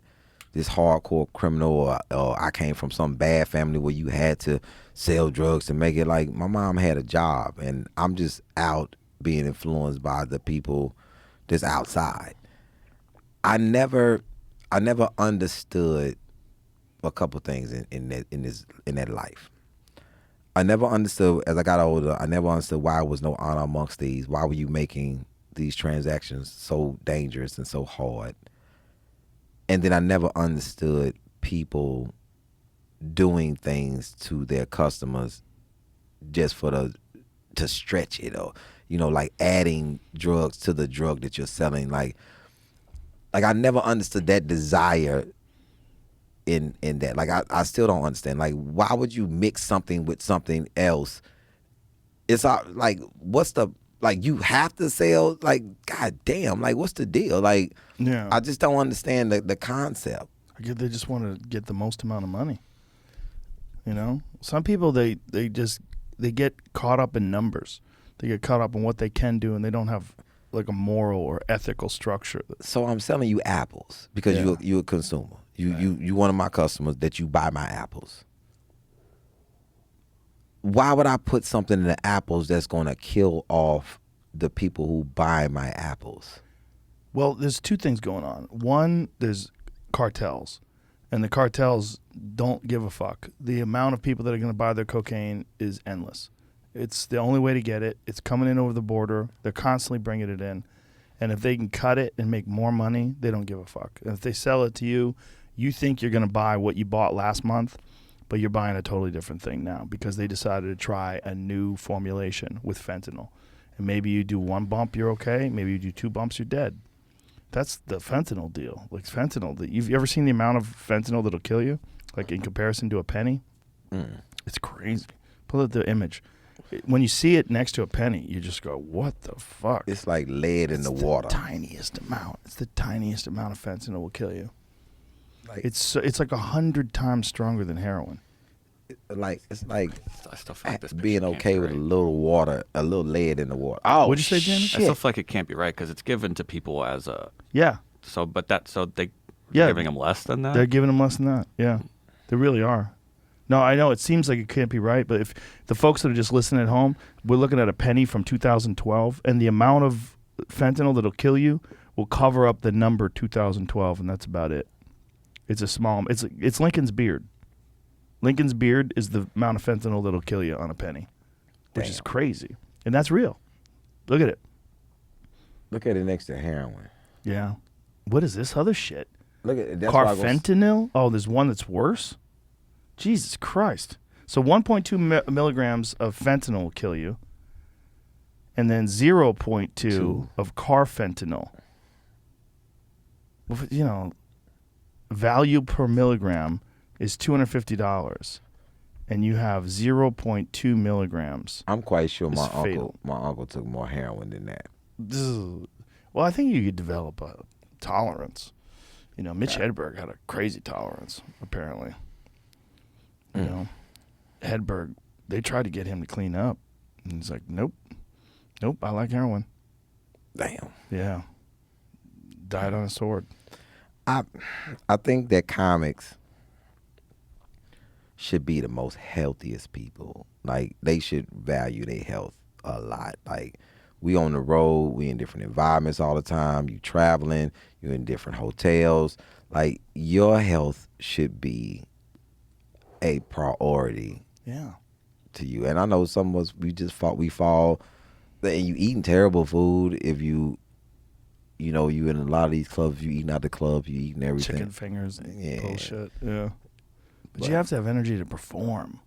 D: this hardcore criminal or I came from some bad family where you had to sell drugs to make it. Like, my mom had a job and I'm just out being influenced by the people that's outside. I never understood a couple things in that life. I never understood, as I got older, I never understood why there was no honor amongst these. Why were you making these transactions so dangerous and so hard? And then I never understood people doing things to their customers just to stretch it, or, like adding drugs to the drug that you're selling. Like I never understood that desire in that. Like I still don't understand. Like, why would you mix something with something else? It's like, what's the, like, you have to sell, like, god damn, like, what's the deal? Like,
C: Yeah.
D: I just don't understand the concept.
C: I guess they just want to get the most amount of money. Some people, they get caught up in numbers. They get caught up in what they can do, and they don't have like a moral or ethical structure.
D: So I'm selling you apples because you're a consumer. You one of my customers that you buy my apples. Why would I put something in the apples that's going to kill off the people who buy my apples?
C: Well, there's two things going on. One, there's cartels, and the cartels don't give a fuck. The amount of people that are going to buy their cocaine is endless. It's the only way to get it. It's coming in over the border. They're constantly bringing it in. And if they can cut it and make more money, they don't give a fuck. And if they sell it to you, you think you're going to buy what you bought last month, but you're buying a totally different thing now because they decided to try a new formulation with fentanyl. And maybe you do 1 bump, you're okay. Maybe you do 2 bumps, you're dead. That's the fentanyl deal. Like fentanyl, you've ever seen the amount of fentanyl that'll kill you? Like in comparison to a penny? It's crazy. Pull up the image. When you see it next to a penny, you just go, what the fuck?
D: It's like lead in the water.
C: Tiniest amount. It's the tiniest amount of fentanyl will kill you.
D: Like,
C: It's like 100 times stronger than heroin.
D: it's like
E: I still feel like this
D: being
E: picture can't
D: okay
E: be
D: with
E: right.
D: a little water, a little lead in the water. Oh,
C: What'd you say, Jamie?
E: I
D: shit.
E: still feel like it can't be right because it's given to people as a
C: Yeah.
E: so they
C: Yeah.
E: giving them less than that.
C: They're giving them less than that. Yeah. They really are. No, I know it seems like it can't be right, but if the folks that are just listening at home, we're looking at a penny from 2012, and the amount of fentanyl that'll kill you will cover up the number 2012, and that's about it. It's a small. It's Lincoln's beard. Lincoln's beard is the amount of fentanyl that'll kill you on a penny, which is crazy, and that's real. Look at it.
D: Look at it next to heroin.
C: Yeah. What is this other shit?
D: Look at that's why I go-
C: Carfentanil? Oh, there's one that's worse? Jesus Christ. So 1.2 milligrams of fentanyl will kill you, and then 0.2 of carfentanil. Well, you know, value per milligram is $250, and you have 0.2 milligrams.
D: I'm quite sure
C: It's fatal.
D: my uncle took more heroin than that.
C: Well, I think you could develop a tolerance. You know, Mitch Hedberg had a crazy tolerance, apparently. You know, Hedberg, they tried to get him to clean up. And he's like, nope, I like heroin.
D: Damn.
C: Yeah. Died on a sword.
D: I think that comics should be the most healthiest people. Like, they should value their health a lot. Like, we on the road, we in different environments all the time. You traveling, you in different hotels. Like, your health should be a priority
C: Yeah.
D: to you. And I know some of us, we fall, and you eating terrible food. If you know, you in a lot of these clubs, you eating out the clubs, you eating everything.
C: Chicken fingers and
D: Yeah.
C: bullshit. Yeah. But you have to have energy to perform.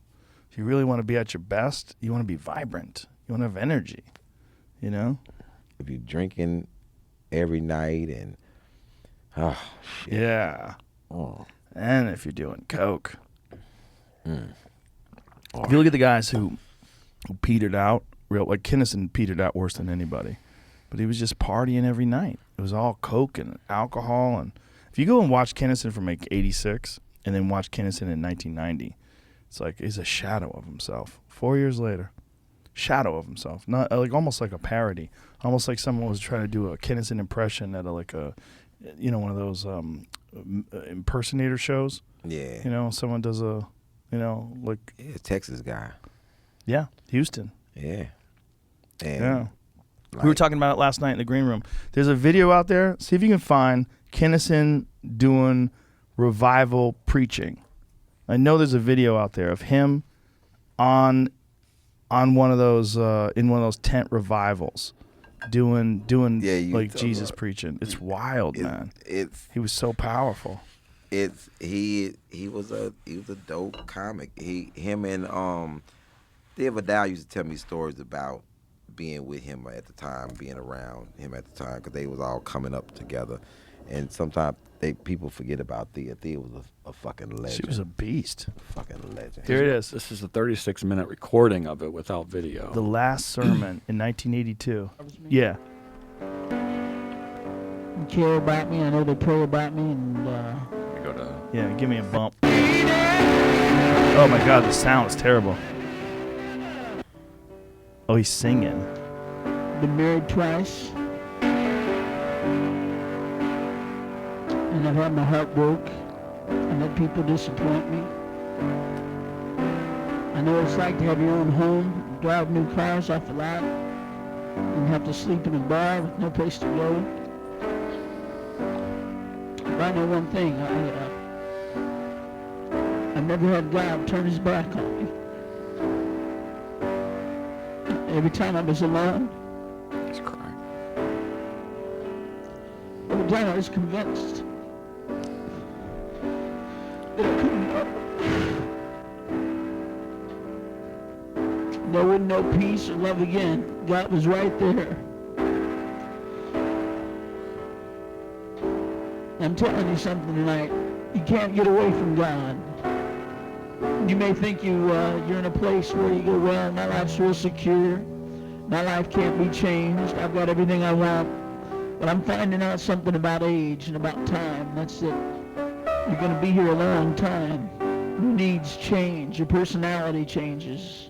C: If you really want to be at your best, you want to be vibrant. You want to have energy. You know?
D: If you're drinking every night and, oh, shit.
C: Yeah.
D: Oh.
C: And if you're doing coke. If you look at the guys who petered out, like Kinnison petered out worse than anybody. But he was just partying every night. It was all coke and alcohol. And if you go and watch Kinnison from like 86 and then watch Kinnison in 1990, it's like he's a shadow of himself. 4 years later, shadow of himself. Not like almost like a parody. Almost like someone was trying to do a Kinnison impression at one of those impersonator shows.
D: Yeah.
C: You know, someone does a, like,
D: Yeah, Texas guy.
C: yeah, Houston.
D: Yeah. And
C: Yeah.
D: like,
C: We were talking about it last night in the green room. There's a video out there. See if you can find Kinnison doing revival preaching. I know there's a video out there of him on one of those in one of those tent revivals doing
D: Yeah, you
C: like
D: talk
C: Jesus
D: about-
C: preaching. It's wild, man. He was so powerful.
D: He was a dope comic. Him and Dave Vidal used to tell me stories about being with him at the time, being around him at the time, because they was all coming up together. And sometimes people forget about Thea. Thea was a fucking legend.
C: She was a beast.
D: Fucking legend.
C: Here it is.
E: This is a 36-minute recording of it without video.
C: The last sermon in 1982. Yeah.
F: You care about me. I know they pray about me, and
E: We go to
C: Yeah, give me a bump. Oh my God, the sound is terrible. Oh, he's singing.
F: been married twice, and I've had my heart broke. I let people disappoint me. I know what it's like to have your own home, drive new cars off the lot, and have to sleep in a bar with no place to go. But I know one thing, I never had God turn his back on me. Every time I was alone,
E: he's crying.
F: every time I was convinced that I couldn't love. felt peace or love again. God was right there. I'm telling you something tonight. You can't get away from God. You may think you're in a place where you go, well, my life's real secure. My life can't be changed. I've got everything I want. But I'm finding out something about age and about time. That's it. You're going to be here a long time. Your needs change. Your personality changes.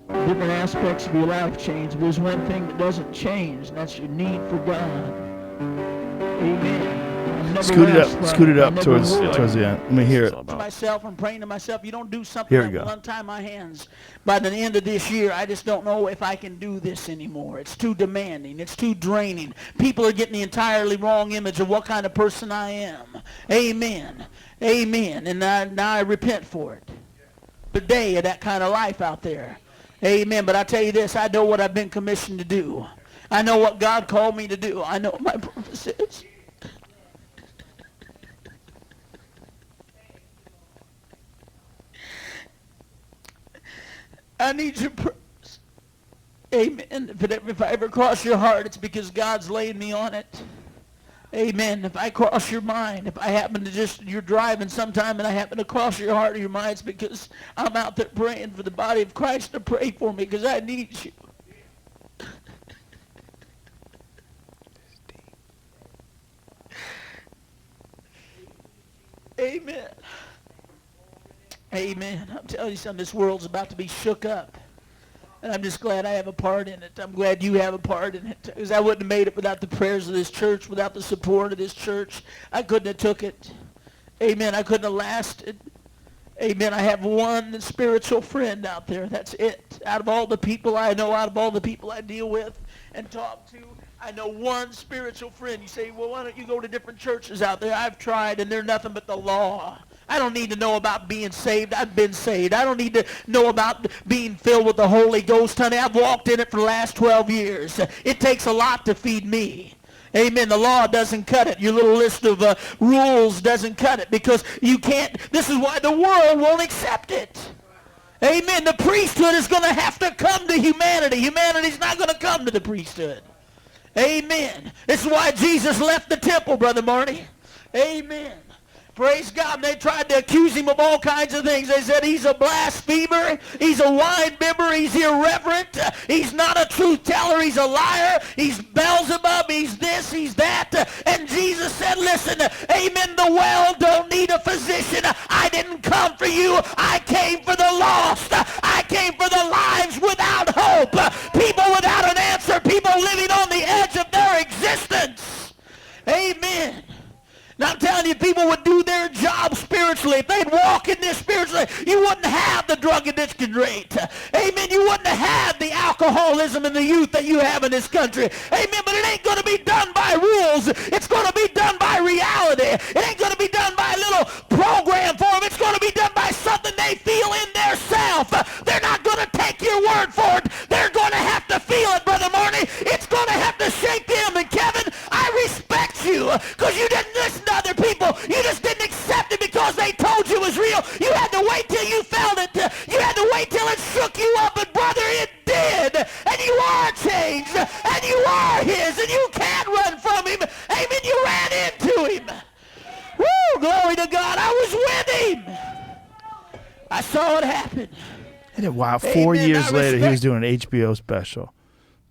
F: Different aspects of your life change. But there's one thing that doesn't change, and that's your need for God. Amen.
C: Scoot it up towards the end. Let me hear it.
F: To myself, I'm praying to myself, you don't do something
C: Here we
F: that
C: go.
F: will untie my hands. By the end of this year, I just don't know if I can do this anymore. It's too demanding. It's too draining. People are getting the entirely wrong image of what kind of person I am. Amen. Amen. And now I repent for it. Today of that kind of life out there. Amen. But I tell you this, I know what I've been commissioned to do. I know what God called me to do. I know what my purpose is. I need your purpose. Amen. If I ever cross your heart, it's because God's laid me on it. Amen. If I cross your mind, if I happen to you're driving sometime and I happen to cross your heart or your mind, it's because I'm out there praying for the body of Christ to pray for me because I need you. Amen. Amen. I'm telling you something, this world's about to be shook up. And I'm just glad I have a part in it. I'm glad you have a part in it. Because I wouldn't have made it without the prayers of this church, without the support of this church. I couldn't have took it. Amen. I couldn't have lasted. Amen. I have one spiritual friend out there. That's it. Out of all the people I know, out of all the people I deal with and talk to, I know one spiritual friend. You say, well, why don't you go to different churches out there? I've tried, and they're nothing but the law. I don't need to know about being saved. I've been saved. I don't need to know about being filled with the Holy Ghost, honey. I've walked in it for the last 12 years. It takes a lot to feed me. Amen. The law doesn't cut it. Your little list of rules doesn't cut it because you can't. This is why the world won't accept it. Amen. The priesthood is going to have to come to humanity. Humanity's not going to come to the priesthood. Amen. This is why Jesus left the temple, Brother Marty. Amen. Praise God. They tried to accuse him of all kinds of things. They said he's a blasphemer. He's a wine bibber. He's irreverent. He's not a truth teller. He's a liar. He's Beelzebub. He's this. He's that. And Jesus said, listen, amen, the well don't need a physician. I didn't come for you. I came for the lost. I came for the lives without hope. People without an answer. People living on the edge of their existence. Amen. Now I'm telling you, people would do their job spiritually. If they'd walk in this spiritually, you wouldn't have the drug addiction rate. Amen. You wouldn't have the alcoholism in the youth that you have in this country. Amen. But it ain't going to be done by rules. It's going to be done by reality. It ain't going to be done by a little program for them. It's going to be done by something they feel in their self. They're not going to take your word for it. They're going to have to feel it, Brother Marty. It's going to have to shake them. And Kevin, I respect you because you didn't listen to other people. You just didn't accept it because they told you it was real. You had to wait till you felt it. You had to wait till it shook you up. And brother, it did. And you are changed. And you are his. And you can't run from him. Amen. You ran into him. Woo! Glory to God. I was with him. I saw it happen.
C: And wow, 4 years later, he was doing an HBO special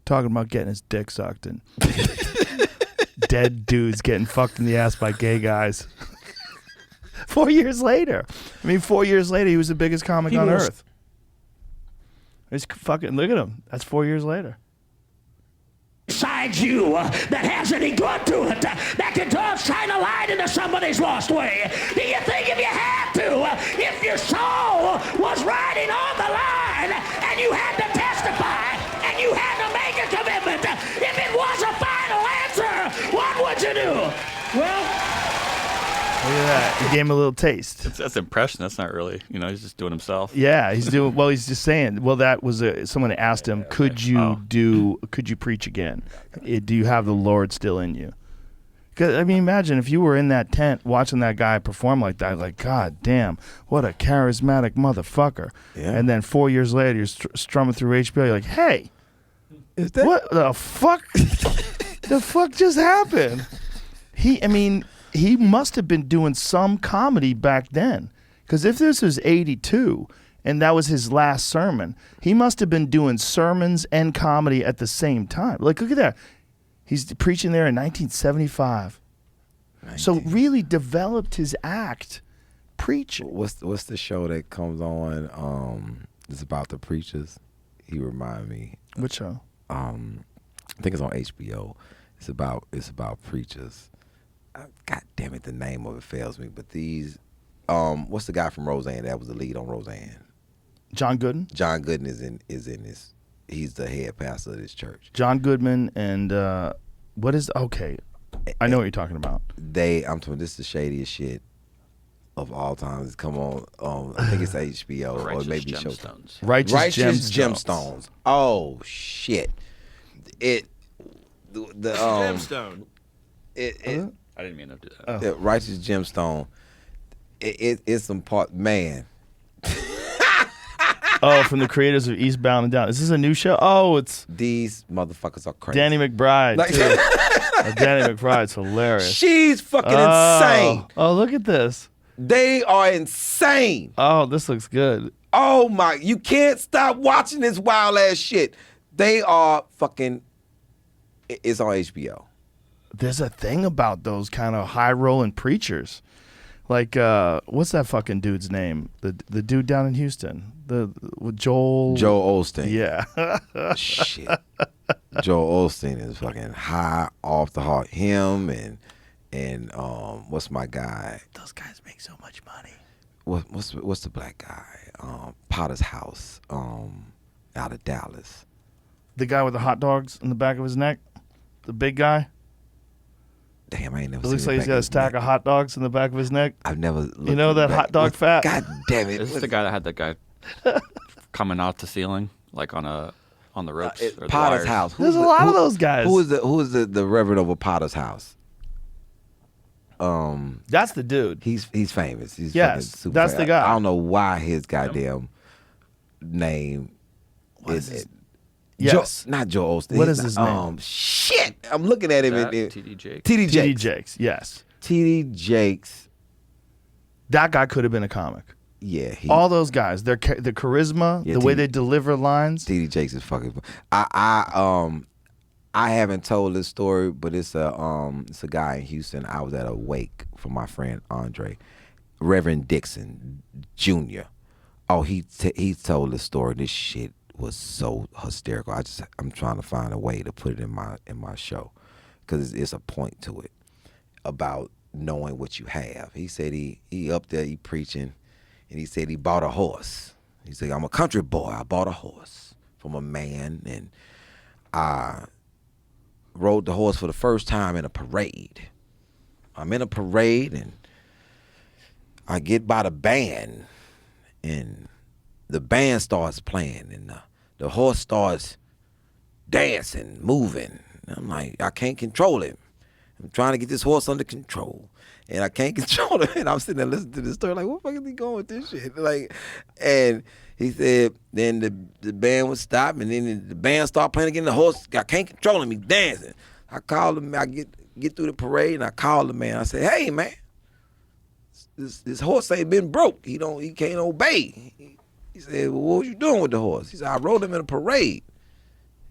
C: talking about getting his dick sucked and dead dudes getting fucked in the ass by gay guys. 4 years later. I mean, 4 years later, he was the biggest comic on earth. He's fucking, look at him. That's 4 years later.
G: Besides you that has any good to it, that can shine a light into somebody's lost way. Do you think if you had to, if your soul was riding on the line and you had to testify and you had to make a commitment, if it was a final answer, what would you do? Well,
C: look at that. He gave him a little taste.
E: That's impression. That's not really, he's just doing himself.
C: Yeah, he's doing, well, he's just saying, well, that was someone asked him, could you preach again? Do you have the Lord still in you? 'Cause, I mean, imagine if you were in that tent watching that guy perform like that. Like, God damn, what a charismatic motherfucker.
D: Yeah.
C: And then 4 years later, you're strumming through HBO. You're like, hey,
D: Is that
C: what the fuck? The fuck just happened? He must have been doing some comedy back then. Because if this was 82 and that was his last sermon, he must have been doing sermons and comedy at the same time. Like, look at that. He's preaching there in 1975. So really developed his act preaching.
D: What's the show that comes on? It's about the preachers. He remind me.
C: Which show?
D: I think it's on HBO. It's about preachers. God damn it, the name of it fails me. But these, what's the guy from Roseanne that was the lead on Roseanne?
C: John Gooden?
D: John Gooden is in this. He's the head pastor of this church.
C: John Goodman and okay. I know what you're talking about.
D: I'm talking. This is the shadiest shit of all times. Come on, I think it's HBO or maybe
E: Gemstones.
C: Righteous
D: Gemstones. Oh shit! The
A: Gemstone.
E: I didn't mean to do that.
D: Righteous Gemstone. It's some part, man.
C: Oh, from the creators of Eastbound and Down. Is this a new show? Oh, it's
D: These motherfuckers are crazy.
C: Danny McBride.
D: Like-
C: too. Danny McBride's hilarious.
D: She's fucking insane.
C: Oh, look at this.
D: They are insane.
C: Oh, this looks good.
D: Oh my, you can't stop watching this wild ass shit. They are fucking, it's on HBO.
C: There's a thing about those kind of high rolling preachers. Like, what's that fucking dude's name? The dude down in Houston. With Joel
D: Osteen.
C: Yeah.
D: Shit. Joel Osteen is fucking high off the heart. Him and what's my guy?
C: Those guys make so much money.
D: What's the black guy? Potter's House, out of Dallas.
C: The guy with the hot dogs in the back of his neck? The big guy?
D: Damn, I ain't never
C: It
D: seen
C: looks
D: the
C: like he's
D: back
C: got a
D: his
C: stack
D: neck.
C: of hot dogs in the back of his neck.
D: I've never looked
C: You know
D: at the
C: that
D: back.
C: hot dog fat?
D: God damn it.
E: Is this the guy that had that guy coming out the ceiling, like on the ropes? or the
D: Potter's
E: wires?
D: House.
C: There's a lot of those guys.
D: Who is the Reverend over Potter's House?
C: That's the dude.
D: He's famous. He's
C: Yes,
D: fucking super
C: that's
D: famous.
C: the guy.
D: I don't know why his goddamn name
C: is his-
D: is
C: Yes.
D: not Joe Osteen.
C: What
D: He's
C: is his
D: not-
C: name?
D: Shit. I'm looking at him.
E: TD Jakes.
D: TD
C: T.D.
D: Jakes.
C: Jakes, yes.
D: TD Jakes.
C: That guy could have been a comic.
D: Yeah.
C: All those guys, the charisma,
D: Yeah,
C: the way
D: TD
C: they deliver lines.
D: TD Jakes is fucking. I haven't told this story, but it's a guy in Houston. I was at a wake for my friend Andre, Reverend Dixon Jr. Oh, he told the story. This shit was so hysterical. I'm trying to find a way to put it in my show, because it's a point to it about knowing what you have. He said he up there, he preaching, and he said he bought a horse. He said, I'm a country boy. I bought a horse from a man, and I rode the horse for the first time in a parade. I'm in a parade, and I get by the band, and the band starts playing, and the horse starts dancing, moving. And I'm like, I can't control him. I'm trying to get this horse under control, and I can't control him. And I'm sitting there listening to this story, like, what the fuck is he going with this shit? Like, and he said, then the band would stop, and then the band started playing again. The horse, I can't control him. He's dancing. I called him. I get through the parade, and I called the man. I said, hey, man, this horse ain't been broke. He can't obey. He said, well, what was you doing with the horse? He said, I rode him in a parade.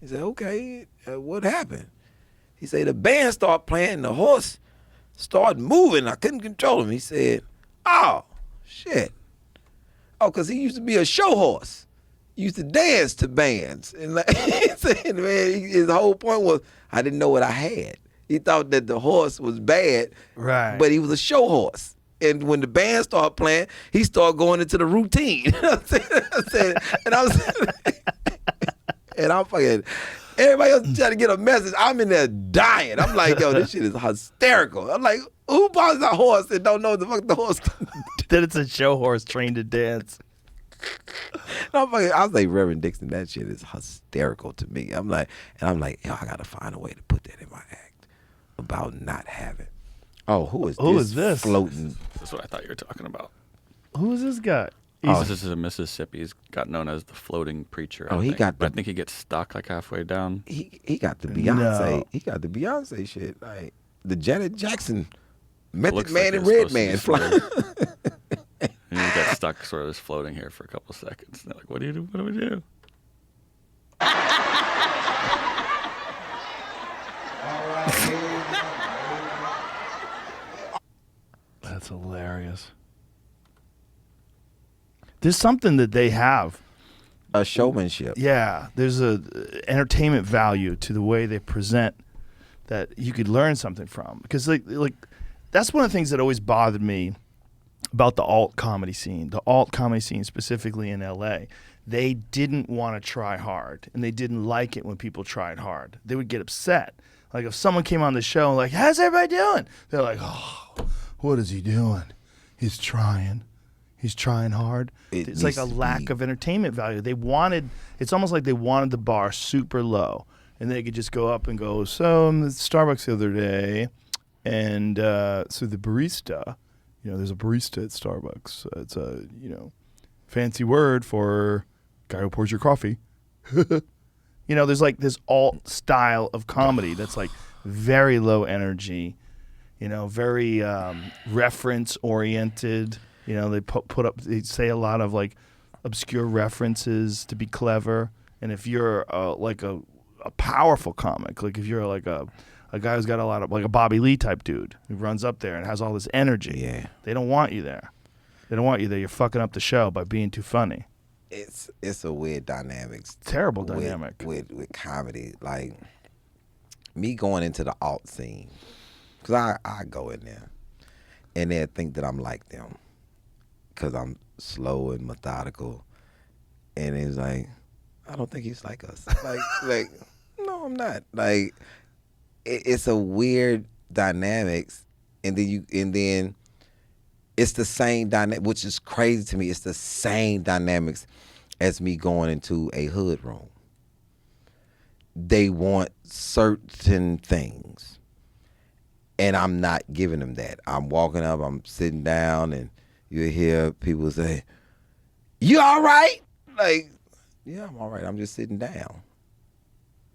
D: He said, okay, what happened? He said, the band started playing, and the horse started moving. I couldn't control him. He said, oh, shit. Oh, because he used to be a show horse. He used to dance to bands. And like, he said, man, his whole point was, I didn't know what I had. He thought that the horse was bad,
C: Right.
D: but he was a show horse. And when the band started playing, he started going into the routine. And I'm fucking, everybody else trying to get a message. I'm in there dying. I'm like, yo, this shit is hysterical. I'm like, who buys a horse and don't know what the fuck the horse can do?
C: That it's a show horse trained to dance.
D: I was like, Reverend Dixon, that shit is hysterical to me. I'm like, yo, I gotta find a way to put that in my act. about not having. Oh, who is
C: Who
D: this?
C: is this?
D: Floating.
E: That's what I thought you were talking about.
C: Who is this guy?
E: This is in Mississippi. He's got known as the floating preacher.
D: Oh, he
E: think.
D: got
E: But
D: the-
E: I think he gets stuck like halfway down.
D: He got the Beyonce.
C: No.
D: He got the Beyonce shit. Like the Janet Jackson, Method
E: Looks
D: Man
E: like
D: and
E: it's
D: Red
E: supposed to
D: Man
E: be
D: flying.
E: floating. And he got stuck sort of just floating here for a couple seconds. And they're like, what do you do? What do we do?
C: That's hilarious. There's something that they have.
D: A showmanship.
C: Yeah, there's a entertainment value to the way they present that you could learn something from. Because like that's one of the things that always bothered me about the alt comedy scene. The alt comedy scene specifically in LA. They didn't want to try hard, and they didn't like it when people tried hard. They would get upset. Like if someone came on the show and like, "How's everybody doing?" They're like, "Oh, what is he doing? He's trying. He's trying hard." It's like a lack of entertainment value. They wanted. It's almost like they wanted the bar super low, and they could just go up and go. So I'm at Starbucks the other day, and so the barista, there's a barista at Starbucks. It's a fancy word for guy who pours your coffee. There's like this alt style of comedy that's like very low energy, very reference oriented. They say a lot of like obscure references to be clever. And if you're like a powerful comic, like if you're like a guy who's got a lot of like a Bobby Lee type dude who runs up there and has all this energy,
D: Yeah.
C: they don't want you there. They don't want you there. You're fucking up the show by being too funny.
D: It's a weird dynamics.
C: Terrible dynamic.
D: with comedy. Like me going into the alt scene, because I go in there and they think that I'm like them because I'm slow and methodical, and it's like I don't think he's like us. like no, I'm not. Like it's a weird dynamics, and then it's the same dynamic, which is crazy to me. It's the same dynamics as me going into a hood room. They want certain things, and I'm not giving them that. I'm walking up, I'm sitting down, and you hear people say, "You all right?" Like, yeah, I'm all right. I'm just sitting down.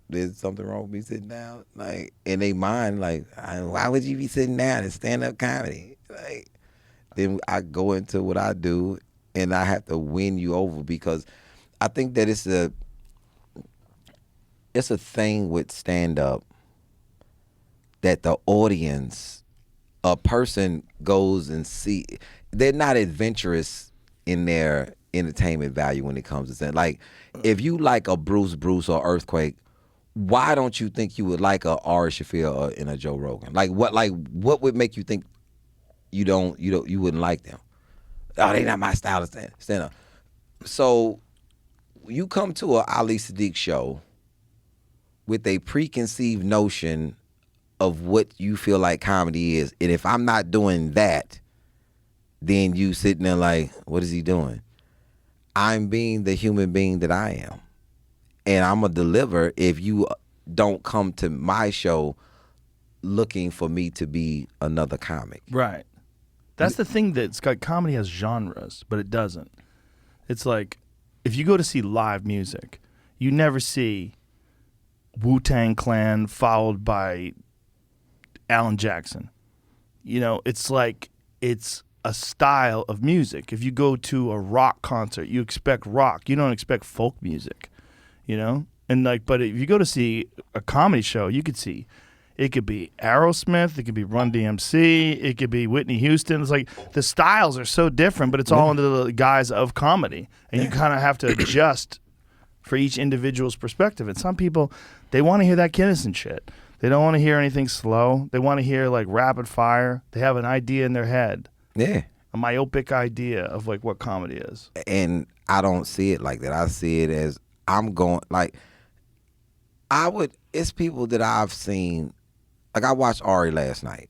D: There's something wrong with me sitting down? Like, in their mind, like, why would you be sitting down in stand-up comedy? Like, then I go into what I do, and I have to win you over, because I think that it's a thing with stand-up that the audience, a person goes and see, they're not adventurous in their entertainment value when it comes to stand. Like, if you like a Bruce or Earthquake, why don't you think you would like a Ari Shaffir or in a Joe Rogan? Like what would make you think you wouldn't like them? Oh, they not my style of stand up. So you come to a Ali Siddiq show with a preconceived notion of what you feel like comedy is, and if I'm not doing that, then you sitting there like, what is he doing? I'm being the human being that I am, and I'm gonna deliver if you don't come to my show looking for me to be another comic.
C: Right. That's the thing, that's got comedy has genres, but it doesn't. It's like if you go to see live music, you never see Wu-Tang Clan followed by Alan Jackson. It's like it's a style of music. If you go to a rock concert, you expect rock. You don't expect folk music, And but if you go to see a comedy show, you could see it could be Aerosmith, it could be Run DMC, it could be Whitney Houston. It's like the styles are so different, but it's all under the guise of comedy, and you kind of have to adjust for each individual's perspective. And some people, they want to hear that Kinnison shit. They don't want to hear anything slow. They want to hear like rapid fire. They have an idea in their head.
D: Yeah.
C: A myopic idea of like what comedy is.
D: And I don't see it like that. I see it as I'm going, like, it's people that I've seen, like I watched Ari last night,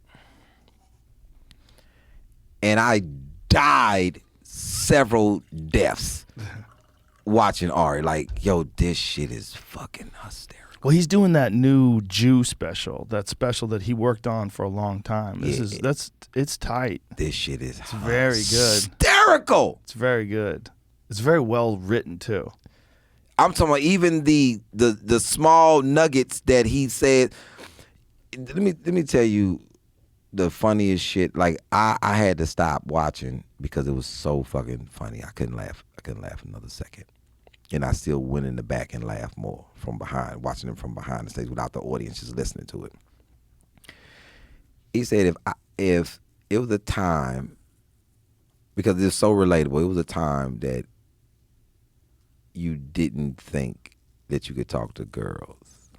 D: and I died several deaths watching Ari. Like, yo, this shit is fucking hysterical.
C: Well, he's doing that new Jew special, that special that he worked on for a long time. It's tight.
D: This shit is
C: very good.
D: Hysterical.
C: It's very good. It's very well written too.
D: I'm talking about even the small nuggets that he said. Let me tell you the funniest shit. Like I had to stop watching because it was so fucking funny. I couldn't laugh another second. And I still went in the back and laughed more from behind, watching him from behind the stage without the audience just listening to it. He said if it was a time, because it's so relatable, it was a time that you didn't think that you could talk to girls.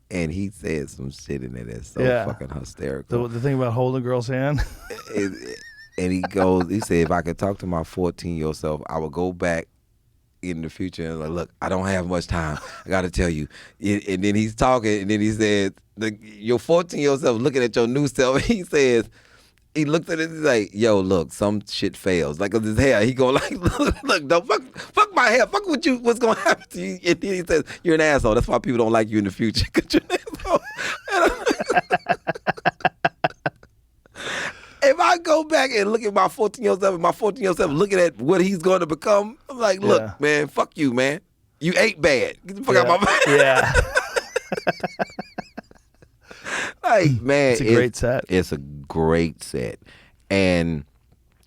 D: And he said some shit in there that's so fucking hysterical.
C: The thing about holding a girl's hand?
D: And he said, if I could talk to my 14-year-old self, I would go back in the future and like, look, I don't have much time. I got to tell you. And then he's talking, and then he said, your 14-year-old self looking at your new self, he says, he looked at it and he's like, yo, look, some shit fails. Like with his hair, he go like, look, don't fuck my hair. Fuck with you, what's going to happen to you? And then he says, you're an asshole. That's why people don't like you in the future, because you're an asshole. If I go back and look at my 14-year-old self and my 14-year-old self looking at what he's going to become, I'm like, look, man, fuck you, man. You ate bad. Get the fuck out of my face.
C: Yeah.
D: Like, man.
C: It's a great set.
D: It's a great set. And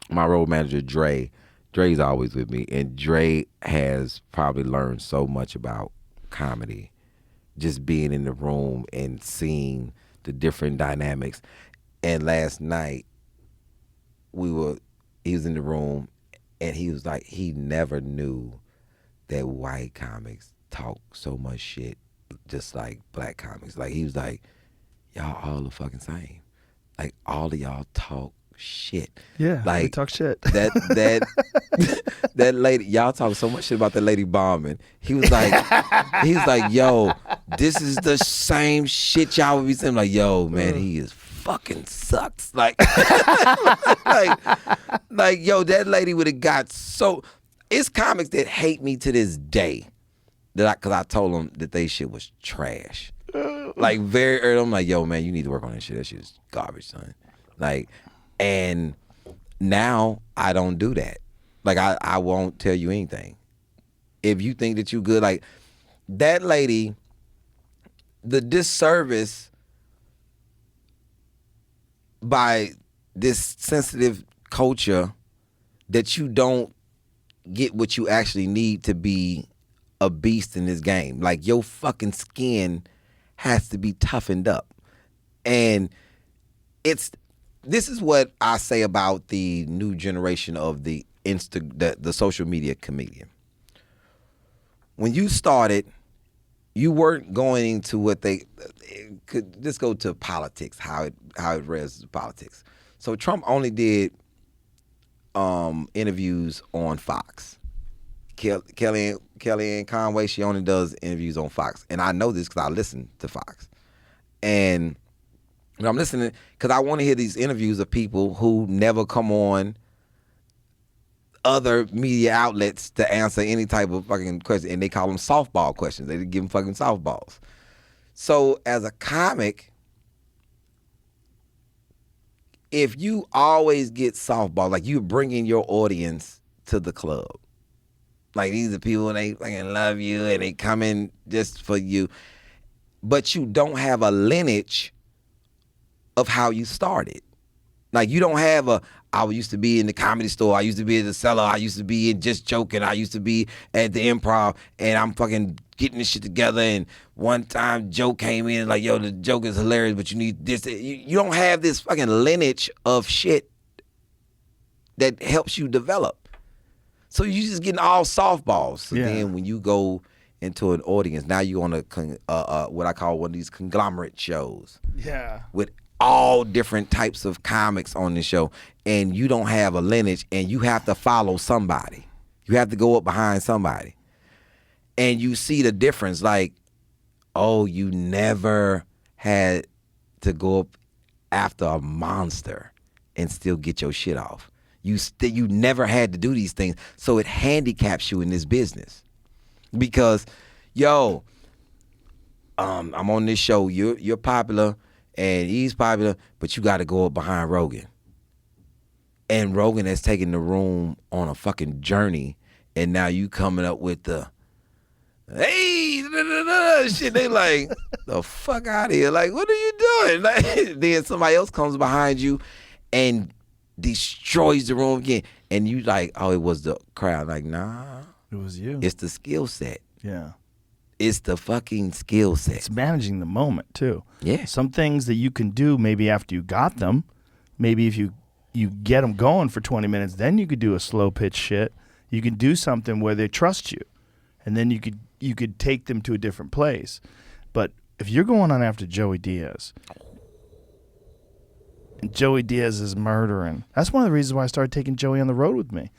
D: my road manager, Dre's always with me. And Dre has probably learned so much about comedy, just being in the room and seeing the different dynamics. And last night, he was in the room, and he was like, he never knew that white comics talk so much shit just like black comics. Like, he was like, y'all all the fucking same. Like, all of y'all talk shit.
C: Yeah,
D: like,
C: we talk shit.
D: That lady, y'all talk so much shit about that lady bombing. He was like, yo, this is the same shit y'all would be saying. Like, yo, man, he is fucking sucks. Like, like, yo, that lady would have got so. It's comics that hate me to this day, because I told them that they shit was trash. Like, very early, I'm like, yo, man, you need to work on that shit. That shit is garbage, son. Like, and now I don't do that. Like, I won't tell you anything. If you think that you good, like, that lady, the disservice by this sensitive culture that you don't get what you actually need to be a beast in this game. Like, your fucking skin has to be toughened up. And this is what I say about the new generation of the social media comedian. When you started, you weren't going to what they could just go to politics, how it rests politics. So Trump only did interviews on Fox. Kellyanne Conway, she only does interviews on Fox, and I know this because I listen to Fox. And when I'm listening, because I want to hear these interviews of people who never come on other media outlets to answer any type of fucking question, and they call them softball questions. They give them fucking softballs. So as a comic, if you always get softball, like, you bringing your audience to the club, like, these are people and they fucking love you and they come in just for you, but you don't have a lineage of how you started. Like, you don't have I used to be in the Comedy Store, I used to be at the Cellar, I used to be in Just Joking, I used to be at the Improv, and I'm fucking getting this shit together, and one time Joe came in like, yo, the joke is hilarious, but you need this. You don't have this fucking lineage of shit that helps you develop. So you just getting all softballs. So then when you go into an audience, now you're on what I call one of these conglomerate shows.
C: Yeah.
D: With all different types of comics on the show, and you don't have a lineage, and you have to follow somebody. You have to go up behind somebody. And you see the difference, like, oh, you never had to go up after a monster and still get your shit off. You never had to do these things, so it handicaps you in this business. Because, yo, I'm on this show. You're popular, and he's popular, but you got to go up behind Rogan. And Rogan has taken the room on a fucking journey, and now you coming up with the, hey, shit. They like, the fuck out of here. Like, what are you doing? Like, then somebody else comes behind you and destroys the room again. And you like, oh, it was the crowd. Like, nah.
C: It was you.
D: It's the skill set.
C: Yeah.
D: It's the fucking skill set.
C: It's managing the moment, too.
D: Yeah.
C: Some things that you can do maybe after you got them, maybe if you get them going for 20 minutes, then you could do a slow pitch shit. You can do something where they trust you, and then you could take them to a different place. But if you're going on after Joey Diaz, and Joey Diaz is murdering, that's one of the reasons why I started taking Joey on the road with me,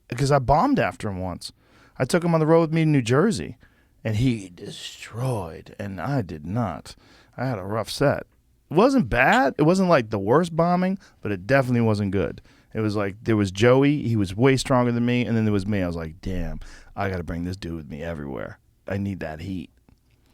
C: because I bombed after him once. I took him on the road with me in New Jersey, and he destroyed, and I did not. I had a rough set. It wasn't bad. It wasn't like the worst bombing, but it definitely wasn't good. It was like there was Joey. He was way stronger than me. And then there was me. I was like, damn, I got to bring this dude with me everywhere. I need that heat.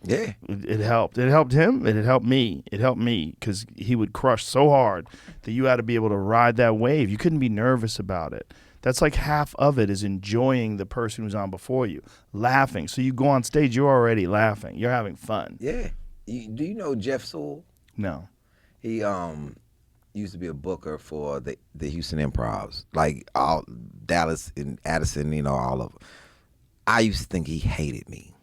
D: Yeah.
C: It helped. It helped him. And it helped me. It helped me because he would crush so hard that you had to be able to ride that wave. You couldn't be nervous about it. That's like half of it is enjoying the person who's on before you, laughing. So you go on stage, you're already laughing. You're having fun.
D: Yeah. Do you know Jeff Sewell?
C: No.
D: He used to be a booker for the Houston Improvs, like all Dallas and Addison, all of them. I used to think he hated me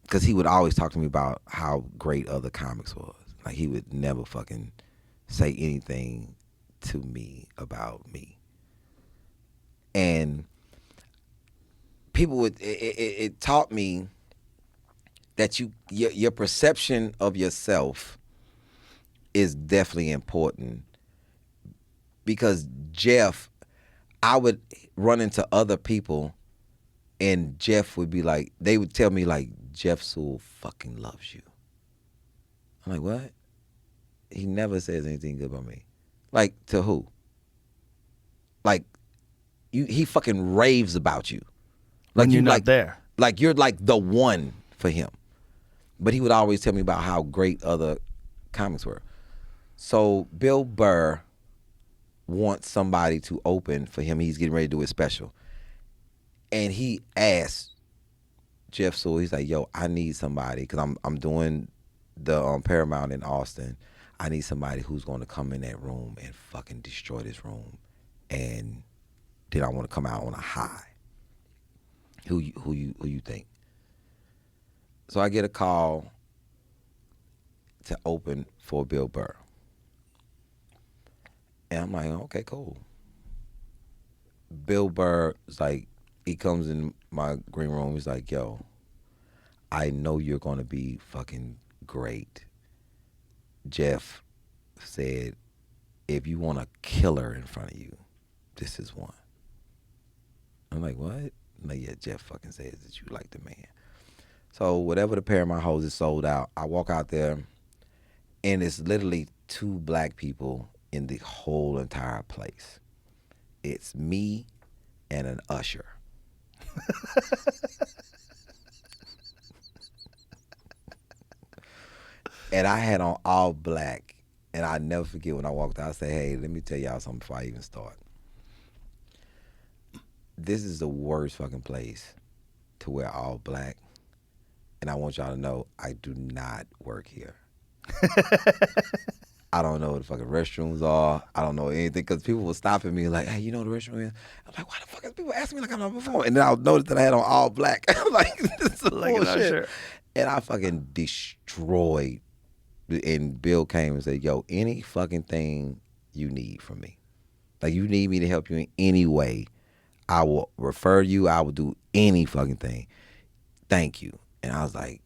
D: because he would always talk to me about how great other comics was. Like he would never fucking say anything to me about me. And people would it taught me that your perception of yourself is definitely important, because Jeff, I would run into other people and Jeff would be like, they would tell me like, Jeff Sewell fucking loves you. I'm like, what? He never says anything good about me. Like, to who? Like, he fucking raves about you. Like,
C: you're not
D: like,
C: there.
D: Like, you're like the one for him. But he would always tell me about how great other comics were. So Bill Burr wants somebody to open for him. He's getting ready to do his special. And he asked Jeff Sewell, he's like, yo, I need somebody, because I'm doing the Paramount in Austin. I need somebody who's going to come in that room and fucking destroy this room. And then I want to come out on a high. Who you think? So I get a call to open for Bill Burr. And I'm like, okay, cool. Bill Burr is like, he comes in my green room. He's like, yo, I know you're going to be fucking great. Jeff said, if you want a killer in front of you, this is one. I'm like, what? I'm like, yeah, Jeff fucking says that you like the man. So whatever the Paramount holds is sold out. I walk out there, and it's literally 2 black people in the whole entire place. It's me and an usher. And I had on all black, and I never forget when I walked out, I said, hey, let me tell y'all something before I even start. This is the worst fucking place to wear all black. And I want y'all to know, I do not work here. I don't know what the fucking restrooms are. I don't know anything, because people were stopping me like, hey, you know what the restroom is? I'm like, why the fuck is people asking me like I'm not performing? And then I'll notice that I had on all black. I'm like, this is
C: Like
D: bullshit. And I fucking destroyed. And Bill came and said, yo, any fucking thing you need from me. Like, you need me to help you in any way, I will refer you. I will do any fucking thing. Thank you. And I was like,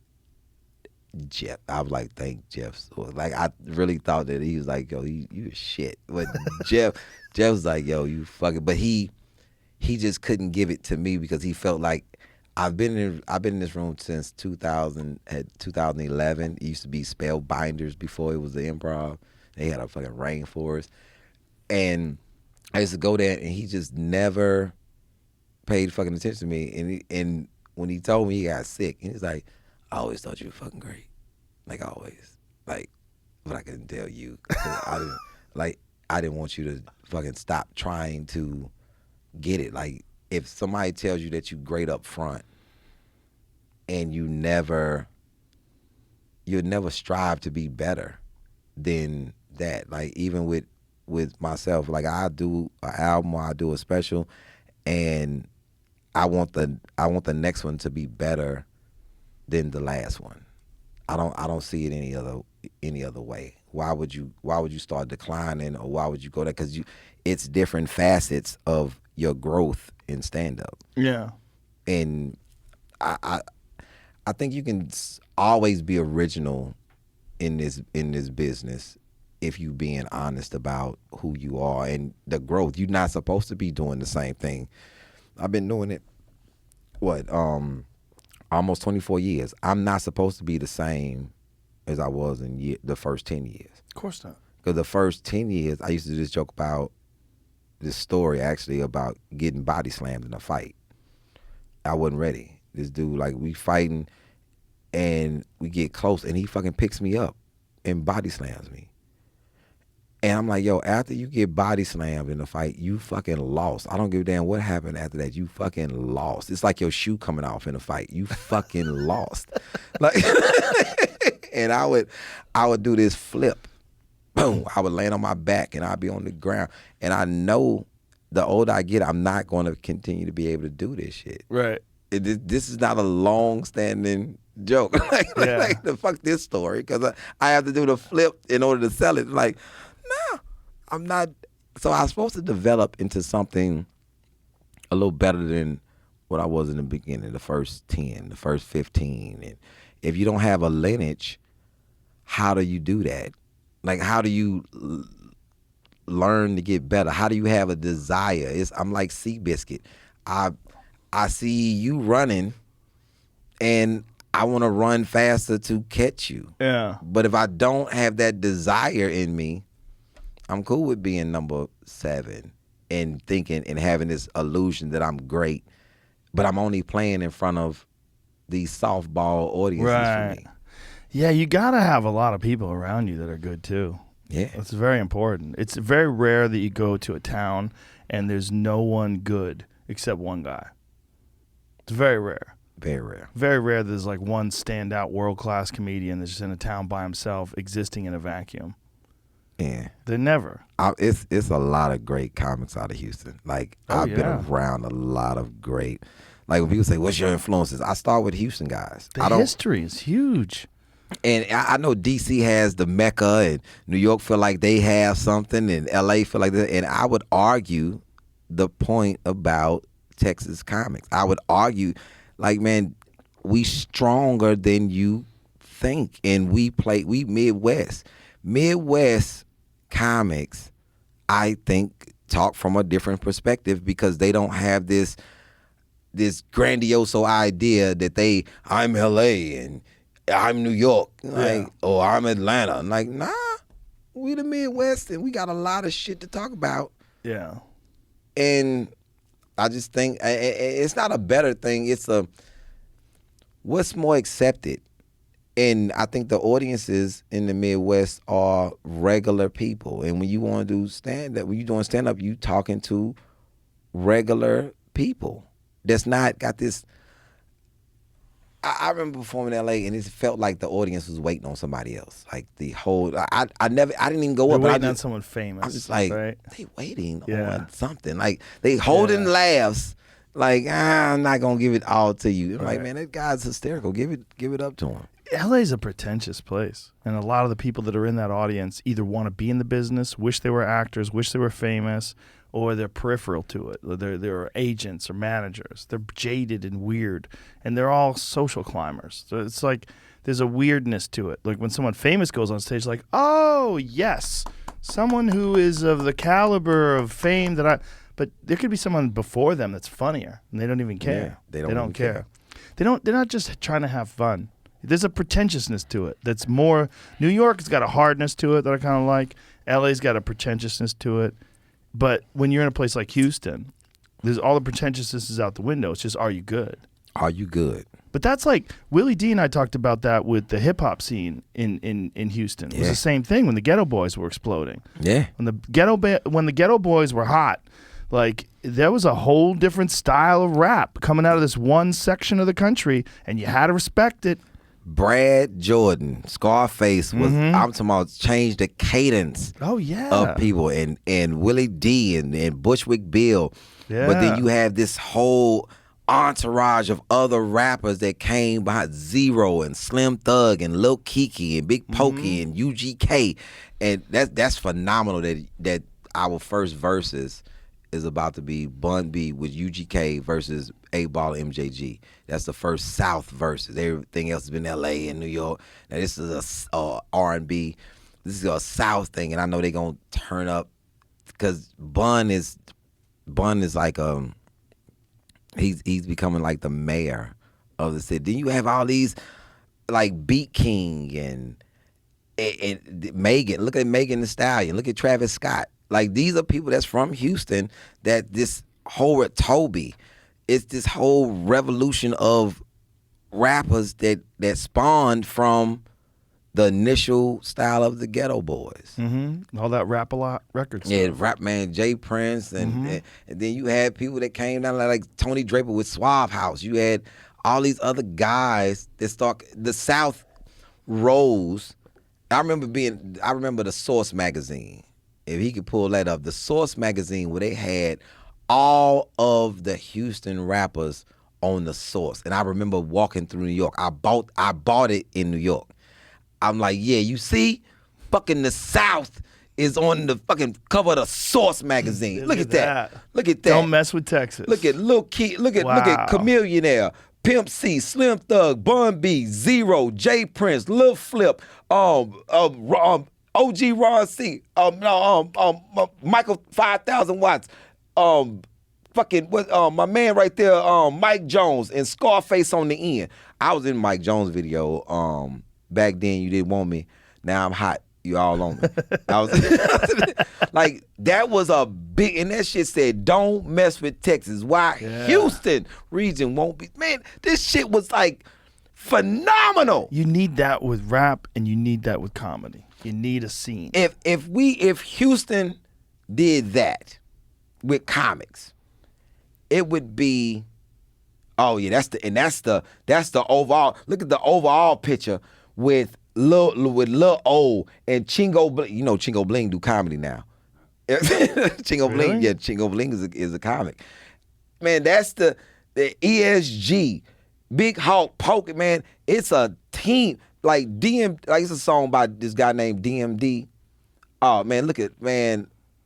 D: Jeff. I was like, thank Jeff. So, like, I really thought that he was like, yo, you shit. But Jeff was like, yo, you fucking. But he just couldn't give it to me, because he felt like I've been in this room since 2011. It used to be Spellbinders before it was the Improv. They had a fucking rainforest, and I used to go there, and he just never paid fucking attention to me. And when he told me he got sick, and he's like, I always thought you were fucking great. like always. Like, but I couldn't tell you. 'Cause I didn't want you to fucking stop trying to get it. Like, if somebody tells you that you great up front and you never strive to be better than that. Like, even with myself, like, I do an album or I do a special, and I want the next one to be better than the last one. I don't see it any other way. Why would you start declining, or why would you go there? Because it's different facets of your growth in stand up.
C: Yeah.
D: And I think you can always be original in this business if you being honest about who you are and the growth. You're not supposed to be doing the same thing. I've been doing it almost 24 years. I'm not supposed to be the same as I was in the first 10 years.
C: Of course not.
D: Because the first 10 years, I used to just joke about this story actually about getting body slammed in a fight. I wasn't ready. This dude, like, we fighting and we get close and he fucking picks me up and body slams me. And I'm like, yo, after you get body slammed in a fight, you fucking lost. I don't give a damn what happened after that. You fucking lost. It's like your shoe coming off in a fight. You fucking lost. Like, and I would do this flip. Boom. I would land on my back and I'd be on the ground. And I know the older I get, I'm not going to continue to be able to do this shit.
C: Right.
D: This is not a long-standing joke. Like, the fuck this story, because I have to do the flip in order to sell it. Like, no, I'm not. So I was supposed to develop into something a little better than what I was in the beginning, the first 10, the first 15. And if you don't have a lineage, how do you do that? Like, how do you learn to get better? How do you have a desire? I'm like Seabiscuit. I see you running, and I want to run faster to catch you.
C: Yeah.
D: But if I don't have that desire in me, I'm cool with being number 7 and thinking and having this illusion that I'm great, but I'm only playing in front of these softball audiences for me.
C: Yeah, you got to have a lot of people around you that are good too.
D: Yeah.
C: It's very important. It's very rare that you go to a town and there's no one good except one guy. It's very rare.
D: Very rare.
C: Very rare there's like one standout world-class comedian that's just in a town by himself existing in a vacuum.
D: Yeah.
C: They're never.
D: It's a lot of great comics out of Houston. Like, I've been around a lot of great, like, when people say, what's your influences? I start with Houston guys.
C: The history is huge.
D: And I know DC has the Mecca, and New York feel like they have something, and LA feel like that. And I would argue the point about Texas comics. I would argue, like, man, we stronger than you think, and we Midwest. Midwest comics, I think, talk from a different perspective because they don't have this grandiose idea that I'm LA and I'm New York, like, or I'm Atlanta. I'm like, nah, we the Midwest and we got a lot of shit to talk about.
C: Yeah.
D: And I just think it's not a better thing. It's what's more accepted. And I think the audiences in the Midwest are regular people. And when you want to do stand-up, when you're doing stand-up, you talking to regular people that's not got this. I remember performing in LA, and it felt like the audience was waiting on somebody else. Like, the whole, I didn't even go up.
C: They're waiting on someone famous.
D: I'm just like,
C: right?
D: they waiting on something. Like, they holding laughs. Like, I'm not gonna give it all to you. I'm like, man, that guy's hysterical. Give it up to him.
C: LA's a pretentious place, and a lot of the people that are in that audience either want to be in the business, wish they were actors, wish they were famous, or they're peripheral to it. They're agents or managers. They're jaded and weird, and they're all social climbers. So it's like there's a weirdness to it. Like when someone famous goes on stage, like, oh, yes, someone who is of the caliber of fame that I... But there could be someone before them that's funnier, and they don't even care.
D: Yeah, they don't
C: care. They're not just trying to have fun. There's a pretentiousness to it that's more... New York has got a hardness to it that I kind of like. LA's got a pretentiousness to it. But when you're in a place like Houston, there's all the pretentiousness is out the window. It's just, are you good?
D: Are you good?
C: But that's like Willie D and I talked about that with the hip hop scene in Houston. It was the same thing when the Ghetto Boys were exploding.
D: Yeah.
C: When the Ghetto Boys were hot, like there was a whole different style of rap coming out of this one section of the country, and you had to respect it.
D: Brad Jordan, Scarface was I'm talking about changed the cadence of people, and Willie D and Bushwick Bill.
C: Yeah.
D: But then you have this whole entourage of other rappers that came behind Zero and Slim Thug and Lil Kiki and Big Pokey and UGK, and that's phenomenal that our first verses is about to be Bun B with UGK versus 8Ball MJG. That's the first South verses. Everything else has been LA and New York. Now this is a R&B. This is a South thing, and I know they're gonna turn up because Bun is like he's becoming like the mayor of the city. Then you have all these like Beat King and Megan. Look at Megan Thee Stallion. Look at Travis Scott. Like these are people that's from Houston. That this whole Toby, it's this whole revolution of rappers that spawned from the initial style of the Ghetto Boys.
C: All that Rap-A-Lot records.
D: Yeah, Rap Man, Jay Prince, and then you had people that came down like Tony Draper with Suave House. You had all these other guys that start. The South rose. I remember the Source magazine. If he could pull that up, the Source magazine where they had all of the Houston rappers on the Source, and I remember walking through New York. I bought it in New York. I'm like, yeah, you see, fucking the South is on the fucking cover of the Source magazine. Look at that. Look at that.
C: Don't mess with Texas.
D: Look at Lil Key. Look at Chameleonaire, Pimp C, Slim Thug, Bun B, Zero, Jay Prince, Lil Flip, OG Ron C, Michael 5,000 Watts, my man right there, Mike Jones and Scarface on the end. I was in Mike Jones' video. Back then you didn't want me. Now I'm hot. You all on me. I was like, that was a big, and that shit said, don't mess with Texas. Why Houston region won't be? Man, this shit was like phenomenal.
C: You need that with rap, and you need that with comedy. You need a scene.
D: If Houston did that with comics, it would be, oh yeah, that's the overall. Look at the overall picture with Lil O and Chingo Bling. You know Chingo Bling do comedy now. Chingo Bling, yeah, Chingo Bling is a comic. Man, that's the ESG, Big Hawk Poker, man. It's a team. Like it's a song by this guy named DMD. Oh man, look at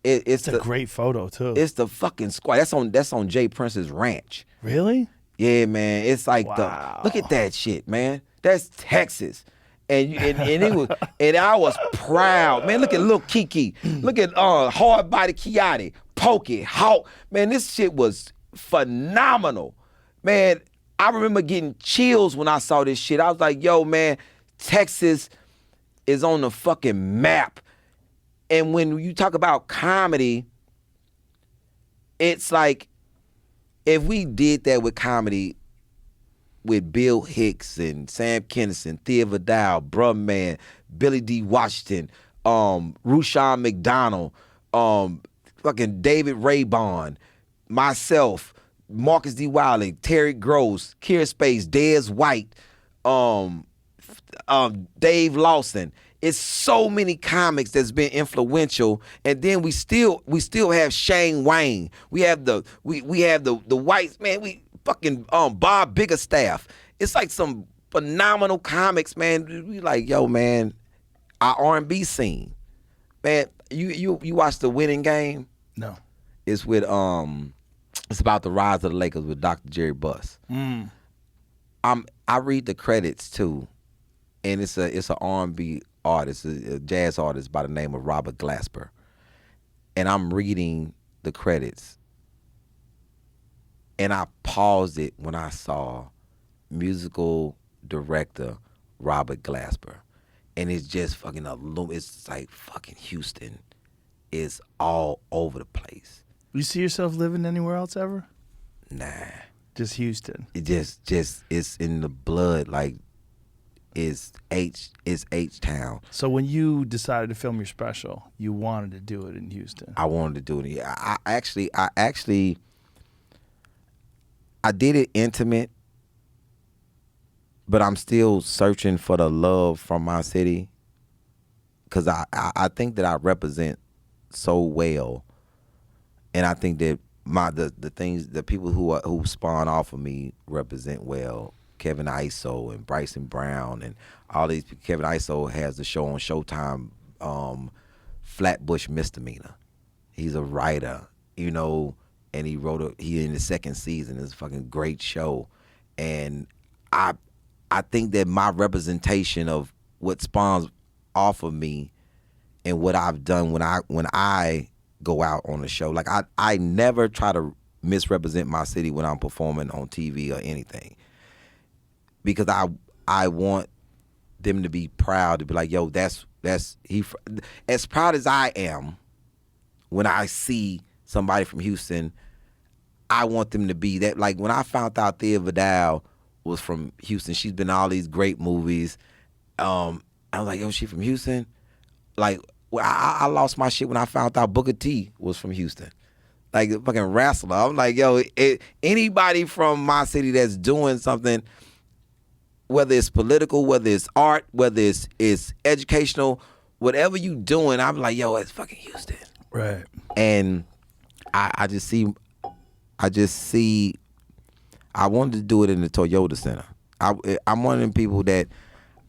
D: it's
C: a great photo too.
D: It's the fucking squad. That's on Jay Prince's ranch.
C: Really?
D: Yeah, man. It's like look at that shit, man. That's Texas. And it was, and I was proud, man. Look at Lil Kiki, look at Hard Body Kiati, Pokey, Hawk, man. This shit was phenomenal, man. I remember getting chills when I saw this shit. I was like, yo, man, Texas is on the fucking map. And when you talk about comedy, it's like if we did that with comedy with Bill Hicks and Sam Kinison, Thea Vidal, Brumman, Billy D. Washington, Rushion McDonald, fucking David Raybon, myself, Marcus D. Wiley, Terry Gross, Kier Space, Dez White, Dave Lawson. It's so many comics that's been influential, and then we still have Shane Wayne. We have the whites, man. We fucking Bob Biggerstaff. It's like some phenomenal comics, man. We like, yo, man, our R&B scene, man. You watch The Winning Game?
C: No.
D: It's with it's about the rise of the Lakers with Dr. Jerry Buss. I read the credits too, and it's an R&B artist, a jazz artist by the name of Robert Glasper, and I'm reading the credits, and I paused it when I saw musical director Robert Glasper, and it's just fucking it's like fucking Houston is all over the place.
C: You see yourself living anywhere else ever?
D: Nah.
C: Just Houston.
D: It just it's in the blood. Like it's H-Town.
C: So when you decided to film your special, you wanted to do it in Houston.
D: I wanted to do it. I actually did it intimate, but I'm still searching for the love from my city, because I think that I represent so well, and I think that the people who spawn off of me represent well. Kevin Iso and Bryson Brown and all these. Kevin Iso has the show on Showtime, Flatbush Misdemeanor. He's a writer, and he in the second season. It's a fucking great show, and I think that my representation of what spawns off of me and what I've done when I go out on the show. Like I never try to misrepresent my city when I'm performing on TV or anything, because I want them to be proud, to be like, yo, that's he. As proud as I am when I see somebody from Houston, I want them to be that. Like when I found out Thea Vidal was from Houston, she's been in all these great movies. I was like, yo, she from Houston? Like, I lost my shit when I found out Booker T was from Houston. Like a fucking wrestler. I'm like, yo, anybody from my city that's doing something, whether it's political, whether it's art, whether it's educational, whatever you doing, I'm like, yo, it's fucking Houston.
C: Right.
D: And I just see, I wanted to do it in the Toyota Center. I'm one of them people that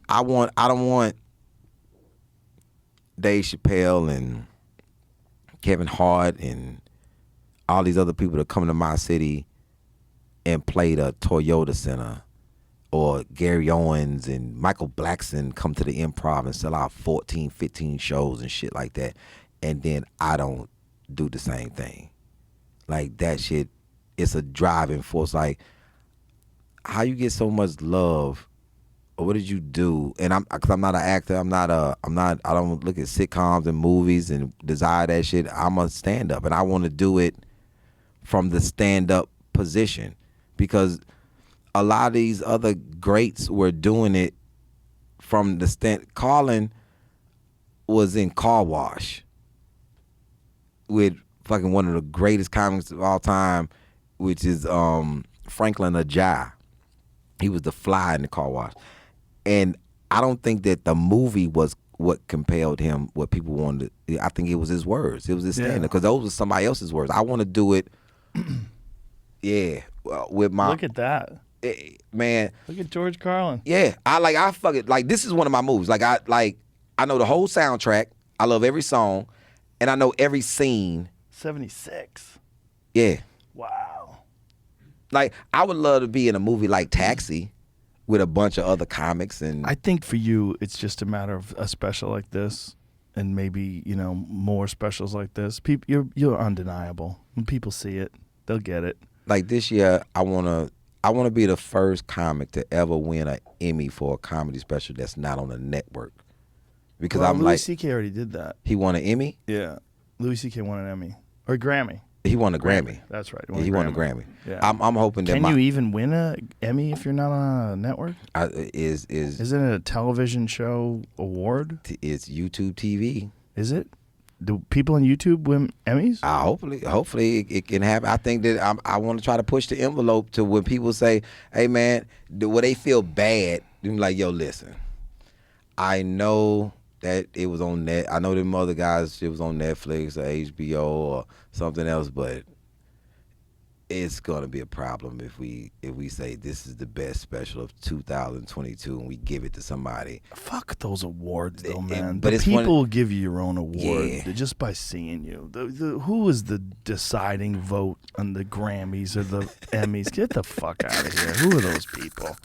D: I don't want Dave Chappelle and Kevin Hart and all these other people to come to my city and play the Toyota Center, or Gary Owens and Michael Blackson come to the Improv and sell out 14, 15 shows and shit like that, and then I don't do the same thing. Like that shit, it's a driving force. Like, how you get so much love, or what did you do? And because I'm not an actor, I don't look at sitcoms and movies and desire that shit. I'm a stand-up, and I want to do it from the stand-up position, because a lot of these other greats were doing it from the stand. Carlin was in Car Wash with fucking one of the greatest comics of all time, which is Franklin Ajay. He was the fly in the Car Wash. And I don't think that the movie was what compelled him, what people wanted to, I think it was his words. It was his stand-up, because those were somebody else's words. I want to do it, with my...
C: Look at that.
D: Man.
C: Look at George Carlin.
D: Yeah. I fuck it. Like, this is one of my movies. I know the whole soundtrack. I love every song. And I know every scene.
C: 76.
D: Yeah.
C: Wow.
D: Like, I would love to be in a movie like Taxi with a bunch of other comics. And
C: I think for you, it's just a matter of a special like this, and maybe, more specials like this. You're undeniable. When people see it, they'll get it.
D: Like this year, I wanna be the first comic to ever win an Emmy for a comedy special that's not on a network. Because
C: Louis C.K. already did that.
D: He won an Emmy?
C: Yeah. Louis C.K. won an Emmy. Or a Grammy.
D: He won a Grammy.
C: That's right.
D: He won a Grammy.
C: Yeah.
D: I'm hoping that
C: Can you even win an Emmy if you're not on a network?
D: Isn't
C: it a television show award?
D: It's YouTube TV.
C: Is it? Do people on YouTube win Emmys?
D: Hopefully it can happen. I think that I want to try to push the envelope to when people say, "Hey man," when they feel bad, they're like, "Yo, listen, I know that it was on net. I know them other guys, it was on Netflix or HBO or something else, but it's gonna be a problem if we say this is the best special of 2022 and we give it to somebody."
C: Fuck those awards, though, man.
D: But
C: the
D: it's
C: people will give you your own award
D: Yeah.
C: just by seeing you. Who is the deciding vote on the Grammys or the Emmys? Get the fuck out of here. Who are those people?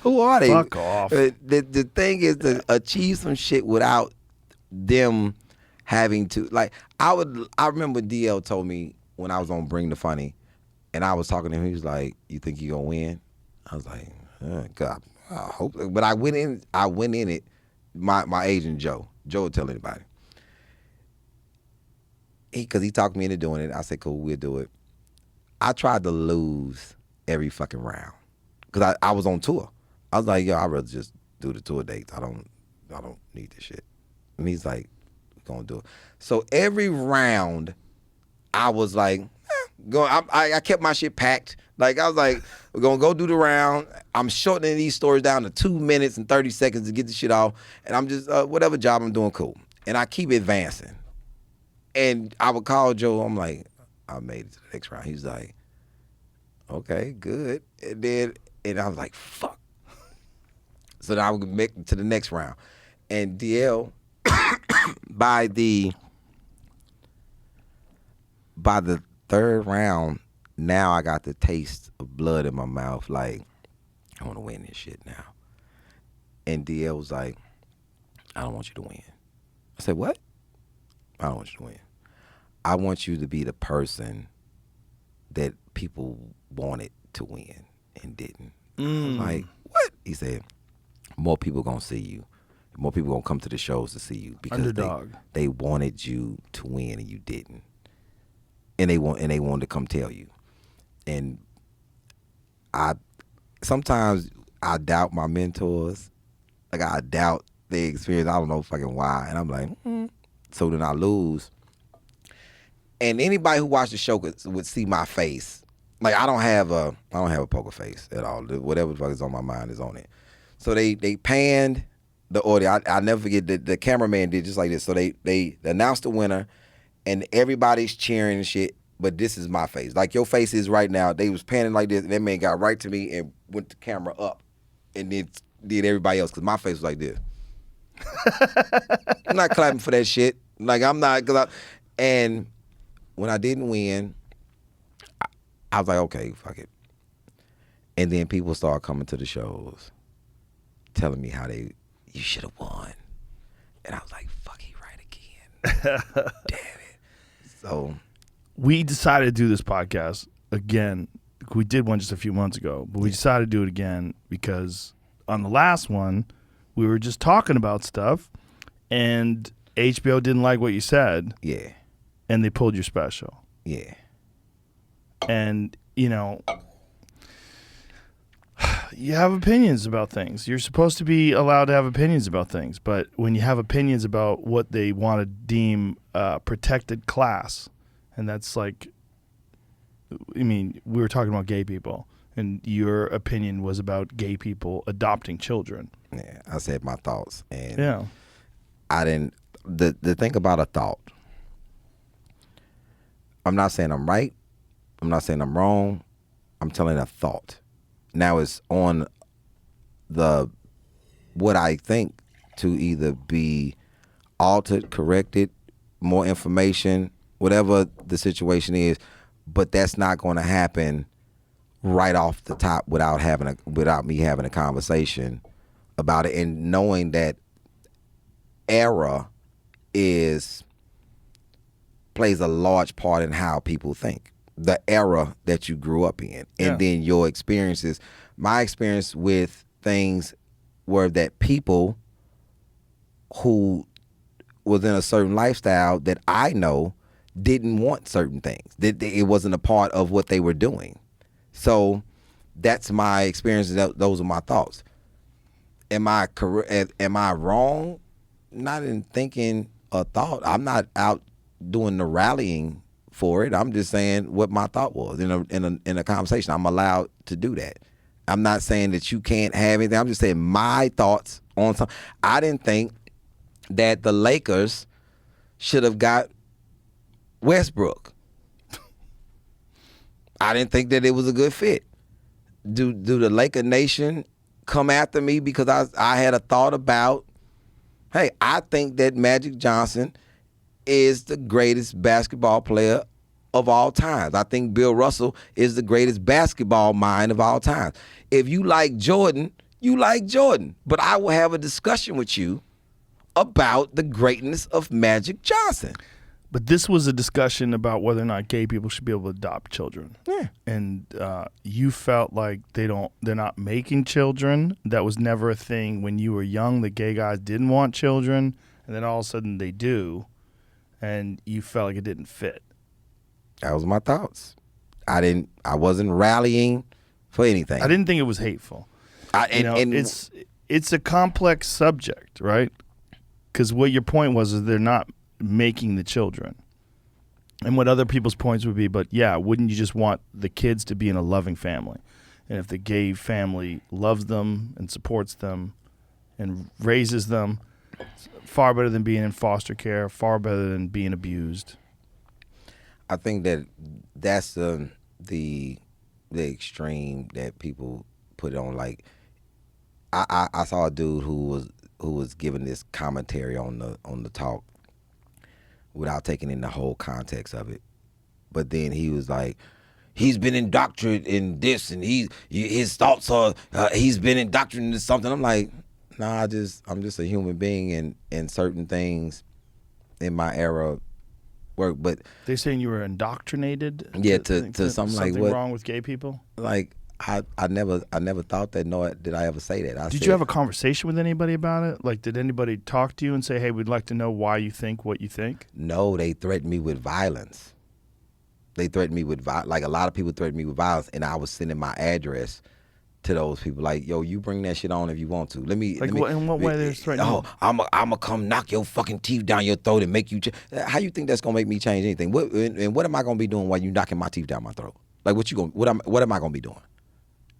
D: Who are they?
C: Fuck off.
D: The thing is to achieve some shit without them having to, like, I remember DL told me when I was on Bring the Funny, and I was talking to him, he was like, "You think you gonna win?" I was like, God, I hope. But I went in it, my agent Joe would tell anybody. Because he talked me into doing it. I said, cool, we'll do it. I tried to lose every fucking round. Because I was on tour. I was like, yo, I'd rather just do the tour dates. I don't need this shit. And he's like, gonna do it. So every round, I was like, I kept my shit packed. Like, I was like, we're gonna go do the round. I'm shortening these stories down to 2 minutes and 30 seconds to get the shit off. And I'm just, whatever job I'm doing, cool. And I keep advancing. And I would call Joe, I'm like, I made it to the next round. He's like, okay, good. And I was like, fuck. So then I would make it to the next round. And DL, by the third round, now I got the taste of blood in my mouth. Like, I want to win this shit now. And DL was like, I don't want you to win. I said, what? I don't want you to win. I want you to be the person that people wanted to win and didn't. I was like, what? He said, more people gonna see you. More people gonna come to the shows to see you because they wanted you to win and you didn't. And they wanted to come tell you. And sometimes I doubt my mentors. Like, I doubt their experience. I don't know fucking why. And I'm like, So then I lose. And anybody who watched the show would see my face. Like, I don't have a poker face at all. Whatever the fuck is on my mind is on it. So they panned the audio. I never forget the cameraman did just like this. So they announced the winner, and everybody's cheering and shit. But this is my face. Like, your face is right now. They was panning like this, and that man got right to me and went the camera up, and then did everybody else because my face was like this. I'm not clapping for that shit. Like, I'm not. And when I didn't win, I was like, okay, fuck it. And then people started coming to the shows, telling me how you should have won. And I was like, fuck, he right again. Damn it. So
C: we decided to do this podcast again. We did one just a few months ago, but we decided to do it again because on the last one, we were just talking about stuff, and HBO didn't like what you said.
D: Yeah.
C: And they pulled your special.
D: Yeah.
C: And, you know, you have opinions about things. You're supposed to be allowed to have opinions about things. But when you have opinions about what they want to deem protected class, and that's like, I mean, we were talking about gay people, and your opinion was about gay people adopting children.
D: Yeah, I said my thoughts. And
C: yeah.
D: I didn't, the thing about a thought, I'm not saying I'm right. I'm not saying I'm wrong. I'm telling a thought. Now it's on what I think to either be altered, corrected, more information, whatever the situation is, but that's not going to happen right off the top without me having a conversation about it and knowing that era plays a large part in how people think. The era that you grew up in, and then your experiences. My experience with things were that people who was in a certain lifestyle that I know didn't want certain things. It wasn't a part of what they were doing. So that's my experiences. Those are my thoughts. Am I wrong? Not in thinking a thought. I'm not out doing the rallying for it. I'm just saying what my thought was in a conversation. I'm allowed to do that. I'm not saying that you can't have anything. I'm just saying my thoughts on something. I didn't think that the Lakers should have got Westbrook. I didn't think that it was a good fit. Do the Laker Nation come after me because I had a thought about, hey, I think that Magic Johnson is the greatest basketball player of all times. I think Bill Russell is the greatest basketball mind of all times. If you like Jordan, you like Jordan. But I will have a discussion with you about the greatness of Magic Johnson.
C: But this was a discussion about whether or not gay people should be able to adopt children.
D: Yeah.
C: And you felt like they're not making children. That was never a thing when you were young. The gay guys didn't want children, and then all of a sudden they do, and you felt like it didn't fit.
D: That was my thoughts. I wasn't rallying for anything.
C: I didn't think it was hateful.
D: And
C: It's a complex subject, right? Because what your point was is they're not making the children. And what other people's points would be, but yeah, wouldn't you just want the kids to be in a loving family? And if the gay family loves them and supports them and raises them, it's far better than being in foster care, far better than being abused.
D: I think that's the extreme that people put on. Like, I saw a dude who was giving this commentary on the talk without taking in the whole context of it. But then he was like, he's been indoctrinated in this, and his thoughts are he's been indoctrinated into something. I'm like, nah, I'm just a human being, and certain things in my era work. But
C: they're saying you were indoctrinated.
D: Yeah, to something like what
C: wrong with gay people.
D: Like I never thought that. Nor did I ever say that.
C: Did you have a conversation with anybody about it? Like, did anybody talk to you and say, "Hey, we'd like to know why you think what you think"?
D: No, they threatened me with violence. They threatened me with like a lot of people threatened me with violence, and I was sending my address to those people. Like, yo, you bring that shit on if you want to.
C: In what way they're threatening?
D: Oh, I'ma come knock your fucking teeth down your throat and make you. How you think that's gonna make me change anything? What am I gonna be doing while you knocking my teeth down my throat? Like, what am I gonna be doing?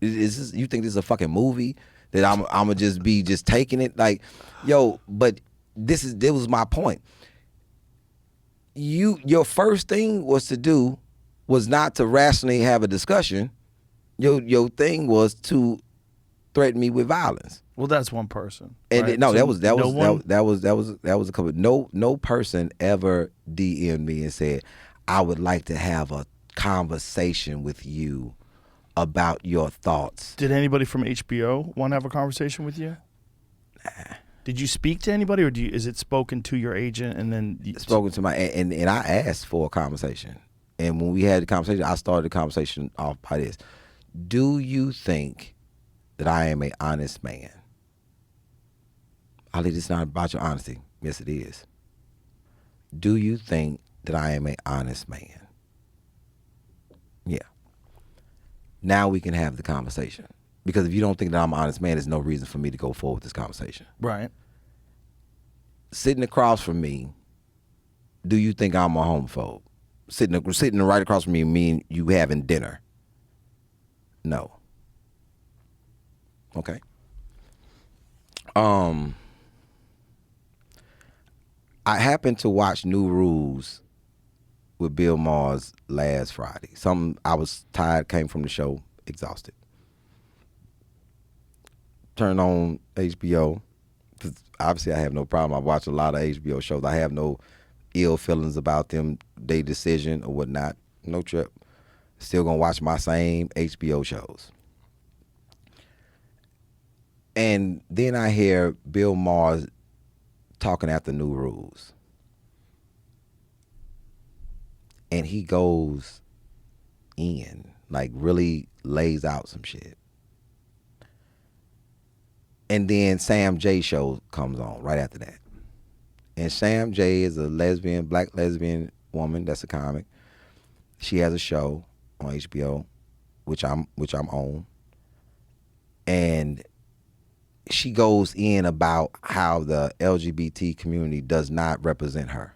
D: Is this, you think this is a fucking movie that I'm gonna just be taking it? Like, yo, but this was my point. Your first thing was not to rationally have a discussion. Your thing was to threaten me with violence.
C: Well, that's one person.
D: And
C: right?
D: no,
C: So
D: that was a couple. No person ever DM'd me and said, I would like to have a conversation with you about your thoughts.
C: Did anybody from HBO want to have a conversation with you?
D: Nah.
C: Did you speak to anybody, or is it spoken to your agent and then
D: spoken to my and I asked for a conversation, and when we had the conversation, I started the conversation off by this: do you think that I am an honest man? Ali, this is not about your honesty. Yes, it is. Do you think that I am an honest man? Yeah. Now we can have the conversation. Because if you don't think that I'm an honest man, there's no reason for me to go forward with this conversation.
C: Right.
D: Sitting across from me, do you think I'm a homophobe? Sitting right across from me and you having dinner? No. Okay. I happened to watch New Rules with Bill Maher's last Friday. I was tired, came from the show, exhausted. Turned on HBO. Obviously, I have no problem. I watch a lot of HBO shows. I have no ill feelings about them, their decision or whatnot. No trip. Still gonna watch my same HBO shows. And then I hear Bill Maher talking after New Rules. And he goes in, like really lays out some shit. And then Sam J show comes on right after that. And Sam J is a black lesbian woman that's a comic. She has a show on HBO, which I'm on. And she goes in about how the LGBT community does not represent her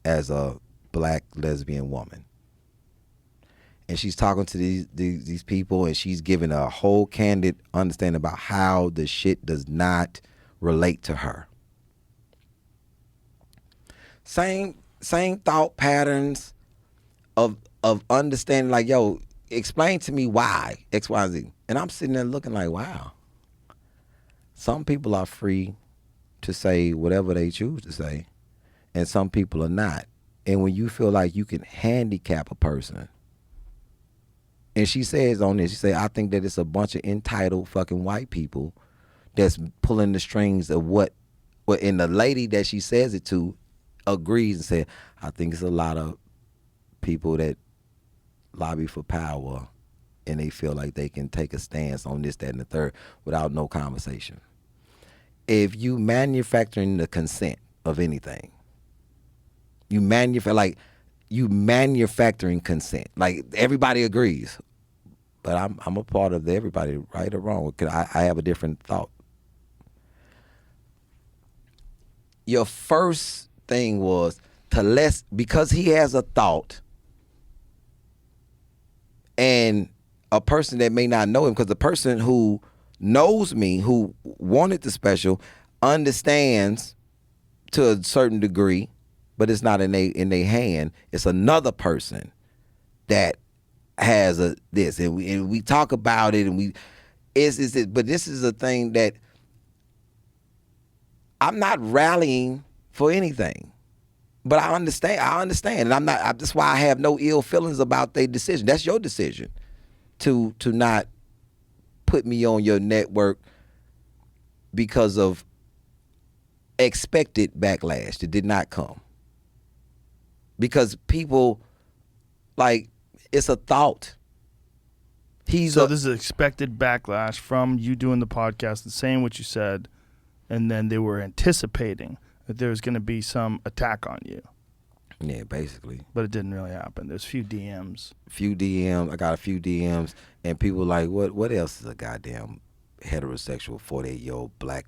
D: as a black lesbian woman. And she's talking to these people, and she's giving a whole candid understanding about how the shit does not relate to her. Same thought patterns of understanding, like, yo, explain to me why X, Y, Z. And I'm sitting there looking like, wow. Some people are free to say whatever they choose to say, and some people are not. And when you feel like you can handicap a person, and she says on this, she says, I think that it's a bunch of entitled fucking white people that's pulling the strings of and the lady that she says it to agrees and said, I think it's a lot of people that lobby for power and they feel like they can take a stance on this, that, and the third without no conversation. If you manufacturing the consent of anything, you manufacturing consent. Like, everybody agrees. but I'm a part of everybody, right or wrong. 'Cause I have a different thought. Your first thing was because he has a thought, and a person that may not know him, because the person who knows me, who wanted the special, understands to a certain degree, but it's not in their hand. It's another person that has this, and we talk about it, and but this is a thing that I'm not rallying for anything, but I understand, and that's why I have no ill feelings about their decision. That's your decision to not put me on your network because of expected backlash that did not come. Because people, like, it's a thought.
C: So this is expected backlash from you doing the podcast and saying what you said, and then they were anticipating that there was going to be some attack on you.
D: Yeah, basically.
C: But it didn't really happen. There's a few DMs.
D: I got a few DMs, and people like, what else is a goddamn heterosexual 48-year-old black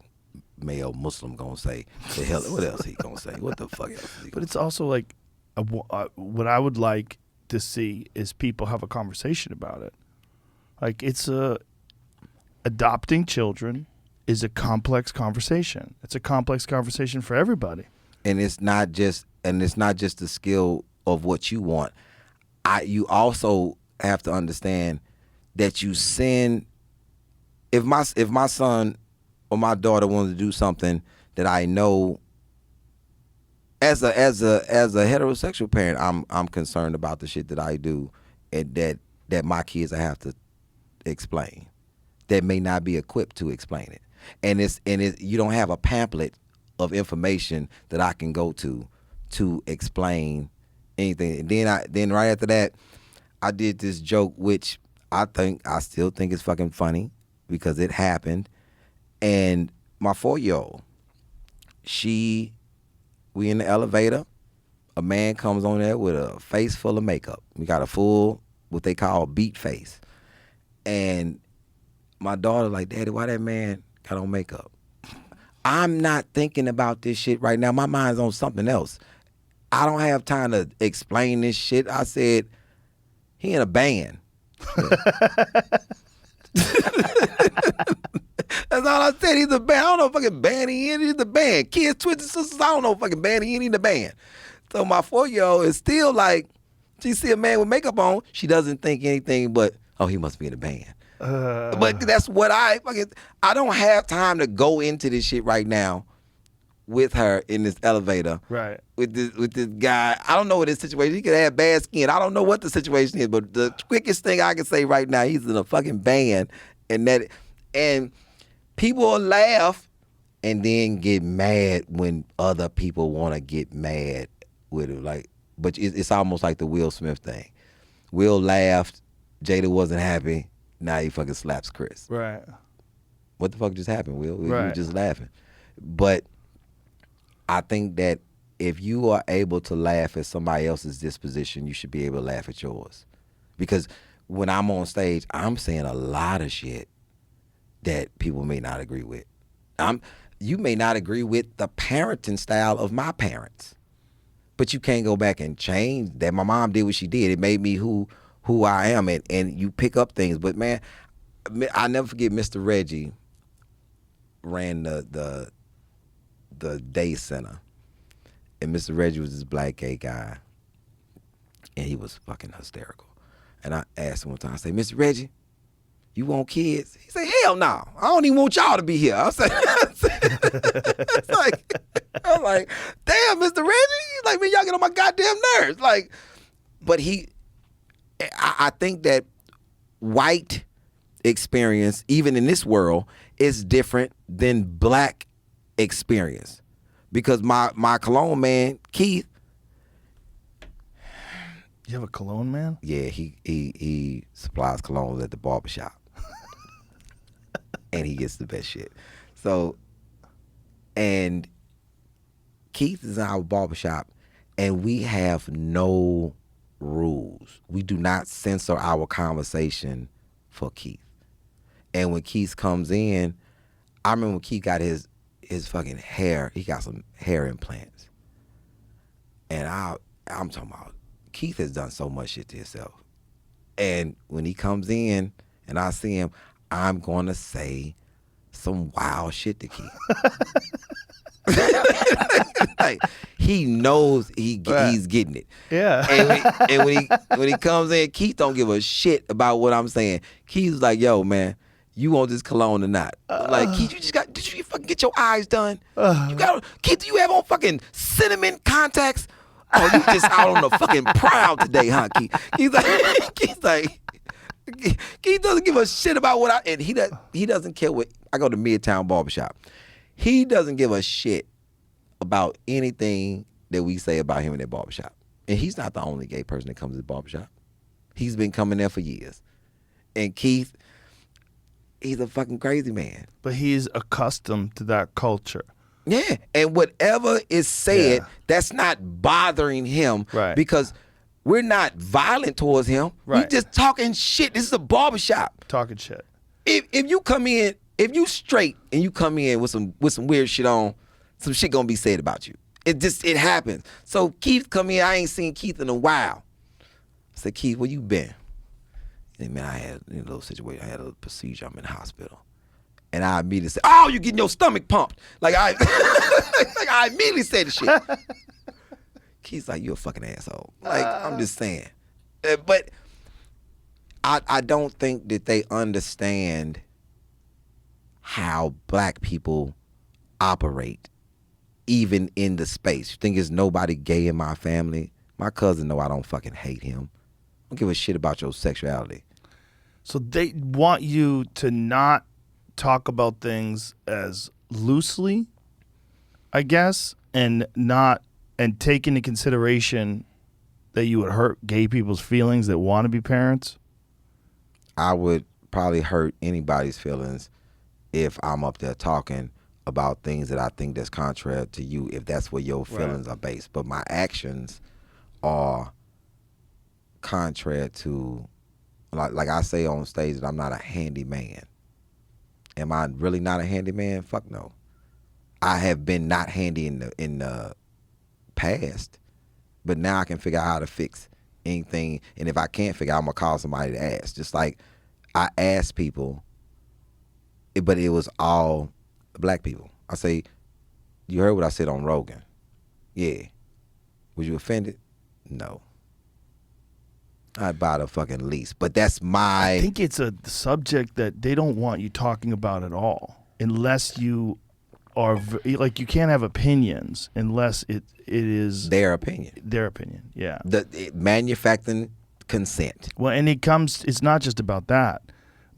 D: male Muslim gonna say? The hell, what else he gonna say? What the fuck else is he
C: But
D: gonna
C: it's also like, what I would like to see is people have a conversation about it. Like, adopting children is a complex conversation. It's a complex conversation for everybody.
D: And it's not just the skill of what you want. You also have to understand that you send. If my son or my daughter wanted to do something that I know, as a heterosexual parent, I'm concerned about the shit that I do, and that my kids I have to explain, that may not be equipped to explain it. And you don't have a pamphlet of information that I can go to explain anything. And then right after that, I did this joke, which I still think is fucking funny because it happened. And my 4-year-old, we in the elevator, a man comes on there with a face full of makeup. We got a full, what they call beat face. And my daughter like, Daddy, why that man got on makeup? I'm not thinking about this shit right now. My mind's on something else. I don't have time to explain this shit. I said, he in a band. That's all I said. He's a band. I don't know what fucking band he in. He's the band. Kids, Twisted Sisters, I don't know what fucking band he in. He's the band. So my 4-year-old is still like, she see a man with makeup on, she doesn't think anything but, oh, he must be in a band. But that's what I don't have time to go into this shit right now with her in this elevator.
C: Right.
D: With this guy. I don't know what his situation. He could have bad skin. I don't know what the situation is, but the quickest thing I can say right now, he's in a fucking band, and people will laugh and then get mad when other people want to get mad with it. Like, but it's almost like the Will Smith thing. Will laughed, Jada wasn't happy. Now he fucking slaps Chris.
C: Right.
D: What the fuck just happened, Will? We
C: Right.
D: were just laughing. But I think that if you are able to laugh at somebody else's disposition, you should be able to laugh at yours. Because when I'm on stage, I'm saying a lot of shit that people may not agree with. You may not agree with the parenting style of my parents, but you can't go back and change that. My mom did what she did. It made me who I am, and you pick up things. But man, I never forget Mr. Reggie ran the day center, and Mr. Reggie was this black gay guy, and he was fucking hysterical. And I asked him one time, I said, Mr. Reggie, you want kids? He said, hell no. I don't even want y'all to be here. I said, I'm like, damn, Mr. Reggie? He's like, man, y'all get on my goddamn nerves. Like, but I think that white experience, even in this world, is different than black experience. Because my cologne man, Keith.
C: You have a cologne man?
D: Yeah, he supplies colognes at the barbershop. And he gets the best shit. So, and Keith is in our barbershop, and we have no rules. We do not censor our conversation for Keith. And when Keith comes in, I remember when Keith got his fucking hair, he got some hair implants. And I'm talking about, Keith has done so much shit to himself. And when he comes in and I see him, I'm going to say some wild shit to Keith. Like, he knows he's getting it.
C: Yeah.
D: And when he comes in, Keith don't give a shit about what I'm saying. Keith's like, yo, man, you want this cologne or not? Like, Keith, did you fucking get your eyes done? Keith, do you have on fucking cinnamon contacts? Oh, you just out on the fucking prowl today, huh, Keith? Keith doesn't give a shit about what and he doesn't care what, I go to Midtown Barbershop. He doesn't give a shit about anything that we say about him in that barbershop. And he's not the only gay person that comes to the barbershop. He's been coming there for years. And Keith, he's a fucking crazy man.
C: But he's accustomed to that culture.
D: Yeah. And whatever is said, that's not bothering him.
C: Right.
D: Because we're not violent towards him.
C: Right.
D: We just talking shit. This is a barbershop.
C: Talking shit.
D: If you come in, if you straight and you come in with some weird shit on, some shit gonna be said about you. It happens. So Keith come in, I ain't seen Keith in a while. I said, Keith, where you been? And man, I had a little situation. I had a procedure. I'm in the hospital. And I immediately said, oh, you getting your stomach pumped. Like I immediately said the shit. Keith's like, you a fucking asshole. Like, I'm just saying. But I don't think that they understand how black people operate, even in the space. You think there's nobody gay in my family? My cousin know I don't fucking hate him. I don't give a shit about your sexuality.
C: So they want you to not talk about things as loosely, I guess, and take into consideration that you would hurt gay people's feelings that want to be parents.
D: I would probably hurt anybody's feelings if I'm up there talking about things that I think that's contrary to you, if that's where your feelings are based. But my actions are contrary to, like I say on stage, that I'm not a handyman. Am I really not a handyman? Fuck no. I have been not handy in the past, but now I can figure out how to fix anything. And if I can't figure out, I'm gonna call somebody to ask. Just like I asked people, but it was all black people. I say, you heard what I said on Rogan? Yeah. Was you offended? No. I'd buy the fucking lease. But that's
C: I think it's a subject that they don't want you talking about at all, unless you are like, you can't have opinions unless it is
D: their opinion.
C: Their opinion, yeah.
D: Manufacturing consent.
C: Well, and it's not just about that.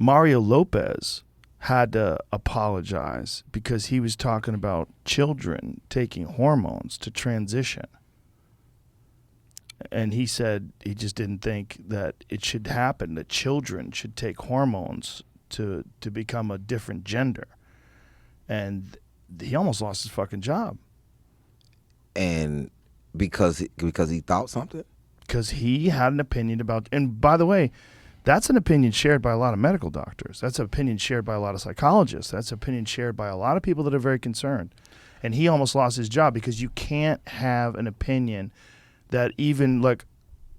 C: Mario Lopez had to apologize because he was talking about children taking hormones to transition. And he said he just didn't think that it should happen, that children should take hormones to become a different gender. And he almost lost his fucking job.
D: And because he thought something?
C: Because he had an opinion about, and by the way, that's an opinion shared by a lot of medical doctors. That's an opinion shared by a lot of psychologists. That's an opinion shared by a lot of people that are very concerned. And he almost lost his job because you can't have an opinion that even like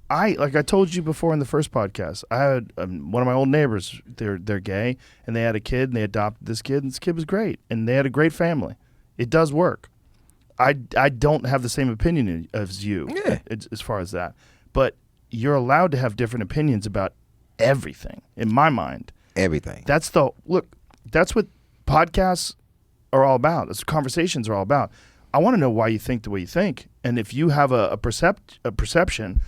C: I told you before in the first podcast, I had one of my old neighbors, they're gay, and they had a kid, and they adopted this kid, and this kid was great, and they had a great family. It does work. I don't have the same opinion as you as far as that. But you're allowed to have different opinions about everything, in my mind.
D: Everything.
C: That's what podcasts are all about. That's what conversations are all about. I want to know why you think the way you think. And if you have a perception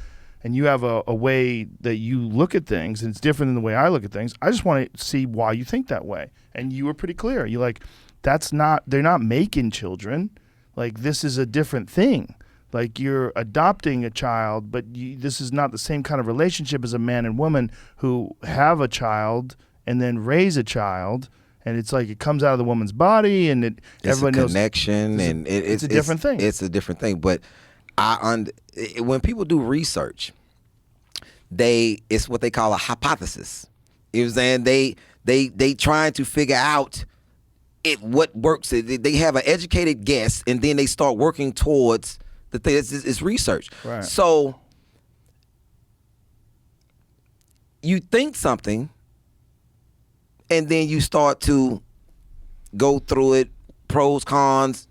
C: and you have a way that you look at things and it's different than the way I look at things, I just want to see why you think that way. And you were pretty clear. You're like, they're not making children. Like, this is a different thing. Like, you're adopting a child, but this is not the same kind of relationship as a man and woman who have a child and then raise a child. And it's like it comes out of the woman's body, and everyone knows.
D: It's a connection, and it's
C: a different thing.
D: It's a different thing. But when people do research, it's what they call a hypothesis. You know what I'm saying? They trying to figure out what works. They have an educated guess, and then they start working towards the thing. It's research.
C: Right.
D: So you think something, and then you start to go through it, pros, cons.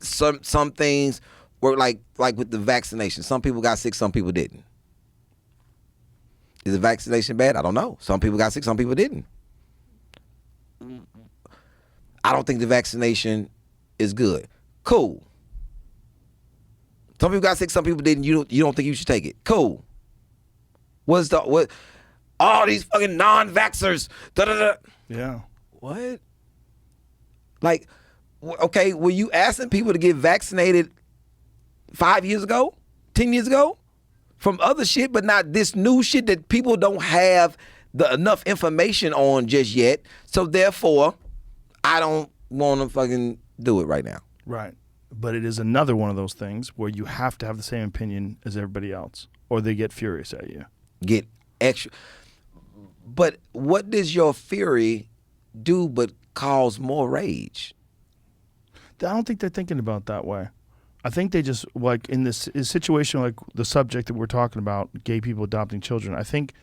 D: Some things were like with the vaccination. Some people got sick, some people didn't. Is the vaccination bad? I don't know. Some people got sick, some people didn't. I don't think the vaccination is good. Cool. Some people got sick, some people didn't. You don't think you should take it. Cool. What? All these fucking non-vaxxers. Da-da-da.
C: Yeah.
D: What? Like, okay, were you asking people to get vaccinated 5 years ago, 10 years ago, from other shit, but not this new shit that people don't have enough information on just yet? So therefore, I don't want to fucking do it right now.
C: Right. But it is another one of those things where you have to have the same opinion as everybody else, or they get furious at you.
D: Get extra. But what does your fury do but cause more rage?
C: I don't think they're thinking about it that way. I think they just, like, in this situation, like the subject that we're talking about, gay people adopting children, I think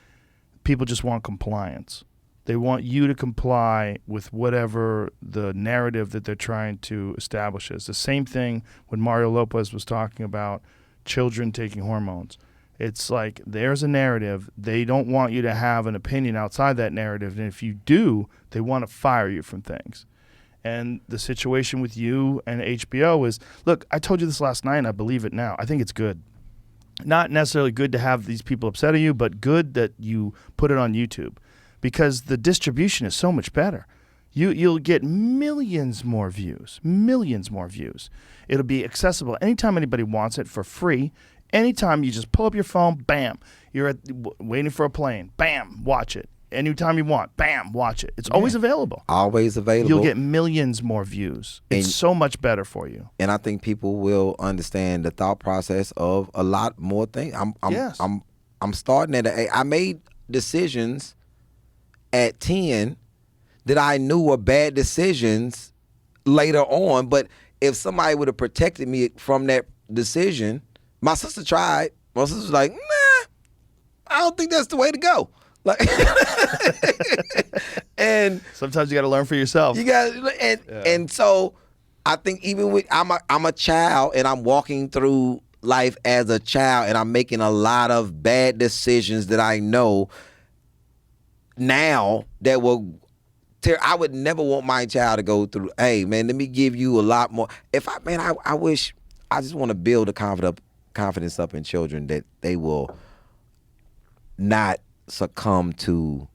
C: people just want compliance. They want you to comply with whatever the narrative that they're trying to establish is. The same thing when Mario Lopez was talking about children taking hormones. It's like there's a narrative. They don't want you to have an opinion outside that narrative. And if you do, they want to fire you from things. And the situation with you and HBO is, look, I told you this last night and I believe it now. I think it's good. Not necessarily good to have these people upset at you, but good that you put it on YouTube because the distribution is so much better. You'll get millions more views. It'll be accessible anytime anybody wants it for free. Anytime you just pull up your phone, bam, you're waiting for a plane, bam, watch it. Anytime you want, bam, watch it. It's always available.
D: Always available.
C: You'll get millions more views. It's so much better for you.
D: And I think people will understand the thought process of a lot more things. I'm starting at I made decisions at 10 that I knew were bad decisions later on. But if somebody would have protected me from that decision, my sister tried. My sister was like, nah, I don't think that's the way to go. Like, and
C: sometimes you got to learn for yourself.
D: You got, and so I think even with I'm a child and I'm walking through life as a child and I'm making a lot of bad decisions that I know now that will. I would never want my child to go through. Hey man, let me give you a lot more. I wish. I just want to build a confidence up in children that they will not succumb to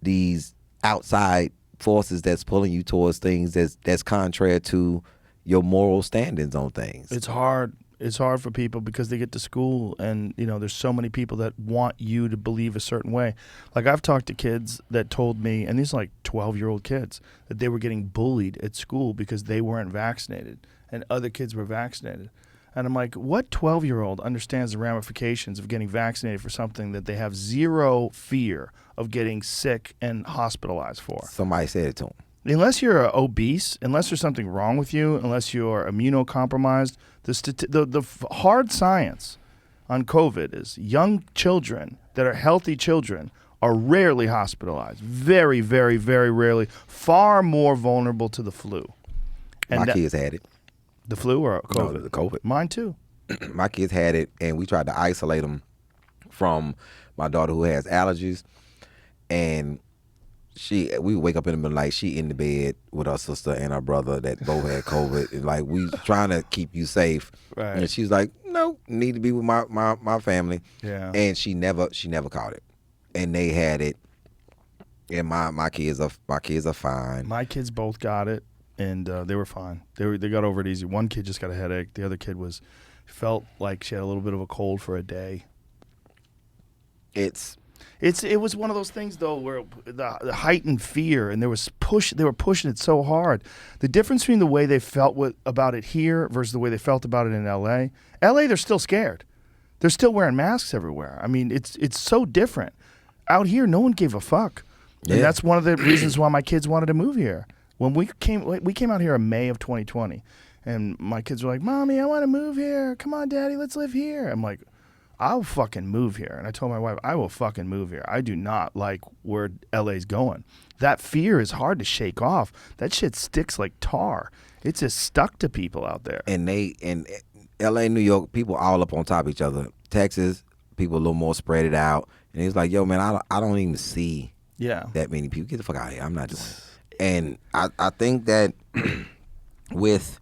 D: these outside forces that's pulling you towards things that's contrary to your moral standings on things.
C: It's hard. It's hard for people because they get to school and, there's so many people that want you to believe a certain way. Like I've talked to kids that told me, and these are like 12-year-old kids, that they were getting bullied at school because they weren't vaccinated and other kids were vaccinated. And I'm like, what 12-year-old understands the ramifications of getting vaccinated for something that they have zero fear of getting sick and hospitalized for?
D: Somebody said it to them.
C: Unless you're obese, unless there's something wrong with you, unless you're immunocompromised, the hard science on COVID is young children that are healthy children are rarely hospitalized. Very, very, very rarely. Far more vulnerable to the flu.
D: And my kids had it.
C: The flu or COVID?
D: No, the COVID.
C: Mine too.
D: My kids had it, and we tried to isolate them from my daughter who has allergies. And we wake up in the middle of the night, she in the bed with her sister and her brother that both had COVID. And like, we trying to keep you safe.
C: Right.
D: And she's like, no, need to be with my family.
C: Yeah.
D: And she never caught it. And they had it. And my kids are fine.
C: My kids both got it. And they were fine. They got over it easy. One kid just got a headache. The other kid felt like she had a little bit of a cold for a day.
D: It
C: was one of those things though where the heightened fear and they were pushing it so hard. The difference between the way they felt about it here versus the way they felt about it in LA. LA, they're still scared. They're still wearing masks everywhere. I mean, it's so different. out here, no one gave a fuck.
D: Yeah.
C: And that's one of the reasons why my kids wanted to move here. When we came out here in May of 2020, and my kids were like, "Mommy, I want to move here. Come on, Daddy, let's live here." I'm like, "I'll fucking move here." And I told my wife, "I will fucking move here. I do not like where LA's going." That fear is hard to shake off. That shit sticks like tar. It's just stuck to people out there.
D: And LA, New York, people all up on top of each other. Texas, people a little more spread it out. And he's like, "Yo, man, I don't even see that many people. Get the fuck out of here. I'm not doing it." And I think that with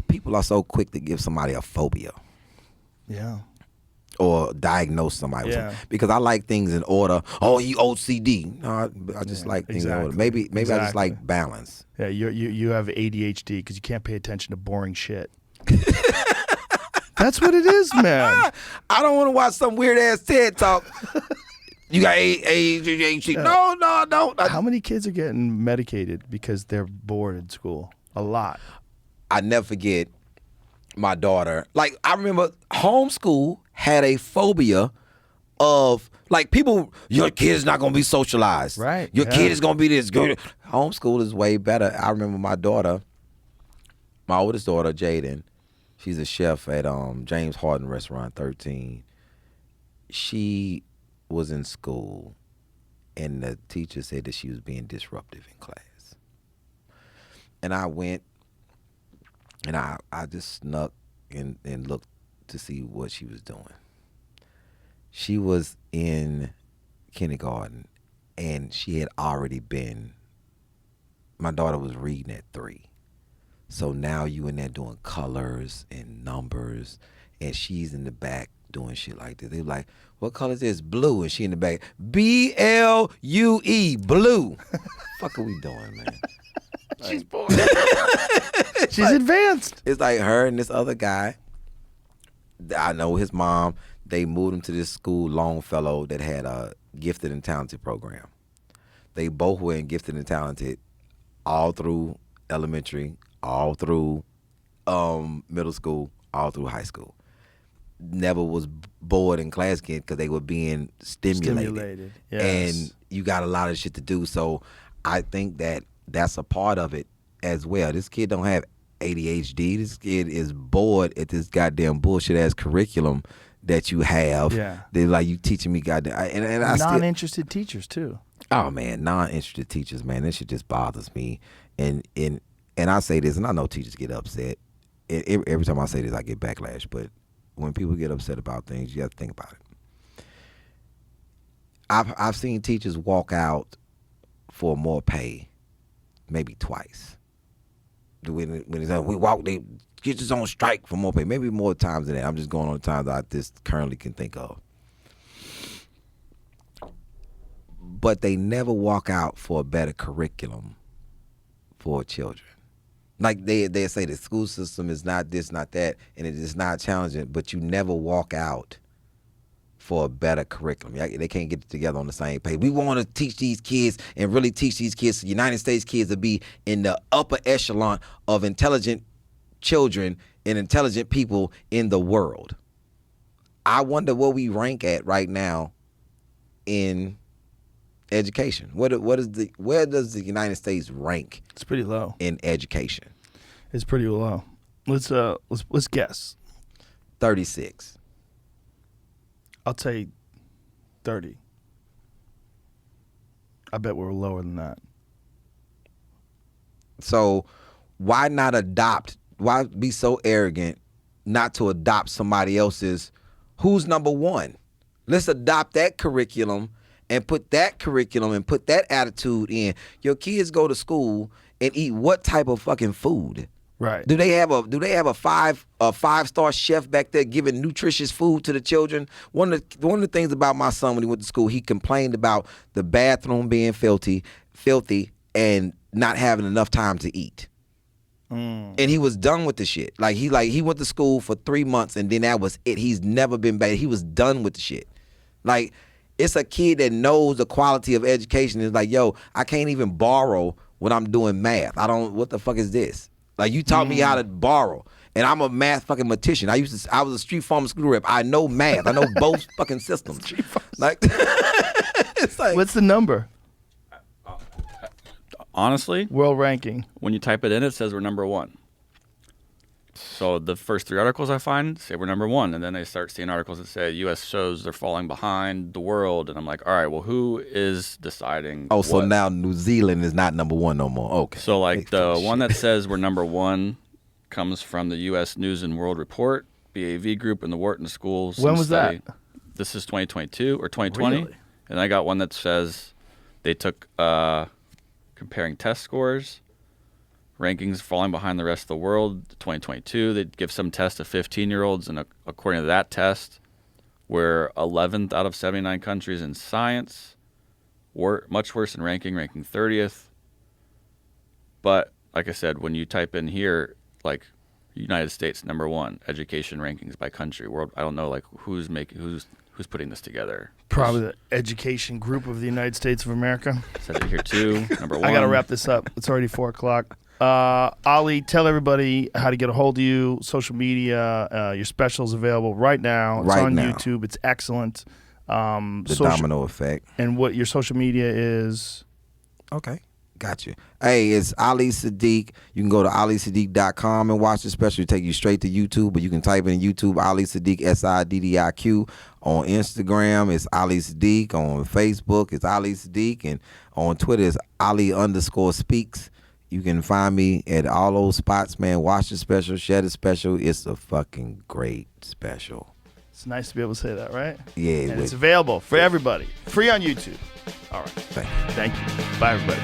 D: people are so quick to give somebody a phobia.
C: Yeah.
D: Or diagnose somebody with
C: Yeah.
D: something. Because I like things in order. Oh, you OCD. No, I just like things in order. Maybe I just like balance.
C: Yeah, you have ADHD because you can't pay attention to boring shit. That's what it is, man.
D: I don't want to watch some weird ass TED talk. You got ADHD. No, I don't.
C: How many kids are getting medicated because they're bored in school? A lot.
D: I never forget my daughter. Like, I remember homeschool had a phobia of, like, people, your kid's not going to be socialized.
C: Right.
D: Your kid is going to be this good. Homeschool is way better. I remember my daughter, my oldest daughter, Jaden, she's a chef at James Harden Restaurant 13. She was in school, and the teacher said that she was being disruptive in class. And I went, and I just snuck and looked to see what she was doing. She was in kindergarten, and she had already been, my daughter was reading at 3. So now you in there doing colors and numbers, and she's in the back doing shit like this. They were like, "What color is this?" "Blue." And she in the back, BLUE, blue. Fuck are we doing, man? She's bored.
C: She's advanced.
D: It's like her and this other guy. I know his mom. They moved him to this school, Longfellow, that had a gifted and talented program. They both were in gifted and talented all through elementary, all through middle school, all through high school. Never was bored in class again because they were being stimulated.
C: Yes.
D: And you got a lot of shit to do. So I think that that's a part of it as well. This kid don't have ADHD. This kid is bored at this goddamn bullshit ass curriculum that you have.
C: Yeah.
D: They're like, you teaching me goddamn, and I still,
C: non-interested teachers too.
D: oh man, non-interested teachers, man, this shit just bothers me. And I say this, and I know teachers get upset. Every time I say this, I get backlash. But when people get upset about things, you have to think about it. I've seen teachers walk out for more pay, maybe twice. When it's like, we walk, they teachers on strike for more pay, maybe more times than that. I'm just going on the times that I just currently can think of. But they never walk out for a better curriculum for children. Like they say the school system is not this, not that, and it is not challenging, but you never walk out for a better curriculum. They can't get it together on the same page. We want to teach these kids and really teach these kids, so United States kids to be in the upper echelon of intelligent children and intelligent people in the world. I wonder where we rank at right now in education. Where does the United States rank?
C: It's pretty low.
D: In education.
C: It's pretty low. Let's guess.
D: 36.
C: I'll say 30. I bet we're lower than that.
D: So why not adopt? Why be so arrogant not to adopt somebody else's? Who's number one? Let's adopt that curriculum and put that curriculum and put that attitude in. Your kids go to school and eat what type of fucking food?
C: Right.
D: Do they have a five-star chef back there giving nutritious food to the children? One of the things about my son when he went to school, he complained about the bathroom being filthy, and not having enough time to eat. And he was done with the shit. He went to school for 3 months and then that was it. He's never been back. He was done with the shit. Like, it's a kid that knows the quality of education. It's like, yo, I can't even borrow when I'm doing math. What the fuck is this? Like, you taught me how to borrow. And I'm a math fucking matician. I was a street pharmaceutical rep. I know math. I know both fucking systems. Like, it's like,
C: What's the number?
E: Honestly,
C: World ranking.
E: when you type it in, it says we're number 1. So the first 3 articles I find say we're number 1, and then I start seeing articles that say U.S. shows they're falling behind the world, and I'm like, all right, well, who is deciding?
D: oh, so
E: what?
D: now New Zealand is not number 1 no more. Okay.
E: So like the
D: Shit.
E: one that says we're number 1 comes from the U.S. News and World Report, BAV Group, and the Wharton School.
C: When was
E: study.
C: that?
E: This is 2022 or 2020,
C: Really?
E: and I got one that says they took comparing test scores. Rankings falling behind the rest of the world. 2022, they give some tests to 15-year-olds, and according to that test, we're 11th out of 79 countries in science. We're much worse in ranking 30th. But like I said, when you type in here, like United States number 1 education rankings by country, world, I don't know like who's putting this together.
C: Probably the education group of the United States of America.
E: It says it here too. Number 1.
C: I got to wrap this up. It's already 4 o'clock. Ali, tell everybody how to get a hold of you, social media, your special's available right now. It's
D: Right
C: on
D: now.
C: YouTube. It's excellent.
D: The domino effect.
C: And what your social media is.
D: Okay. Got you. Hey, it's Ali Siddiq. You can go to alisiddiq.com and watch the special. It'll take you straight to YouTube, but you can type in YouTube Ali Siddiq, SIDDIQ. On Instagram, it's Ali Siddiq. On Facebook, it's Ali Siddiq. And on Twitter, it's Ali_speaks. You can find me at all those spots, man. Watch the special, share the special. It's a fucking great special.
C: It's nice to be able to say that, right?
D: Yeah.
C: And it's available for everybody. Free on YouTube. All right.
D: Thank you.
C: Thank you. Bye, everybody.